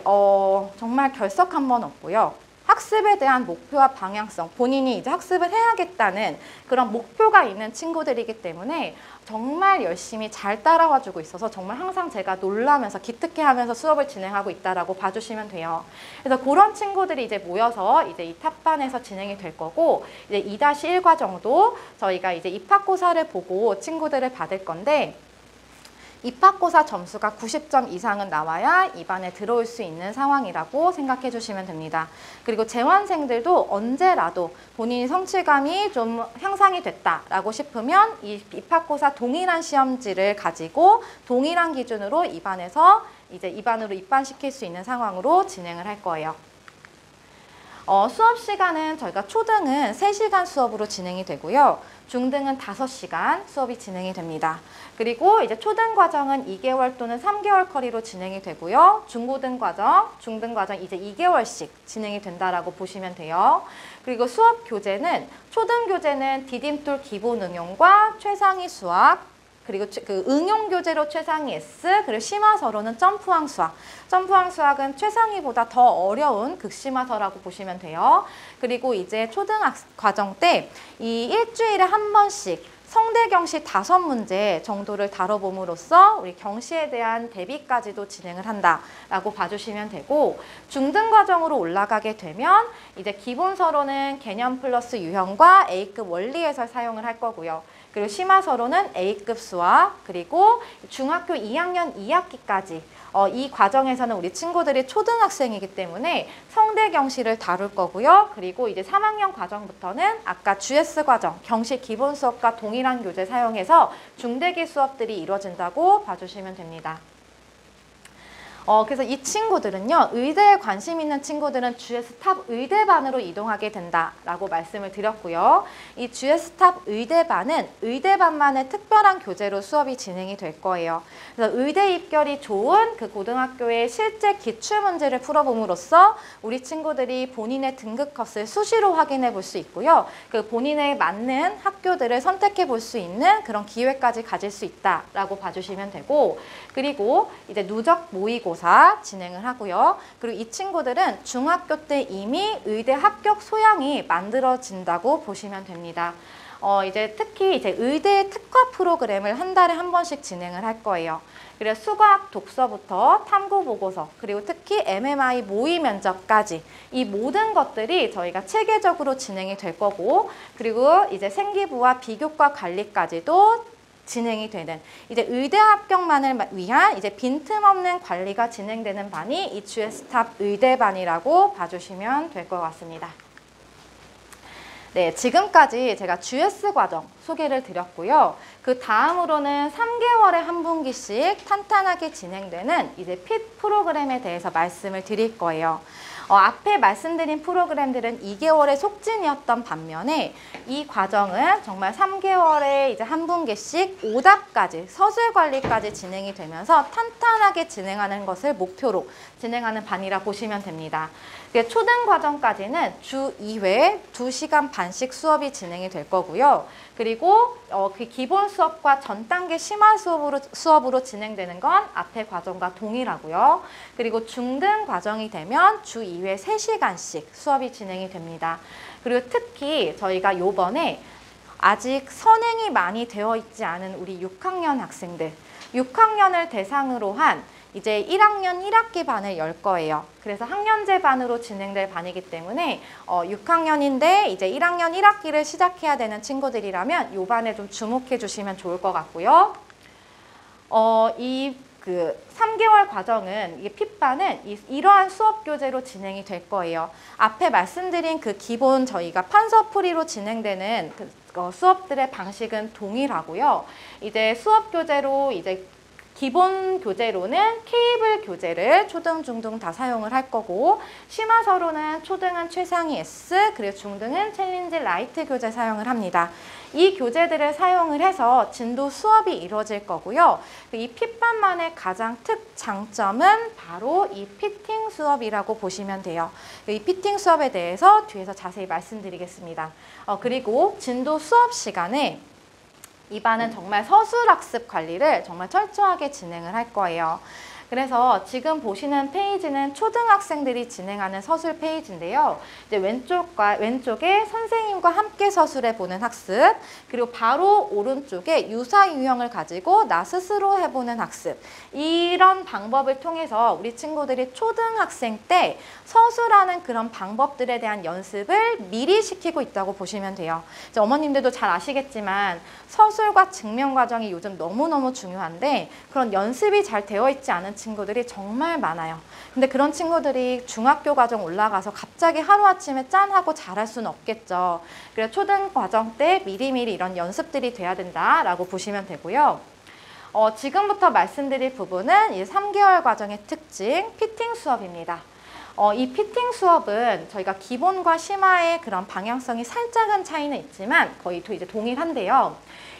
B: 정말 결석 한 번 없고요. 학습에 대한 목표와 방향성, 본인이 이제 학습을 해야겠다는 그런 목표가 있는 친구들이기 때문에 정말 열심히 잘 따라와 주고 있어서 정말 항상 제가 놀라면서 기특해하면서 수업을 진행하고 있다라고 봐주시면 돼요. 그래서 그런 친구들이 이제 모여서 이제 이 탑반에서 진행이 될 거고, 이제 2-1 과정도 저희가 이제 입학고사를 보고 친구들을 받을 건데, 입학고사 점수가 90점 이상은 나와야 이 반에 들어올 수 있는 상황이라고 생각해 주시면 됩니다. 그리고 재환생들도 언제라도 본인이 성취감이 좀 향상이 됐다라고 싶으면 이 입학고사 동일한 시험지를 가지고 동일한 기준으로 이 반에서 이제 이 반으로 입반시킬 수 있는 상황으로 진행을 할 거예요. 수업 시간은 저희가 초등은 3시간 수업으로 진행이 되고요. 중등은 5시간 수업이 진행이 됩니다. 그리고 이제 초등 과정은 2개월 또는 3개월 커리로 진행이 되고요. 중고등 과정, 중등 과정 이제 2개월씩 진행이 된다라고 보시면 돼요. 그리고 수업 교재는 초등 교재는 디딤돌 기본 응용과 최상위 수학, 그리고 그 응용 교재로 최상위 S, 그리고 심화서로는 점프항 수학. 점프항 수학은 최상위보다 더 어려운 극심화서라고 보시면 돼요. 그리고 이제 초등학생 과정 때 이 일주일에 한 번씩 성대 경시 5문제 정도를 다뤄봄으로써 우리 경시에 대한 대비까지도 진행을 한다라고 봐주시면 되고, 중등 과정으로 올라가게 되면 이제 기본서로는 개념 플러스 유형과 A급 원리 해설 사용을 할 거고요. 그리고 심화서로는 A급 수학, 그리고 중학교 2학년 2학기까지 이 과정에서는 우리 친구들이 초등학생이기 때문에 성대 경시를 다룰 거고요. 그리고 이제 3학년 과정부터는 아까 GS 과정, 경시 기본 수업과 동일한 교재 사용해서 중대기 수업들이 이루어진다고 봐주시면 됩니다. 그래서 이 친구들은요, 의대에 관심 있는 친구들은 GS 탑 의대반으로 이동하게 된다라고 말씀을 드렸고요. 이 GS 탑 의대반은 의대반만의 특별한 교재로 수업이 진행이 될 거예요. 그래서 의대 입결이 좋은 그 고등학교의 실제 기출문제를 풀어봄으로써 우리 친구들이 본인의 등급 컷을 수시로 확인해 볼 수 있고요. 그 본인에 맞는 학교들을 선택해 볼 수 있는 그런 기회까지 가질 수 있다라고 봐주시면 되고, 그리고 이제 누적 모의고사 진행을 하고요. 그리고 이 친구들은 중학교 때 이미 의대 합격 소양이 만들어진다고 보시면 됩니다. 이제 특히 이제 의대 특화 프로그램을 한 달에 한 번씩 진행을 할 거예요. 그래서 수학 독서부터 탐구 보고서, 그리고 특히 MMI 모의 면접까지 이 모든 것들이 저희가 체계적으로 진행이 될 거고, 그리고 이제 생기부와 비교과 관리까지도 진행이 되는 이제 의대 합격만을 위한 이제 빈틈없는 관리가 진행되는 반이 이 GS탑 의대반이라고 봐주시면 될 것 같습니다. 네, 지금까지 제가 GS 과정 소개를 드렸고요. 그 다음으로는 3개월에 한 분기씩 탄탄하게 진행되는 이제 핏 프로그램에 대해서 말씀을 드릴 거예요. 앞에 말씀드린 프로그램들은 2개월의 속진이었던 반면에 이 과정은 정말 3개월에 이제 한 분기씩 오답까지 서술 관리까지 진행이 되면서 탄탄하게 진행하는 것을 목표로 진행하는 반이라 보시면 됩니다. 초등 과정까지는 주 2회 2시간 반씩 수업이 진행이 될 거고요. 그리고 그 기본 수업과 전 단계 심화 수업으로 진행되는 건 앞에 과정과 동일하고요. 그리고 중등 과정이 되면 주 2회 3시간씩 수업이 진행이 됩니다. 그리고 특히 저희가 요번에 아직 선행이 많이 되어 있지 않은 우리 6학년 학생들, 6학년을 대상으로 한 이제 1학년 1학기 반을 열 거예요. 그래서 학년제 반으로 진행될 반이기 때문에 6학년인데 이제 1학년 1학기를 시작해야 되는 친구들이라면 이 반에 좀 주목해 주시면 좋을 것 같고요. 이 3개월 과정은 이게 핏반은 이러한 수업 교재로 진행이 될 거예요. 앞에 말씀드린 그 기본 저희가 판서풀이로 진행되는 수업들의 방식은 동일하고요. 이제 수업 교재로 이제 기본 교재로는 케이블 교재를 초등, 중등 다 사용을 할 거고 심화서로는 초등은 최상위 S 그리고 중등은 챌린지 라이트 교재 사용을 합니다. 이 교재들을 사용을 해서 진도 수업이 이루어질 거고요. 이 핏반만의 가장 특장점은 바로 이 피팅 수업이라고 보시면 돼요. 이 피팅 수업에 대해서 뒤에서 자세히 말씀드리겠습니다. 그리고 진도 수업 시간에 이 반은 정말 서술학습 관리를 정말 철저하게 진행을 할 거예요. 그래서 지금 보시는 페이지는 초등학생들이 진행하는 서술 페이지인데요. 이제 왼쪽에 선생님과 함께 서술해 보는 학습, 그리고 바로 오른쪽에 유사 유형을 가지고 나 스스로 해보는 학습. 이런 방법을 통해서 우리 친구들이 초등학생 때 서술하는 그런 방법들에 대한 연습을 미리 시키고 있다고 보시면 돼요. 이제 어머님들도 잘 아시겠지만 서술과 증명 과정이 요즘 너무너무 중요한데 그런 연습이 잘 되어 있지 않은 친구들이 정말 많아요. 근데 그런 친구들이 중학교 과정 올라가서 갑자기 하루아침에 짠 하고 잘할 수는 없겠죠. 그래서 초등 과정 때 미리미리 이런 연습들이 돼야 된다라고 보시면 되고요. 지금부터 말씀드릴 부분은 이 3개월 과정의 특징, 피팅 수업입니다. 이 피팅 수업은 저희가 기본과 심화의 그런 방향성이 살짝은 차이는 있지만 거의 이제 동일한데요.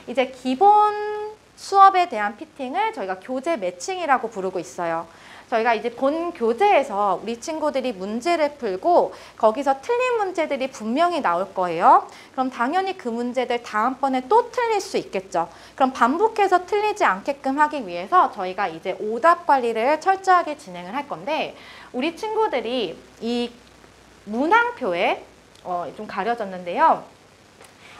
B: 이제 기본 수업에 대한 피팅을 저희가 교재 매칭이라고 부르고 있어요. 저희가 이제 본 교재에서 우리 친구들이 문제를 풀고 거기서 틀린 문제들이 분명히 나올 거예요. 그럼 당연히 그 문제들 다음번에 또 틀릴 수 있겠죠. 그럼 반복해서 틀리지 않게끔 하기 위해서 저희가 이제 오답 관리를 철저하게 진행을 할 건데 우리 친구들이 이 문항표에 좀 가려졌는데요.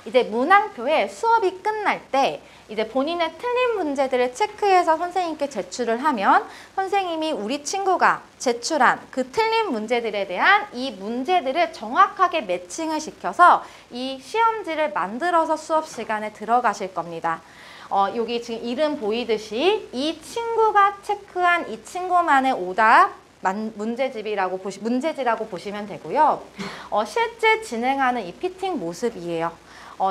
B: 이제 문항표에 수업이 끝날 때 이제 본인의 틀린 문제들을 체크해서 선생님께 제출을 하면 선생님이 우리 친구가 제출한 그 틀린 문제들에 대한 이 문제들을 정확하게 매칭을 시켜서 이 시험지를 만들어서 수업 시간에 들어가실 겁니다. 여기 지금 이름 보이듯이 이 친구가 체크한 이 친구만의 오답 문제지라고 보시면 되고요. 실제 진행하는 이 피팅 모습이에요.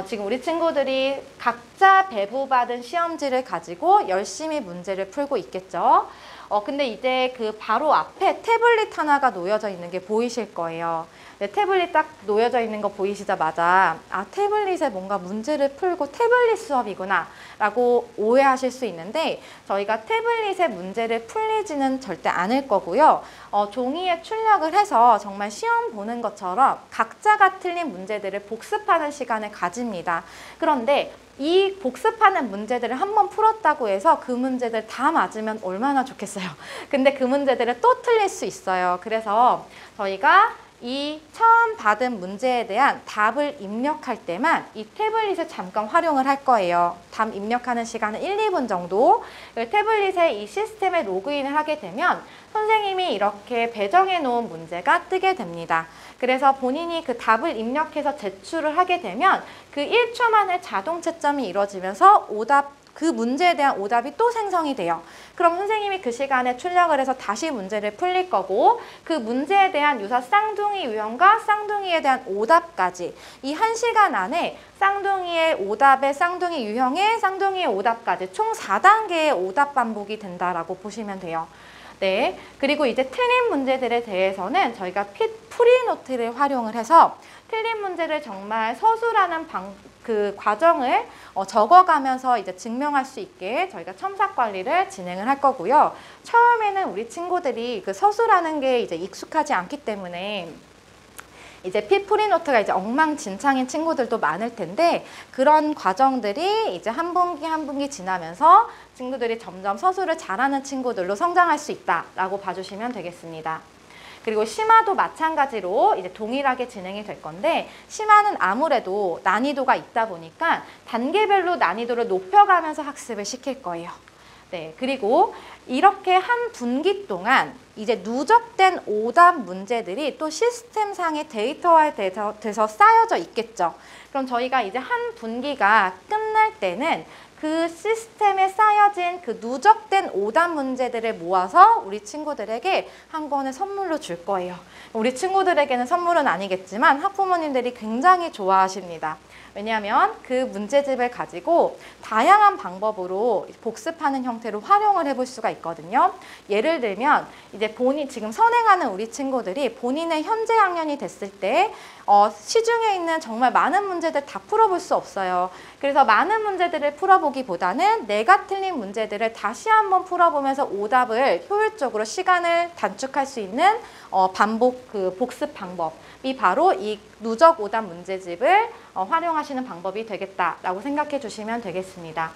B: 지금 우리 친구들이 각자 배부받은 시험지를 가지고 열심히 문제를 풀고 있겠죠. 근데 이제 그 바로 앞에 태블릿 하나가 놓여져 있는 게 보이실 거예요. 네, 태블릿 딱 놓여져 있는 거 보이시자마자 태블릿에 뭔가 문제를 풀고 태블릿 수업이구나 라고 오해하실 수 있는데 저희가 태블릿에 문제를 풀리지는 절대 않을 거고요. 종이에 출력을 해서 정말 시험 보는 것처럼 각자가 틀린 문제들을 복습하는 시간을 가집니다. 그런데 이 복습하는 문제들을 한번 풀었다고 해서 그 문제들 다 맞으면 얼마나 좋겠어요. 근데 그 문제들을 또 틀릴 수 있어요. 그래서 저희가 이 처음 받은 문제에 대한 답을 입력할 때만 이 태블릿을 잠깐 활용을 할 거예요. 답 입력하는 시간은 1, 2분 정도. 태블릿에 이 시스템에 로그인을 하게 되면 선생님이 이렇게 배정해 놓은 문제가 뜨게 됩니다. 그래서 본인이 그 답을 입력해서 제출을 하게 되면 그 1초 만에 자동 채점이 이루어지면서 오답 그 문제에 대한 오답이 또 생성이 돼요. 그럼 선생님이 그 시간에 출력을 해서 다시 문제를 풀릴 거고 그 문제에 대한 유사 쌍둥이 유형과 쌍둥이에 대한 오답까지 이 1시간 안에 쌍둥이의 오답에 쌍둥이 유형에 쌍둥이의 오답까지 총 4단계의 오답 반복이 된다라고 보시면 돼요. 네, 그리고 이제 틀린 문제들에 대해서는 저희가 프리노트를 활용을 해서 틀린 문제를 정말 서술하는 그 과정을 적어가면서 이제 증명할 수 있게 저희가 첨삭 관리를 진행을 할 거고요. 처음에는 우리 친구들이 그 서술하는 게 이제 익숙하지 않기 때문에 이제 프리노트가 이제 엉망진창인 친구들도 많을 텐데 그런 과정들이 이제 한 분기 한 분기 지나면서 친구들이 점점 서술을 잘하는 친구들로 성장할 수 있다라고 봐주시면 되겠습니다. 그리고 심화도 마찬가지로 이제 동일하게 진행이 될 건데 심화는 아무래도 난이도가 있다 보니까 단계별로 난이도를 높여가면서 학습을 시킬 거예요. 네, 그리고 이렇게 한 분기 동안 이제 누적된 오답 문제들이 또 시스템상의 데이터화돼서 쌓여져 있겠죠. 그럼 저희가 이제 한 분기가 끝날 때는 그 시스템에 쌓여진 그 누적된 오답 문제들을 모아서 우리 친구들에게 한 권을 선물로 줄 거예요. 우리 친구들에게는 선물은 아니겠지만 학부모님들이 굉장히 좋아하십니다. 왜냐하면 그 문제집을 가지고 다양한 방법으로 복습하는 형태로 활용을 해볼 수가 있거든요. 예를 들면 이제 지금 선행하는 우리 친구들이 본인의 현재 학년이 됐을 때 시중에 있는 정말 많은 문제들 다 풀어볼 수 없어요. 그래서 많은 문제들을 풀어보기보다는 내가 틀린 문제들을 다시 한번 풀어보면서 오답을 효율적으로 시간을 단축할 수 있는 복습 방법이 바로 이 누적 오답 문제집을 활용하시는 방법이 되겠다라고 생각해 주시면 되겠습니다.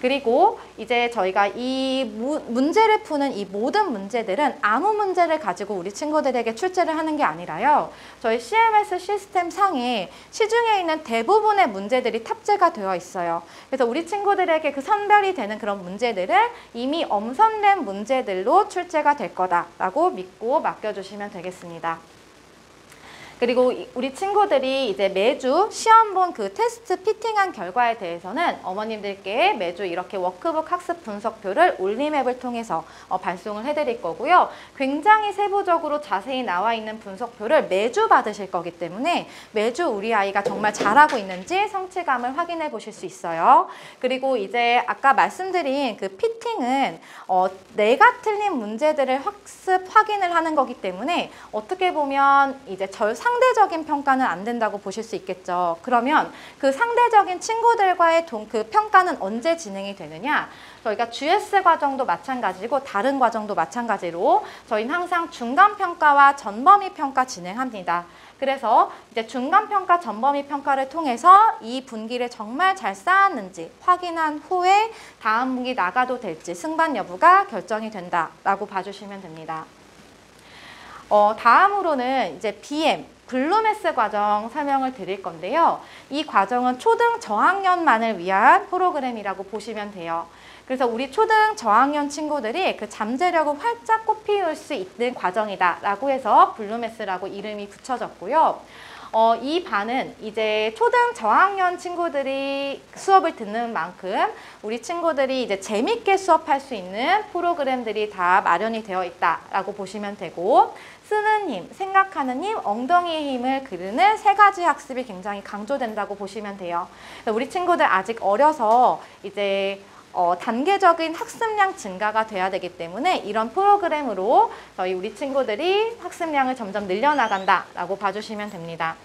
B: 그리고 이제 저희가 이 문제를 푸는 이 모든 문제들은 아무 문제를 가지고 우리 친구들에게 출제를 하는 게 아니라요. 저희 CMS 시스템 상에 시중에 있는 대부분의 문제들이 탑재가 되어 있어요. 그래서 우리 친구들에게 그 선별이 되는 그런 문제들은 이미 엄선된 문제들로 출제가 될 거다라고 믿고 맡겨주시면 되겠습니다. 그리고 우리 친구들이 이제 매주 시험 본 그 테스트 피팅한 결과에 대해서는 어머님들께 매주 이렇게 워크북 학습 분석표를 올림앱을 통해서 발송을 해드릴 거고요. 굉장히 세부적으로 자세히 나와 있는 분석표를 매주 받으실 거기 때문에 매주 우리 아이가 정말 잘하고 있는지 성취감을 확인해 보실 수 있어요. 그리고 이제 아까 말씀드린 그 피팅은 내가 틀린 문제들을 확인을 하는 거기 때문에 어떻게 보면 이제 상대적인 평가는 안 된다고 보실 수 있겠죠. 그러면 그 상대적인 친구들과의 그 평가는 언제 진행이 되느냐? 저희가 GS 과정도 마찬가지고 다른 과정도 마찬가지로 저희는 항상 중간평가와 전범위 평가 진행합니다. 그래서 이제 중간평가, 전범위 평가를 통해서 이 분기를 정말 잘 쌓았는지 확인한 후에 다음 분기 나가도 될지 승반 여부가 결정이 된다라고 봐주시면 됩니다. 다음으로는 이제 BM, 블루메스 과정 설명을 드릴 건데요. 이 과정은 초등 저학년만을 위한 프로그램이라고 보시면 돼요. 그래서 우리 초등 저학년 친구들이 그 잠재력을 활짝 꽃피울 수 있는 과정이다라고 해서 블루메스라고 이름이 붙여졌고요. 이 반은 이제 초등 저학년 친구들이 수업을 듣는 만큼 우리 친구들이 이제 재밌게 수업할 수 있는 프로그램들이 다 마련이 되어 있다라고 보시면 되고 쓰는 힘, 생각하는 힘, 엉덩이의 힘을 기르는 3가지 학습이 굉장히 강조된다고 보시면 돼요. 우리 친구들 아직 어려서 이제 단계적인 학습량 증가가 돼야 되기 때문에 이런 프로그램으로 우리 친구들이 학습량을 점점 늘려나간다라고 봐주시면 됩니다.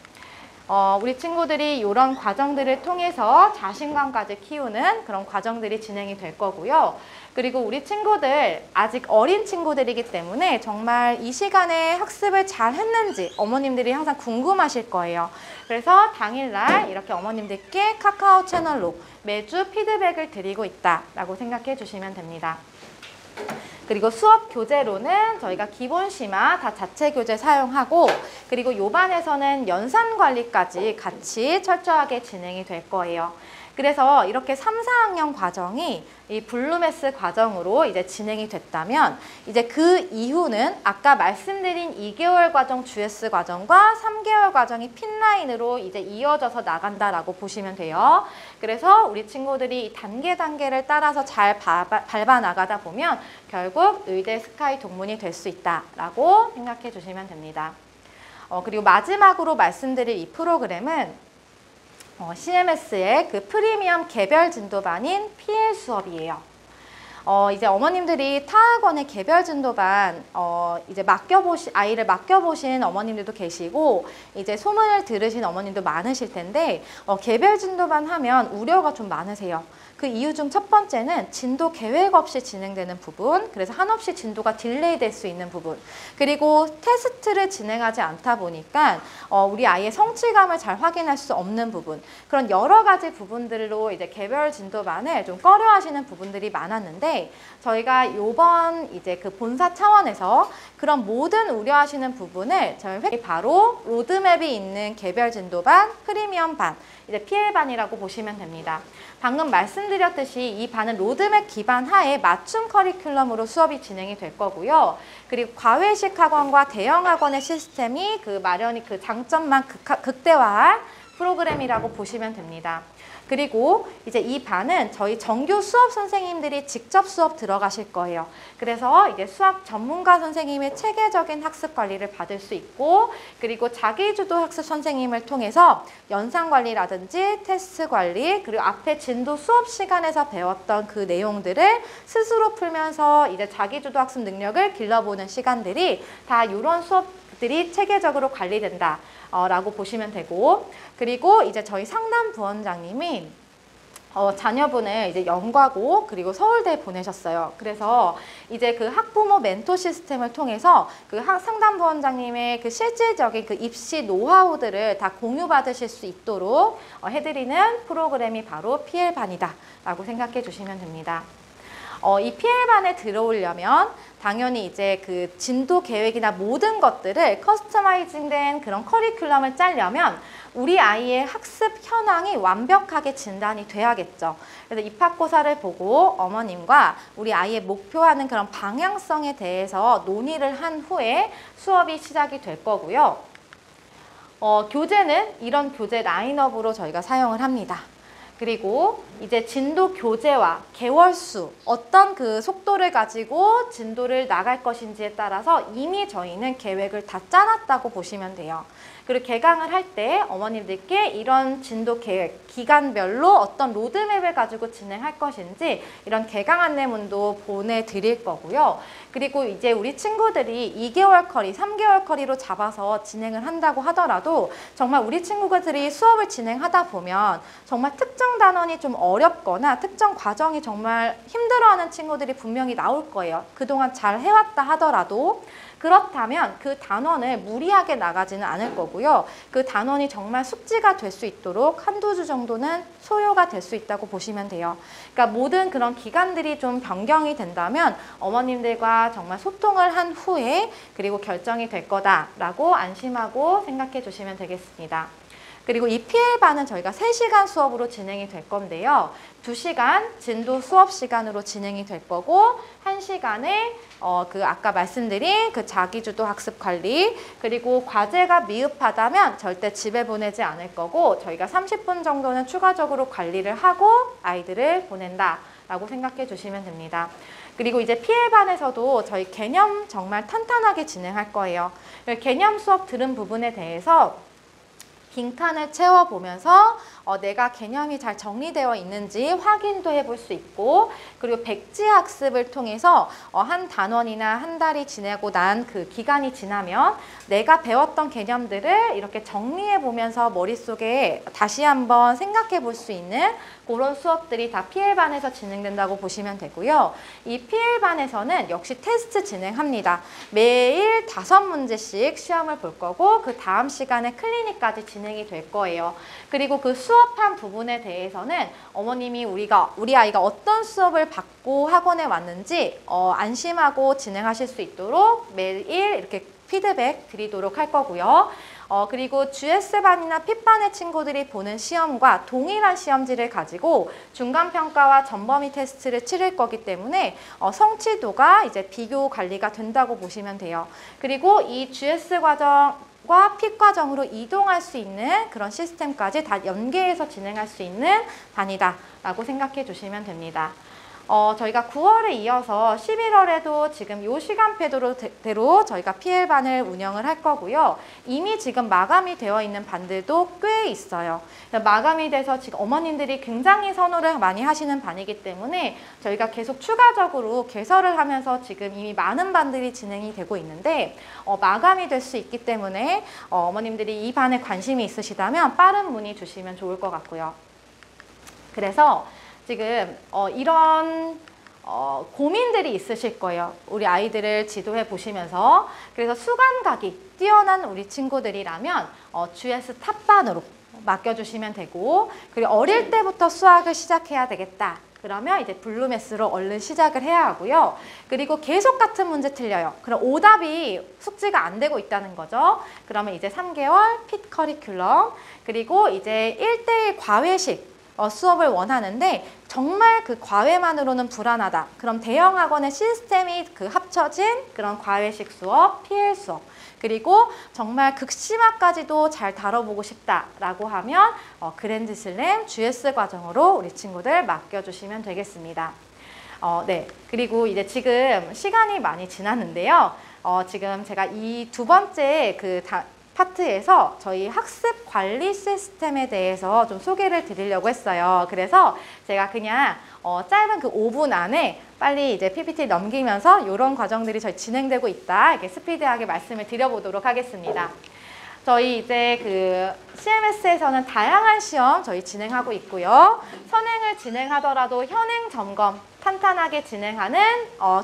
B: 우리 친구들이 이런 과정들을 통해서 자신감까지 키우는 그런 과정들이 진행이 될 거고요. 그리고 우리 친구들 아직 어린 친구들이기 때문에 정말 이 시간에 학습을 잘 했는지 어머님들이 항상 궁금하실 거예요. 그래서 당일날 이렇게 어머님들께 카카오 채널로 매주 피드백을 드리고 있다라고 생각해 주시면 됩니다. 그리고 수업 교재로는 저희가 기본 심화 다 자체 교재 사용하고 그리고 요 반에서는 연산 관리까지 같이 철저하게 진행이 될 거예요. 그래서 이렇게 3, 4학년 과정이 이 블루메스 과정으로 이제 진행이 됐다면 이제 그 이후는 아까 말씀드린 2개월 과정 GS 과정과 3개월 과정이 핀라인으로 이제 이어져서 나간다라고 보시면 돼요. 그래서 우리 친구들이 이 단계를 따라서 잘 밟아 나가다 보면 결국 의대 스카이 동문이 될 수 있다라고 생각해 주시면 됩니다. 그리고 마지막으로 말씀드릴 이 프로그램은 CMS의 그 프리미엄 개별 진도반인 PL 수업이에요. 이제 어머님들이 타학원의 개별 진도반 이제 아이를 맡겨보신 어머님들도 계시고 이제 소문을 들으신 어머님도 많으실 텐데 개별 진도반 하면 우려가 좀 많으세요. 그 이유 중 첫 번째는 진도 계획 없이 진행되는 부분, 그래서 한없이 진도가 딜레이 될 수 있는 부분, 그리고 테스트를 진행하지 않다 보니까 우리 아이의 성취감을 잘 확인할 수 없는 부분, 그런 여러 가지 부분들로 이제 개별 진도반을 좀 꺼려하시는 부분들이 많았는데 저희가 요번 이제 그 본사 차원에서 그런 모든 우려하시는 부분을 저희 바로 로드맵이 있는 개별 진도반, 프리미엄 반, 이제 PL반이라고 보시면 됩니다. 방금 말씀드렸듯이 이 반은 로드맵 기반 하에 맞춤 커리큘럼으로 수업이 진행이 될 거고요. 그리고 과외식 학원과 대형 학원의 시스템이 그 마련이 그 장점만 극대화할 프로그램이라고 보시면 됩니다. 그리고 이제 이 반은 저희 정규 수업 선생님들이 직접 수업 들어가실 거예요. 그래서 이제 수학 전문가 선생님의 체계적인 학습 관리를 받을 수 있고, 그리고 자기주도 학습 선생님을 통해서 연상 관리라든지 테스트 관리, 그리고 앞에 진도 수업 시간에서 배웠던 그 내용들을 스스로 풀면서 이제 자기주도 학습 능력을 길러보는 시간들이 다 이런 수업들이 체계적으로 관리된다. 라고 보시면 되고, 그리고 이제 저희 상담 부원장님이 자녀분을 이제 영과고 그리고 서울대에 보내셨어요. 그래서 이제 그 학부모 멘토 시스템을 통해서 그 상담 부원장님의 그 실질적인 그 입시 노하우들을 다 공유받으실 수 있도록 해드리는 프로그램이 바로 PL반이다 라고 생각해 주시면 됩니다. 이 PL반에 들어오려면 당연히 이제 그 진도 계획이나 모든 것들을 커스터마이징된 그런 커리큘럼을 짜려면 우리 아이의 학습 현황이 완벽하게 진단이 돼야겠죠. 그래서 입학고사를 보고 어머님과 우리 아이의 목표하는 그런 방향성에 대해서 논의를 한 후에 수업이 시작이 될 거고요. 교재는 이런 교재 라인업으로 저희가 사용을 합니다. 그리고 이제 진도 교재와 개월수, 어떤 그 속도를 가지고 진도를 나갈 것인지에 따라서 이미 저희는 계획을 다 짜놨다고 보시면 돼요. 그리고 개강을 할 때 어머님들께 이런 진도 계획, 기간별로 어떤 로드맵을 가지고 진행할 것인지 이런 개강 안내문도 보내드릴 거고요. 그리고 이제 우리 친구들이 2개월 커리, 3개월 커리로 잡아서 진행을 한다고 하더라도 정말 우리 친구들이 수업을 진행하다 보면 정말 특정 단원이 좀 어렵거나 특정 과정이 정말 힘들어하는 친구들이 분명히 나올 거예요. 그동안 잘 해왔다 하더라도. 그렇다면 그 단원을 무리하게 나가지는 않을 거고요. 그 단원이 정말 숙지가 될 수 있도록 한두 주 정도는 소요가 될 수 있다고 보시면 돼요. 그러니까 모든 그런 기간들이 좀 변경이 된다면 어머님들과 정말 소통을 한 후에 그리고 결정이 될 거다라고 안심하고 생각해 주시면 되겠습니다. 그리고 이 PL반은 저희가 3시간 수업으로 진행이 될 건데요. 2시간 진도 수업 시간으로 진행이 될 거고 1시간에 그 아까 말씀드린 그 자기주도 학습 관리, 그리고 과제가 미흡하다면 절대 집에 보내지 않을 거고 저희가 30분 정도는 추가적으로 관리를 하고 아이들을 보낸다라고 생각해 주시면 됩니다. 그리고 이제 PL반에서도 저희 개념 정말 탄탄하게 진행할 거예요. 개념 수업 들은 부분에 대해서 빈칸을 채워보면서 내가 개념이 잘 정리되어 있는지 확인도 해볼 수 있고, 그리고 백지 학습을 통해서 한 단원이나 한 달이 지나고 난 그 기간이 지나면 내가 배웠던 개념들을 이렇게 정리해 보면서 머릿속에 다시 한번 생각해 볼 수 있는 그런 수업들이 다 PL반에서 진행된다고 보시면 되고요. 이 PL반에서는 역시 테스트 진행합니다. 매일 5문제씩 시험을 볼 거고 그 다음 시간에 클리닉까지 진행이 될 거예요. 그리고 그 수업한 부분에 대해서는 어머님이 우리 아이가 어떤 수업을 받고 학원에 왔는지 안심하고 진행하실 수 있도록 매일 이렇게 피드백 드리도록 할 거고요. 그리고 GS반이나 P반의 친구들이 보는 시험과 동일한 시험지를 가지고 중간평가와 전범위 테스트를 치를 거기 때문에 성취도가 이제 비교 관리가 된다고 보시면 돼요. 그리고 이 GS 과정과 P 과정으로 이동할 수 있는 그런 시스템까지 다 연계해서 진행할 수 있는 반이다라고 생각해 주시면 됩니다. 저희가 9월에 이어서 11월에도 지금 요 시간표대로 저희가 PL반을 운영을 할 거고요. 이미 지금 마감이 되어 있는 반들도 꽤 있어요. 마감이 돼서 지금 어머님들이 굉장히 선호를 많이 하시는 반이기 때문에 저희가 계속 추가적으로 개설을 하면서 지금 이미 많은 반들이 진행이 되고 있는데 마감이 될 수 있기 때문에 어머님들이 이 반에 관심이 있으시다면 빠른 문의 주시면 좋을 것 같고요. 그래서 지금 이런 고민들이 있으실 거예요. 우리 아이들을 지도해 보시면서. 그래서 수감각이 뛰어난 우리 친구들이라면 GS 탑반으로 맡겨주시면 되고, 그리고 어릴 때부터 수학을 시작해야 되겠다. 그러면 이제 블루메스로 얼른 시작을 해야 하고요. 그리고 계속 같은 문제 틀려요. 그럼 오답이 숙지가 안 되고 있다는 거죠. 그러면 이제 3개월 핏 커리큘럼, 그리고 이제 1:1 과외식 수업을 원하는데 정말 그 과외만으로는 불안하다. 그럼 대형 학원의 시스템이 합쳐진 그런 과외식 수업, PL 수업. 그리고 정말 극심화까지도 잘 다뤄보고 싶다라고 하면 그랜드슬램 GS 과정으로 우리 친구들 맡겨주시면 되겠습니다. 네. 그리고 이제 지금 시간이 많이 지났는데요. 지금 제가 이 두 번째 파트에서 저희 학습 관리 시스템에 대해서 좀 소개를 드리려고 했어요. 그래서 제가 그냥 짧은 그 5분 안에 빨리 이제 PPT 넘기면서 이런 과정들이 저희 진행되고 있다. 이렇게 스피디하게 말씀을 드려보도록 하겠습니다. 저희 이제 CMS에서는 다양한 시험 저희 진행하고 있고요. 선행을 진행하더라도 현행 점검 탄탄하게 진행하는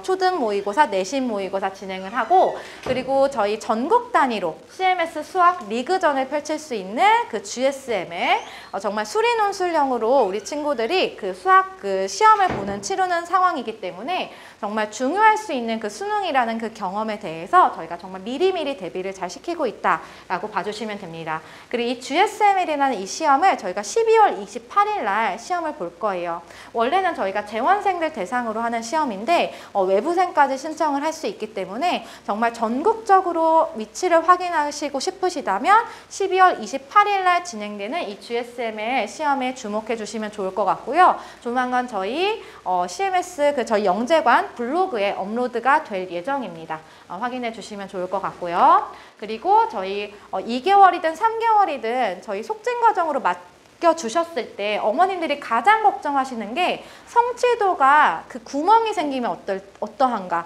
B: 초등 모의고사, 내신 모의고사 진행을 하고, 그리고 저희 전국 단위로 CMS 수학 리그전을 펼칠 수 있는 그 GSM을 정말 수리논술형으로 우리 친구들이 그 수학 시험을 치르는 상황이기 때문에 정말 중요할 수 있는 그 수능이라는 그 경험에 대해서 저희가 정말 미리미리 대비를 잘 시키고 있다라고 봐주시면 됩니다. 그리고 이 GSML이라는 이 시험을 저희가 12월 28일 날 시험을 볼 거예요. 원래는 저희가 재원생들 대상으로 하는 시험인데 외부생까지 신청을 할 수 있기 때문에 정말 전국적으로 위치를 확인하시고 싶으시다면 12월 28일 날 진행되는 이 GSML 시험에 주목해 주시면 좋을 것 같고요. 조만간 저희 CMS 저희 영재관 블로그에 업로드가 될 예정입니다. 확인해 주시면 좋을 것 같고요. 그리고 저희 2개월이든 3개월이든 저희 속진 과정으로 맡겨주셨을 때 어머님들이 가장 걱정하시는 게 성취도가 그 구멍이 생기면 어떠한가.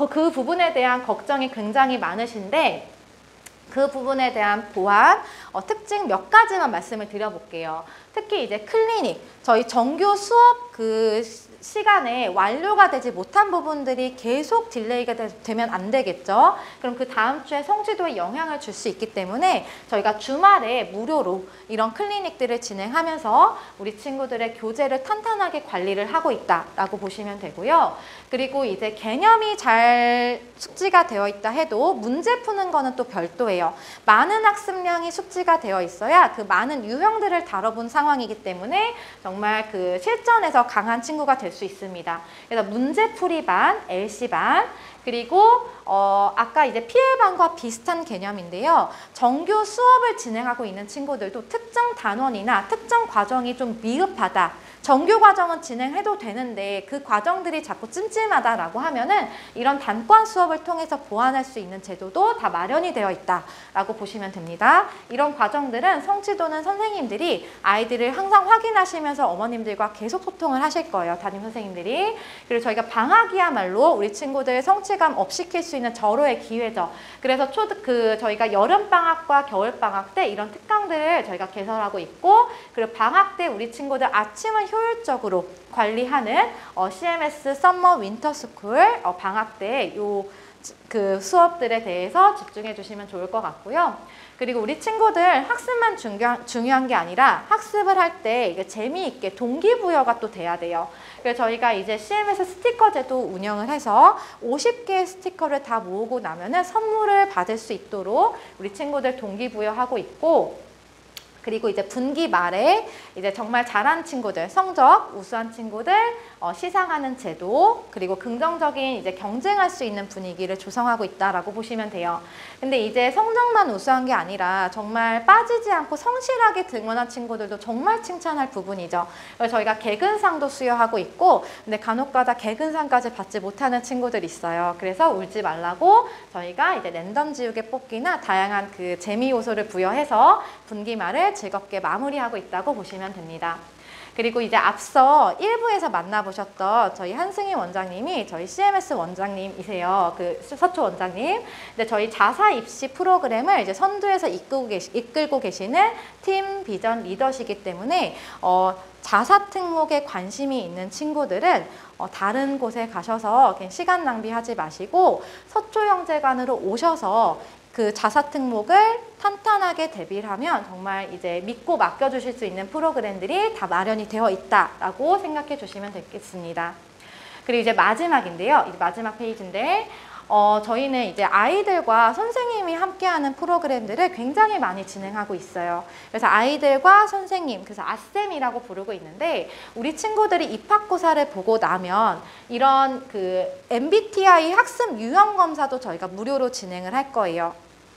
B: 그 부분에 대한 걱정이 굉장히 많으신데 그 부분에 대한 보완, 특징 몇 가지만 말씀을 드려볼게요. 특히 이제 클리닉, 저희 정규 수업 시간에 완료가 되지 못한 부분들이 계속 딜레이가 되면 안 되겠죠. 그럼 그 다음 주에 성취도에 영향을 줄 수 있기 때문에 저희가 주말에 무료로 이런 클리닉들을 진행하면서 우리 친구들의 교재를 탄탄하게 관리를 하고 있다라고 보시면 되고요. 그리고 이제 개념이 잘 숙지가 되어 있다 해도 문제 푸는 거는 또 별도예요. 많은 학습량이 숙지가 되어 있어야 그 많은 유형들을 다뤄본 상황이기 때문에 정말 그 실전에서 강한 친구가 될 수 있습니다. 그래서 문제풀이반, LC반, 그리고 아까 이제 PL반과 비슷한 개념인데요. 정규 수업을 진행하고 있는 친구들도 특정 단원이나 특정 과정이 좀 미흡하다. 정규 과정은 진행해도 되는데 그 과정들이 자꾸 찜찜하다라고 하면은 이런 단권 수업을 통해서 보완할 수 있는 제도도 다 마련이 되어 있다라고 보시면 됩니다. 이런 과정들은 성취도는 선생님들이 아이들을 항상 확인하시면서 어머님들과 계속 소통을 하실 거예요. 담임 선생님들이. 그리고 저희가 방학이야말로 우리 친구들 성취감 업 시킬 수 있는 절호의 기회죠. 그래서 저희가 여름방학과 겨울방학 때 이런 특강들을 저희가 개설하고 있고, 그리고 방학 때 우리 친구들 아침을 효율적으로 관리하는 CMS 썸머 윈터 스쿨 방학 때 요 그 수업들에 대해서 집중해 주시면 좋을 것 같고요. 그리고 우리 친구들 학습만 중요한 게 아니라 학습을 할 때 이게 재미있게 동기부여가 또 돼야 돼요. 그래서 저희가 이제 CMS 스티커제도 운영을 해서 50개의 스티커를 다 모으고 나면은 선물을 받을 수 있도록 우리 친구들 동기부여하고 있고, 그리고 이제 분기 말에 이제 정말 잘한 친구들, 성적 우수한 친구들 시상하는 제도, 그리고 긍정적인 이제 경쟁할 수 있는 분위기를 조성하고 있다라고 보시면 돼요. 근데 이제 성적만 우수한 게 아니라 정말 빠지지 않고 성실하게 등원한 친구들도 정말 칭찬할 부분이죠. 그래서 저희가 개근상도 수여하고 있고, 근데 간혹가다 개근상까지 받지 못하는 친구들이 있어요. 그래서 울지 말라고 저희가 이제 랜덤 지우개 뽑기나 다양한 그 재미 요소를 부여해서 분기 말을 즐겁게 마무리하고 있다고 보시면 됩니다. 그리고 이제 앞서 1부에서 만나보셨던 저희 한승희 원장님이 저희 CMS 원장님이세요. 그 서초 원장님. 근데 저희 자사 입시 프로그램을 이제 선두에서 이끌고 계시는 팀 비전 리더시기 때문에 자사 특목에 관심이 있는 친구들은 다른 곳에 가셔서 그냥 시간 낭비하지 마시고 서초영재관으로 오셔서 그 자사 특목을 탄탄하게 대비를 하면 정말 이제 믿고 맡겨주실 수 있는 프로그램들이 다 마련이 되어 있다라고 생각해 주시면 되겠습니다. 그리고 이제 마지막인데요. 이제 마지막 페이지인데 저희는 이제 아이들과 선생님이 함께하는 프로그램들을 굉장히 많이 진행하고 있어요. 그래서 아이들과 선생님, 그래서 아쌤이라고 부르고 있는데, 우리 친구들이 입학고사를 보고 나면 이런 그 MBTI 학습 유형 검사도 저희가 무료로 진행을 할 거예요.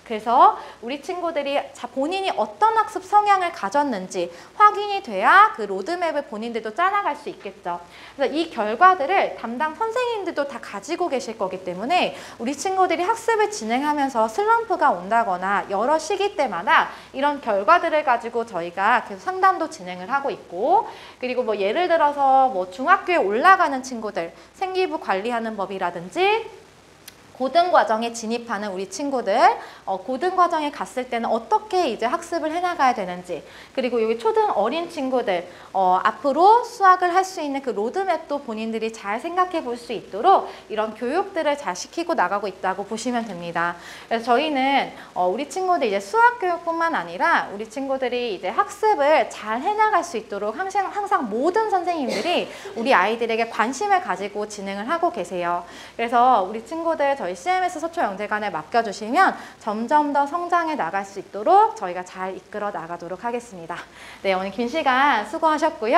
B: 그래서 우리 친구들이 본인이 어떤 학습 성향을 가졌는지 확인이 돼야 그 로드맵을 본인들도 짜나갈 수 있겠죠. 그래서 이 결과들을 담당 선생님들도 다 가지고 계실 거기 때문에 우리 친구들이 학습을 진행하면서 슬럼프가 온다거나 여러 시기 때마다 이런 결과들을 가지고 저희가 계속 상담도 진행을 하고 있고, 그리고 뭐 예를 들어서 뭐 중학교에 올라가는 친구들 생기부 관리하는 법이라든지, 고등과정에 진입하는 우리 친구들, 고등과정에 갔을 때는 어떻게 이제 학습을 해나가야 되는지, 그리고 여기 초등 어린 친구들, 앞으로 수학을 할 수 있는 그 로드맵도 본인들이 잘 생각해 볼 수 있도록 이런 교육들을 잘 시키고 나가고 있다고 보시면 됩니다. 그래서 저희는 우리 친구들 이제 수학 교육뿐만 아니라 우리 친구들이 이제 학습을 잘 해나갈 수 있도록 항상 모든 선생님들이 우리 아이들에게 관심을 가지고 진행을 하고 계세요. 그래서 우리 친구들 저희 CMS 서초영재관에 맡겨주시면 점점 더 성장해 나갈 수 있도록 저희가 잘 이끌어 나가도록 하겠습니다. 네, 오늘 긴 시간 수고하셨고요.